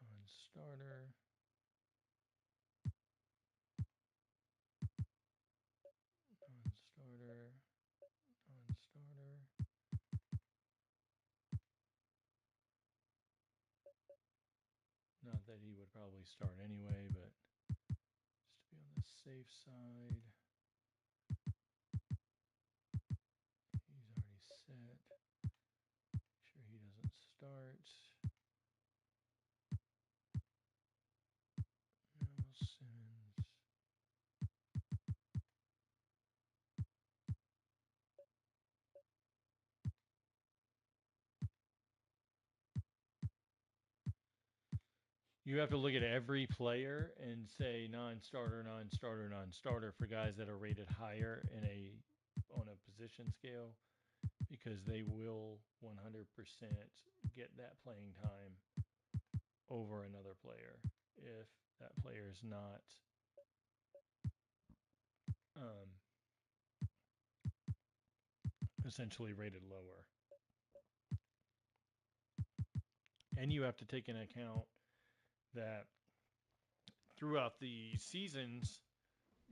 Non-starter. Non-starter. Non-starter. Not that he would probably start anyway, but just to be on the safe side. He's already set. Sure he doesn't start. No Simmons. You have to look at every player and say non-starter, non-starter, non-starter for guys that are rated higher in on a position scale, because they will 100% get that playing time over another player if that player is not essentially rated lower. And you have to take into account that throughout the seasons,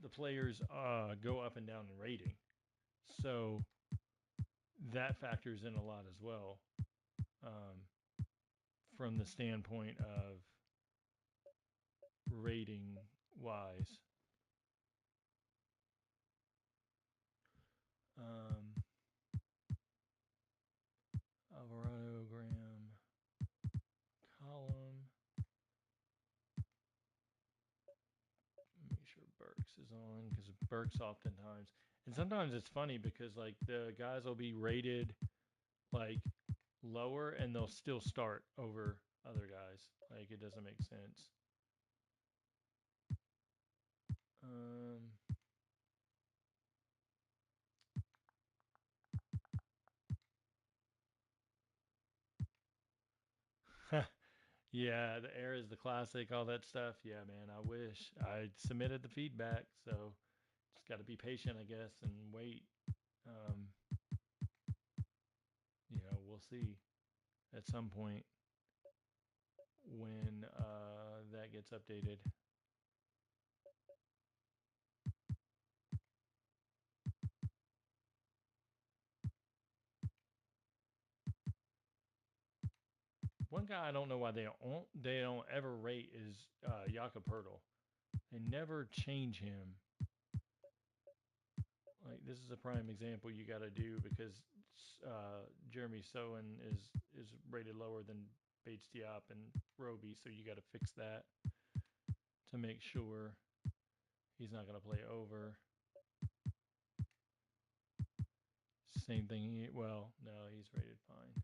the players go up and down in rating. So that factors in a lot as well, from the standpoint of rating wise. Alvarado, Graham, column. Make sure Burks is on, because Burks oftentimes, and sometimes it's funny because like the guys will be rated like lower and they'll still start over other guys. Like it doesn't make sense. Yeah, the air is the classic, all that stuff. Yeah, man, I wish I submitted the feedback, so just got to be patient, I guess, and wait. Um, we'll see at some point when that gets updated. One guy I don't know why they don't ever rate is Jakob Pertl. They never change him. Like this is a prime example you got to do, because Jeremy Sohan is rated lower than Bates Diop and Roby, so you got to fix that to make sure he's not going to play over. Same thing. Well, no, he's rated fine.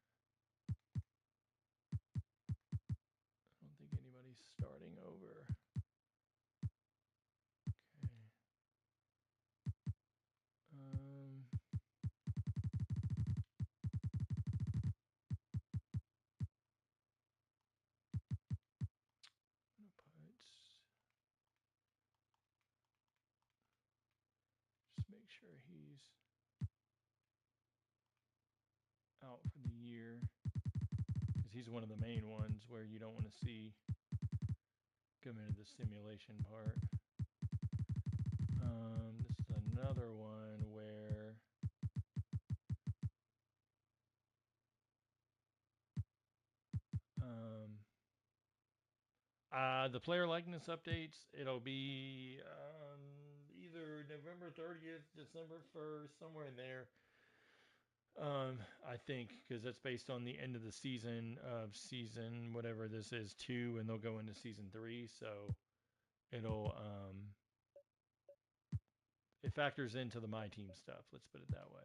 sure he's out for the year, because he's one of the main ones where you don't want to see come into the simulation part. This is another one where the player likeness updates, it'll be either November 30th, December 1st, somewhere in there. I think because that's based on the end of the season of season whatever this is 2, and they'll go into season 3. So it'll it factors into the my team stuff. Let's put it that way.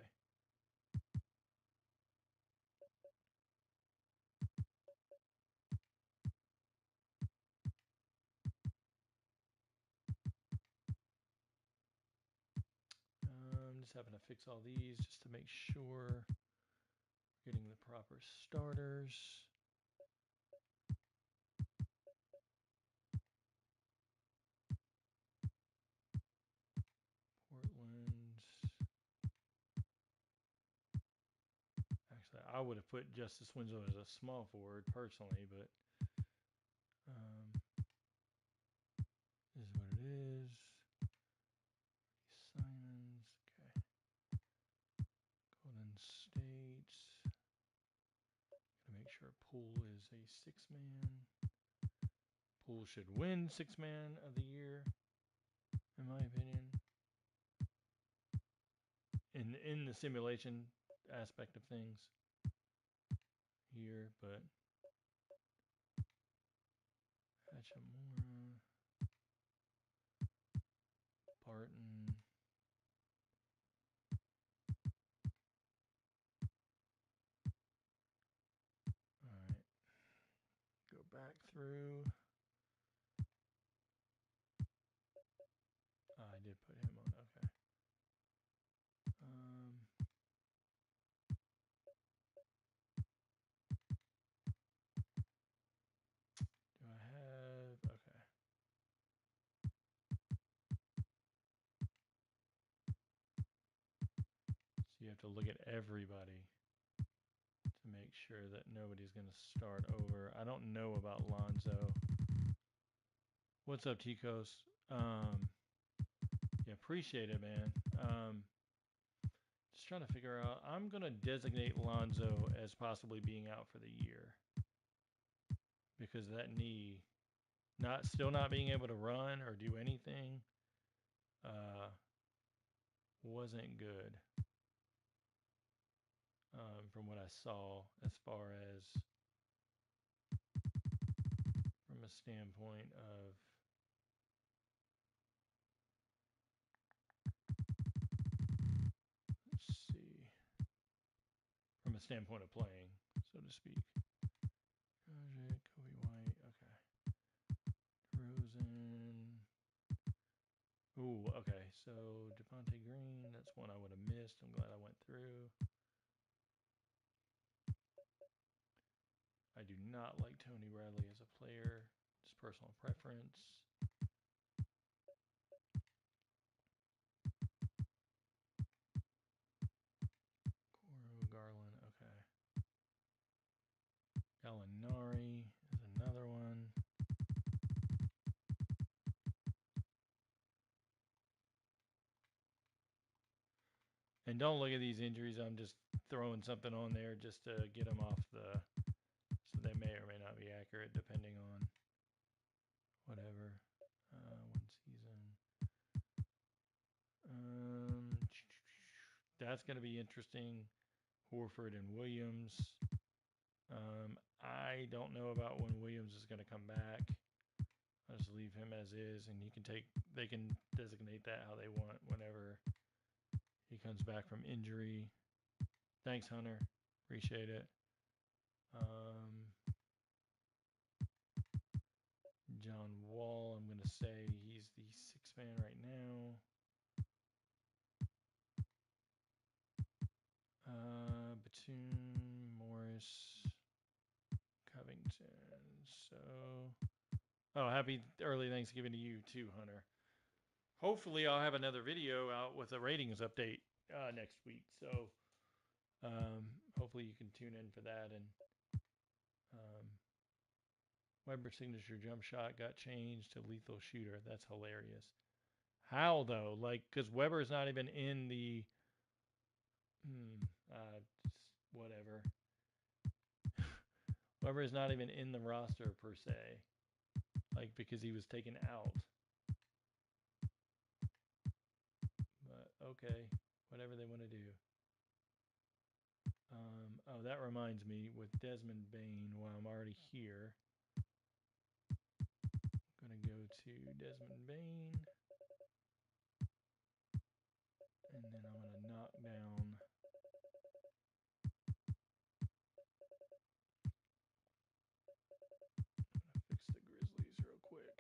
Just having to fix all these just to make sure we're getting the proper starters. Portland. Actually, I would have put Justice Winslow as a small forward personally, but this is what it is. Simons. Okay. Golden State. Gotta make sure Poole is a 6-man. Poole should win 6-man of the year, in my opinion. In the simulation aspect of things here, but Hachimura, Barton. All right, go back through. I did put him on. Okay. Do I have? Okay. So you have to look at everybody to make sure that nobody's going to start over. I don't know about Lonzo. What's up, Ticos? Yeah, appreciate it, man. Just trying to figure out. I'm going to designate Lonzo as possibly being out for the year because of that knee, still not being able to run or do anything, wasn't good. From what I saw, as far as from a standpoint of let's see, from a standpoint of playing, so to speak. Kobe White, okay. Rosen. Ooh, okay. So Devontae Green, that's one I would have missed. I'm glad I went through. I do not like Tony Bradley as a player. Just personal preference. Coro Garland, okay. Gallinari is another one. And don't look at these injuries. I'm just throwing something on there just to get them off the... So they may or may not be accurate depending on whatever. One season. That's going to be interesting. Horford and Williams. I don't know about when Williams is going to come back. I'll just leave him as is, and they can designate that how they want whenever he comes back from injury. Thanks, Hunter. Appreciate it. John Wall, I'm going to say he's the 6-man right now. Batum, Morris, Covington. So, happy early Thanksgiving to you too, Hunter. hopefully I'll have another video out with a ratings update next week. So hopefully you can tune in for that. And um, Weber signature jump shot got changed to lethal shooter. That's hilarious. How though? Like, because Weber's not even in the whatever. Weber is not even in the roster per se. Like, because he was taken out. But okay, whatever they want to do. Oh, that reminds me, with Desmond Bain, while I'm already here, I'm going to go to Desmond Bain. And then I'm going to knock down. I'm going to fix the Grizzlies real quick.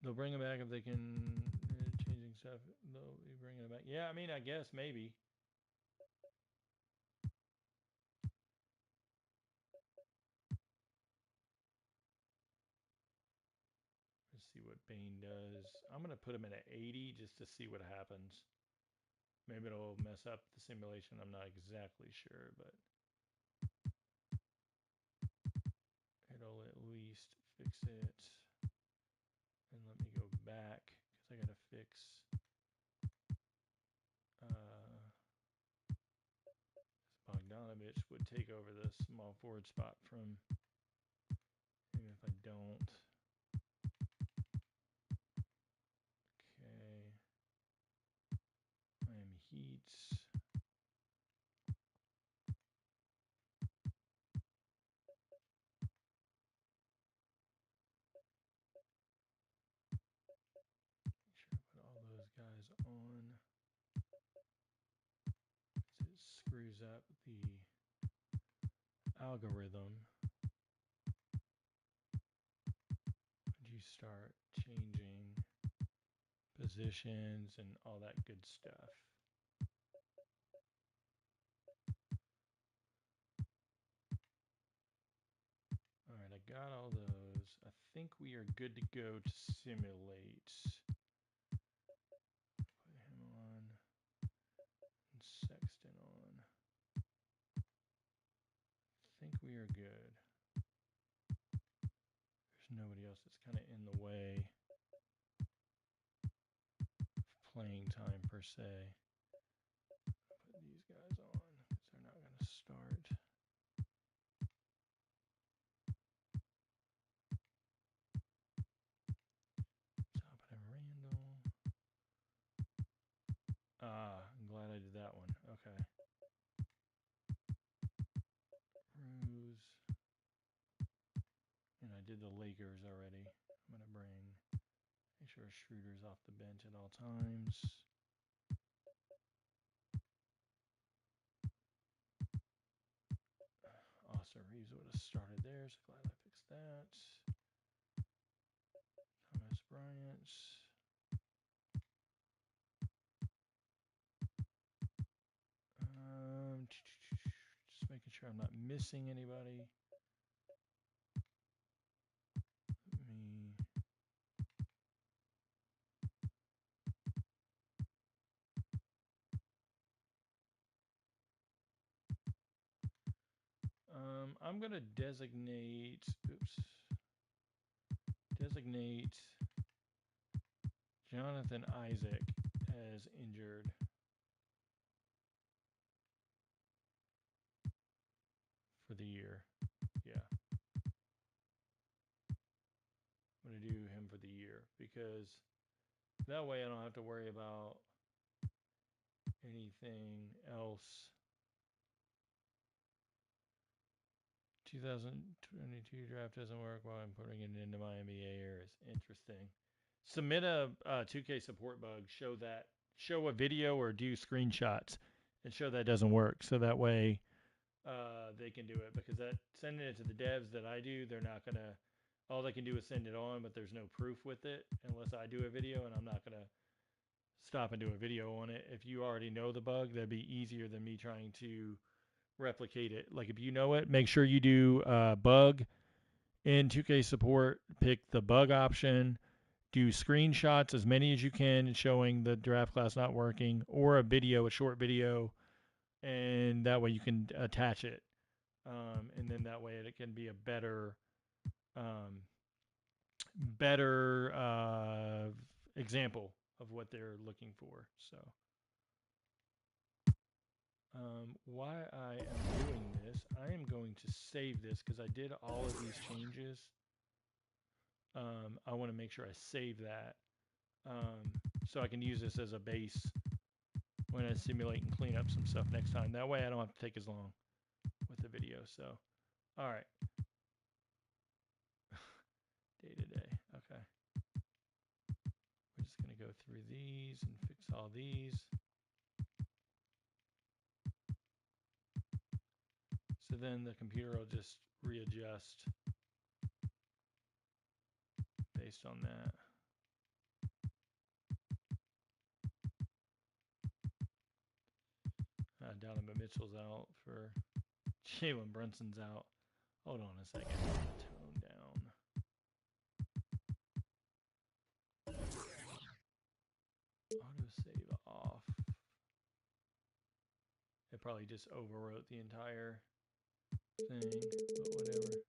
They'll bring it back if they can. Changing stuff. They'll be bringing it back. Yeah, I mean, I guess maybe. Let's see what Bain does. I'm going to put him at an 80 just to see what happens. Maybe it'll mess up the simulation. I'm not exactly sure, but it'll at least fix it. And let me go back because I got to fix Bogdanovich would take over the small forward spot from, even if I don't. Okay. Miami Heat. Make sure I put all those guys on. It screws up the algorithm. When you start changing positions and all that good stuff. All right, I got all those. I think we are good to go to simulate. Put him on and Sexton on. I think we are good. There's nobody else that's kind of in the way of playing time per se. Put these guys on because they're not going to start. Top it Randall. I'm glad I did that one. Okay. Ruse. And I did the Lakers already. I'm going to make sure Schroeder's off the bench at all times. Austin Reeves would have started there, so glad I fixed that. Thomas Bryant. Just making sure I'm not missing anybody. Me. I'm gonna designate Jonathan Isaac as injured. For the year. Yeah. I'm going to do him for the year because that way I don't have to worry about anything else. 2022 draft doesn't work while I'm putting it into my NBA errors. Interesting. Submit a 2K support bug. Show a video or do screenshots and show that doesn't work. So that way they can do it, because sending it to the devs that I do, they're not gonna. All they can do is send it on, but there's no proof with it unless I do a video, and I'm not gonna stop and do a video on it. If you already know the bug, that'd be easier than me trying to replicate it. Like if you know it, make sure you do bug in 2K support. Pick the bug option. Do screenshots, as many as you can, showing the draft class not working, or a video, a short video, and that way you can attach it. And then that way it can be a um, better example of what they're looking for. So, why I am doing this, I am going to save this because I did all of these changes. I want to make sure I save that so I can use this as a base when I simulate and clean up some stuff next time. That way I don't have to take as long with the video. So, all right. Day to day. Okay. We're just going to go through these and fix all these. So then the computer will just readjust based on that. Donovan Mitchell's out for Jalen Brunson's out. Hold on a second. Tone down. Autosave off. It probably just overwrote the entire thing, but whatever.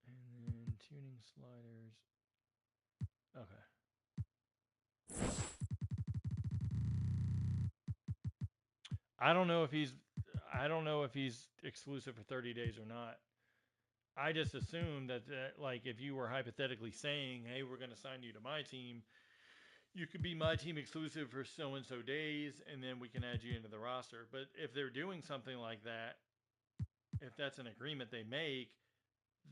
And then tuning sliders. Okay. I don't know if he's exclusive for 30 days or not. I just assumed that like if you were hypothetically saying, "Hey, we're going to sign you to my team," you could be my team exclusive for so and so days, and then we can add you into the roster. But if they're doing something like that, if that's an agreement they make,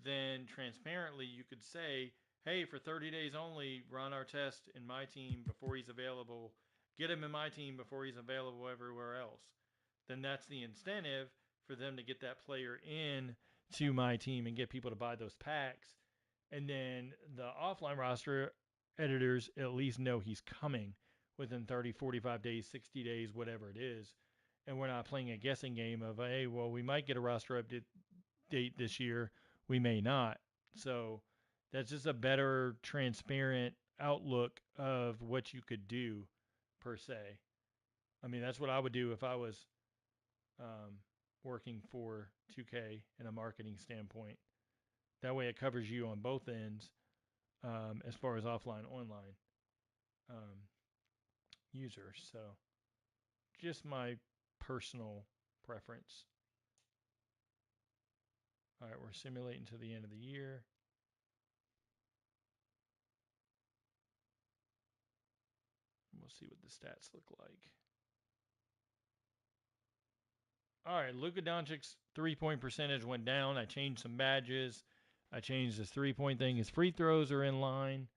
then transparently you could say, "Hey, for 30 days only, run our test in my team before he's available. Get him in my team before he's available everywhere else." Then that's the incentive for them to get that player in to my team and get people to buy those packs. And then the offline roster editors at least know he's coming within 30, 45 days, 60 days, whatever it is. And we're not playing a guessing game of, hey, well, we might get a roster update this year. We may not. So that's just a better, transparent outlook of what you could do, per se. I mean, that's what I would do if I was um, working for 2K in a marketing standpoint. That way, it covers you on both ends as far as offline, online um, users. So, just my personal preference. All right, we're simulating to the end of the year. We'll see what the stats look like. All right, Luka Doncic's 3-point percentage went down. I changed some badges. I changed his 3-point thing. His free throws are in line.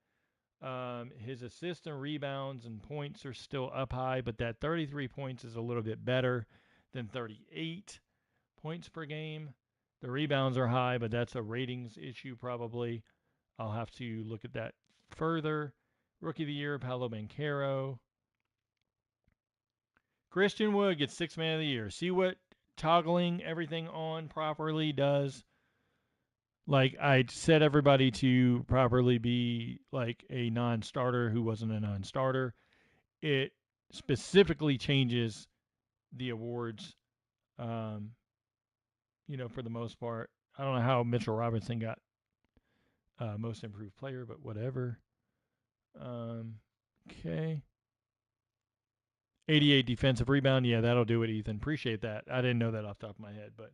His assists and rebounds and points are still up high, but that 33 points is a little bit better than 38 points per game. The rebounds are high, but that's a ratings issue probably. I'll have to look at that further. Rookie of the Year, Paolo Banchero. Christian Wood gets Sixth Man of the Year. See what toggling everything on properly does? Like I set everybody to properly be like a non-starter who wasn't a non-starter. It specifically changes the awards. Um, for the most part, I don't know how Mitchell Robinson got most improved player, but whatever. Okay. 88 defensive rebound. Yeah, that'll do it, Ethan. Appreciate that. I didn't know that off the top of my head, but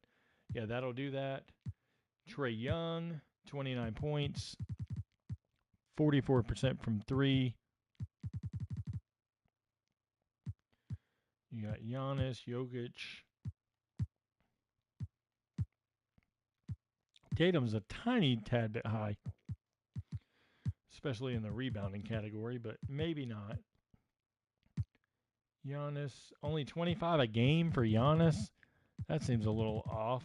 yeah, that'll do that. Trae Young, 29 points, 44% from three. You got Giannis, Jokic. Tatum's a tiny tad bit high, especially in the rebounding category, but maybe not. Giannis, only 25 a game for Giannis? That seems a little off.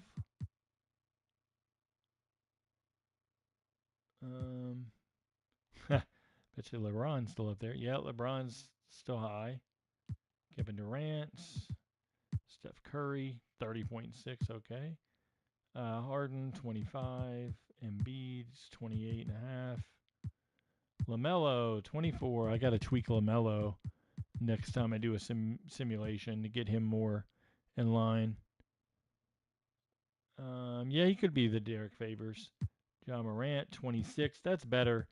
Bet you LeBron's still up there. Yeah, LeBron's still high. Kevin Durant. Steph Curry, 30.6, okay. Harden, 25. Embiid's 28.5. LaMelo, 24. I got to tweak LaMelo next time I do a simulation to get him more in line. Yeah, he could be the Derek Favors. John Morant, 26. That's better,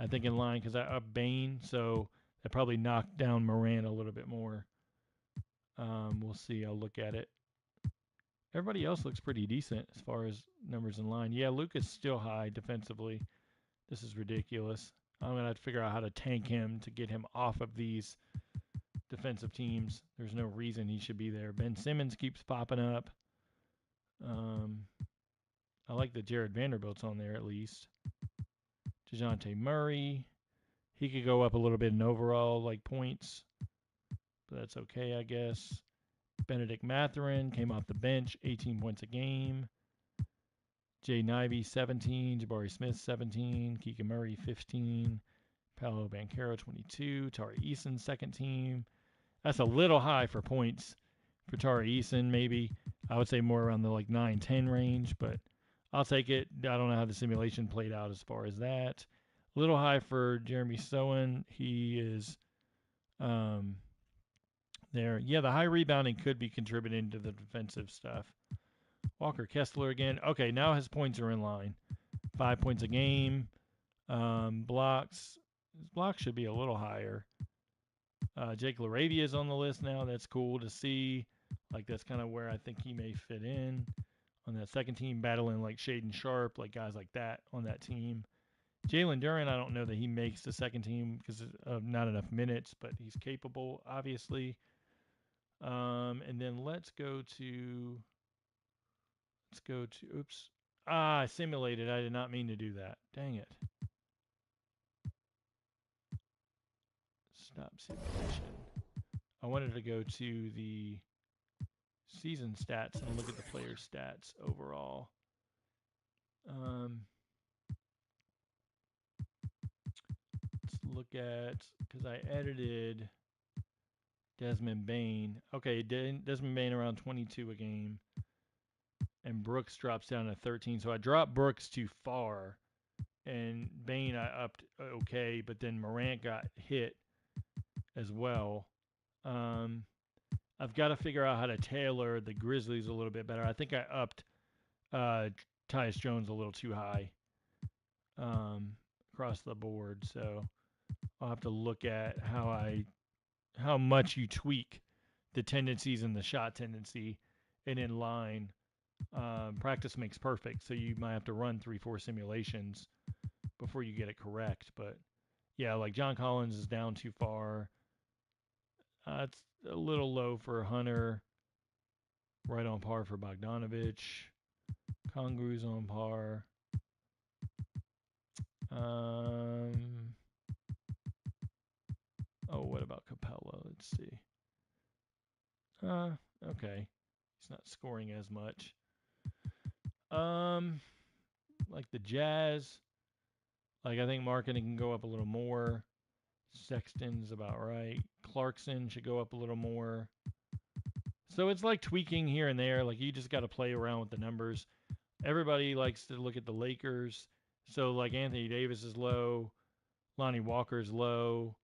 I think, in line because I up Bane, so that probably knocked down Morant a little bit more. We'll see. I'll look at it. Everybody else looks pretty decent as far as numbers in line. Yeah, Luka's still high defensively. This is ridiculous. I'm going to have to figure out how to tank him to get him off of these defensive teams. There's no reason he should be there. Ben Simmons keeps popping up. I like that Jared Vanderbilt's on there at least. DeJounte Murray. He could go up a little bit in overall like points, but that's okay, I guess. Benedict Mathurin came off the bench, 18 points a game. Jay Nivey, 17. Jabari Smith, 17. Keegan Murray, 15. Paolo Banchero, 22. Tari Eason, second team. That's a little high for points for Tari Eason, maybe. I would say more around the like 9-10 range, but I'll take it. I don't know how the simulation played out as far as that. A little high for Jeremy Sohan. He is there. Yeah, the high rebounding could be contributing to the defensive stuff. Walker Kessler again. Okay, now his points are in line. 5 points a game. Blocks. His blocks should be a little higher. Jake LaRavia is on the list now. That's cool to see. Like, that's kind of where I think he may fit in on that second team, battling like Shaden Sharp, like guys like that on that team. Jalen Duren, I don't know that he makes the second team because of not enough minutes, but he's capable, obviously. And then let's go to, oops. I simulated. I did not mean to do that. Dang it. Stop simulation. I wanted to go to the season stats and look at the player stats overall. Let's look at, because I edited Desmond Bane. Okay, Desmond Bane around 22 a game. And Brooks drops down to 13. So I dropped Brooks too far. And Bane I upped okay, but then Morant got hit as well. I've got to figure out how to tailor the Grizzlies a little bit better. I think I upped Tyus Jones a little too high across the board. So I'll have to look at how much you tweak the tendencies and the shot tendency and in line. Practice makes perfect, so you might have to run 3-4 simulations before you get it correct. But yeah, like John Collins is down too far. It's a little low for Hunter. Right on par for Bogdanovich. Kongu's on par. What about Capella? Let's see. Okay. He's not scoring as much. Like the Jazz. Like I think marketing can go up a little more. Sexton's about right. Clarkson should go up a little more. So it's like tweaking here and there. Like you just got to play around with the numbers. Everybody likes to look at the Lakers. So like Anthony Davis is low. Lonnie Walker's low.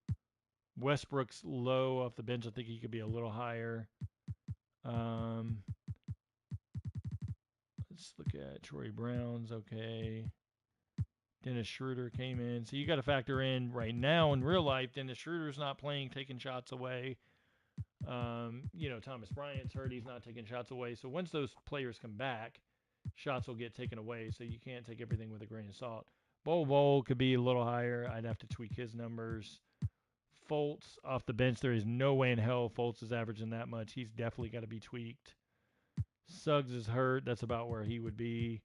Westbrook's low off the bench. I think he could be a little higher. Let's look at Troy Brown's okay. Dennis Schroeder came in. So you got to factor in right now in real life, Dennis Schroeder's not playing, taking shots away. Thomas Bryant's hurt. He's not taking shots away. So once those players come back, shots will get taken away. So you can't take everything with a grain of salt. Bol could be a little higher. I'd have to tweak his numbers. Fultz off the bench. There is no way in hell Fultz is averaging that much. He's definitely got to be tweaked. Suggs is hurt. That's about where he would be.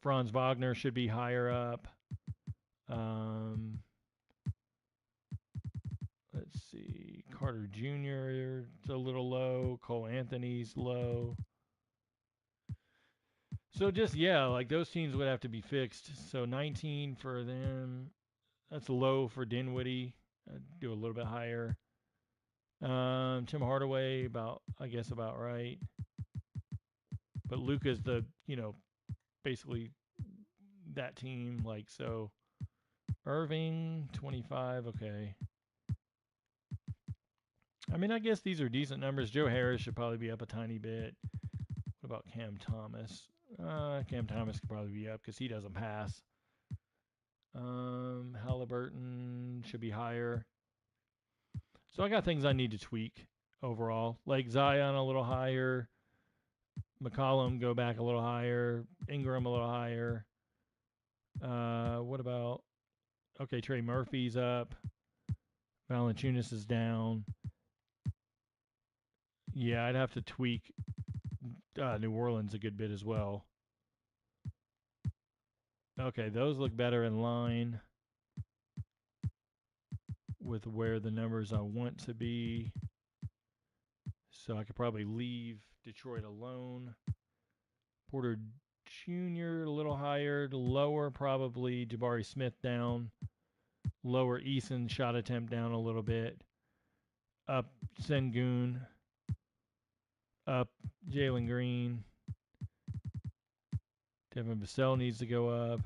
Franz Wagner should be higher up. Let's see. Carter Jr. is a little low. Cole Anthony's low. So like those teams would have to be fixed. So 19 for them. That's low for Dinwiddie. I'd do a little bit higher. Tim Hardaway, I guess about right. But Luka's basically that team. Like, so Irving, 25. Okay. I mean, I guess these are decent numbers. Joe Harris should probably be up a tiny bit. What about Cam Thomas? Cam Thomas could probably be up because he doesn't pass. Halliburton should be higher. So I got things I need to tweak overall. Like Zion a little higher. McCollum go back a little higher. Ingram a little higher. What about, okay, Trey Murphy's up. Valanciunas is down. Yeah, I'd have to tweak New Orleans a good bit as well. Okay, those look better in line with where the numbers I want to be. So I could probably leave Detroit alone. Porter Jr. a little higher. Lower, probably Jabari Smith down. Lower Eason shot attempt down a little bit. Up Sengun. Up Jalen Green. Devin Vassell needs to go up.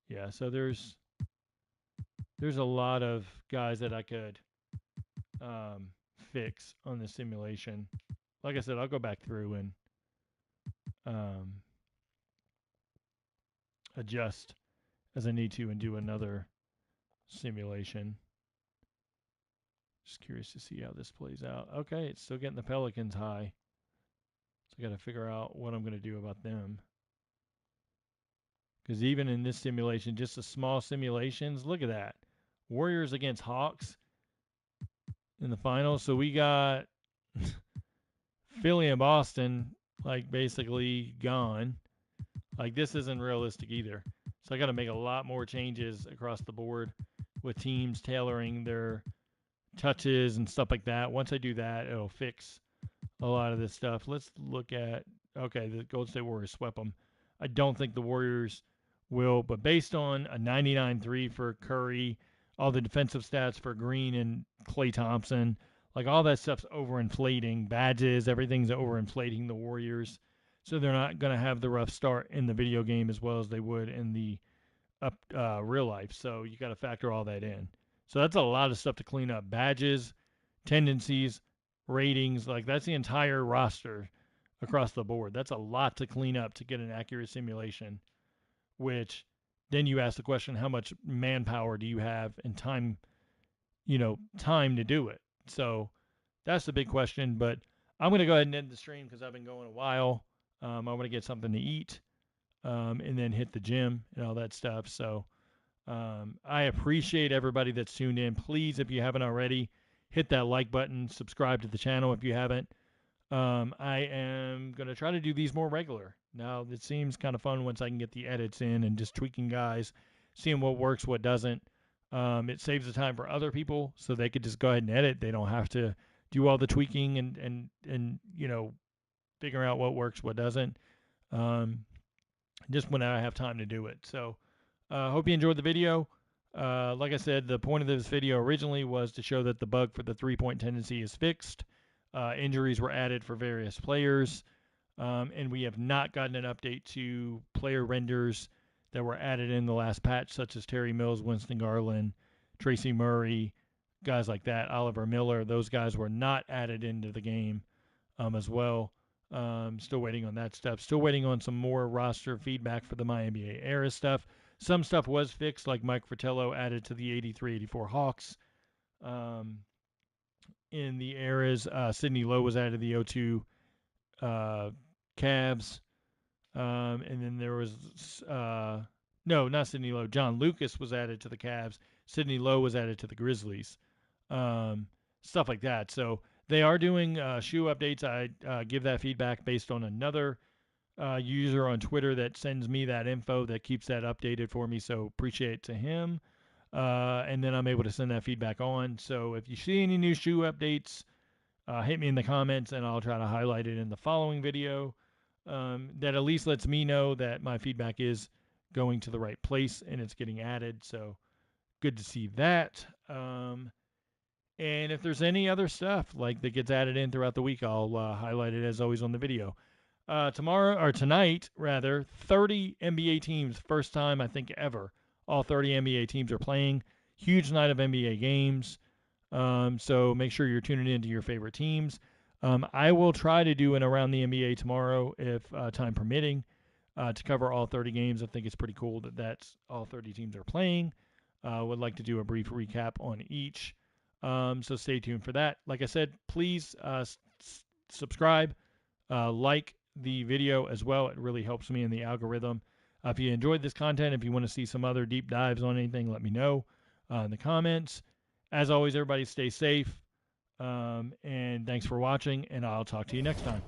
Yeah, so there's a lot of guys that I could fix on the simulation. Like I said, I'll go back through and adjust as I need to and do another simulation. Just curious to see how this plays out. Okay, it's still getting the Pelicans high. So I got to figure out what I'm going to do about them. Because even in this simulation, just the small simulations, look at that. Warriors against Hawks in the finals. So we got Philly and Boston like basically gone. Like this isn't realistic either. So I got to make a lot more changes across the board with teams tailoring their touches and stuff like that. Once I do that, it'll fix a lot of this stuff. Let's look at, okay, the Golden State Warriors swept them. I don't think the Warriors will, but based on a 99-3 for Curry, all the defensive stats for Green and Klay Thompson, like all that stuff's overinflating. Badges, everything's overinflating the Warriors. So they're not going to have the rough start in the video game as well as they would in the real life. So you got to factor all that in. So that's a lot of stuff to clean up. Badges, tendencies, ratings, like that's the entire roster across the board. That's a lot to clean up to get an accurate simulation, which then you ask the question, how much manpower do you have and time, time to do it? So that's the big question, but I'm going to go ahead and end the stream because I've been going a while. I want to get something to eat and then hit the gym and all that stuff. So I appreciate everybody that's tuned in. Please, if you haven't already, hit that like button, subscribe to the channel if you haven't. I am going to try to do these more regular. Now, it seems kind of fun once I can get the edits in and just tweaking guys, seeing what works, what doesn't. It saves the time for other people so they could just go ahead and edit. They don't have to do all the tweaking and figure out what works, what doesn't. Just when I have time to do it. So hope you enjoyed the video. Like I said, the point of this video originally was to show that the bug for the three-point tendency is fixed. Injuries were added for various players, and we have not gotten an update to player renders that were added in the last patch, such as Terry Mills, Winston Garland, Tracy Murray, guys like that, Oliver Miller. Those guys were not added into the game as well. Still waiting on that stuff. Still waiting on some more roster feedback for the MyNBA era stuff. Some stuff was fixed, like Mike Fratello added to the 83-84 Hawks. In the eras, Sidney Lowe was added to the 02 Cavs. And then there was, no, not Sidney Lowe. John Lucas was added to the Cavs. Sidney Lowe was added to the Grizzlies. Stuff like that. So they are doing shoe updates. I give that feedback based on another user on Twitter that sends me that info that keeps that updated for me. So appreciate it to him. And then I'm able to send that feedback on. So if you see any new shoe updates, hit me in the comments and I'll try to highlight it in the following video. That at least lets me know that my feedback is going to the right place and it's getting added. So good to see that. And if there's any other stuff like that gets added in throughout the week, I'll highlight it as always on the video. Tomorrow or tonight, rather, 30 NBA teams, first time I think ever. All 30 NBA teams are playing. Huge night of NBA games. So make sure you're tuning in to your favorite teams. I will try to do an Around the NBA tomorrow, if time permitting, to cover all 30 games. I think it's pretty cool that that's all 30 teams are playing. Would like to do a brief recap on each. So stay tuned for that. Like I said, please subscribe, like the video as well. It really helps me in the algorithm. If you enjoyed this content, if you want to see some other deep dives on anything, let me know in the comments. As always, everybody stay safe. And thanks for watching, and I'll talk to you next time.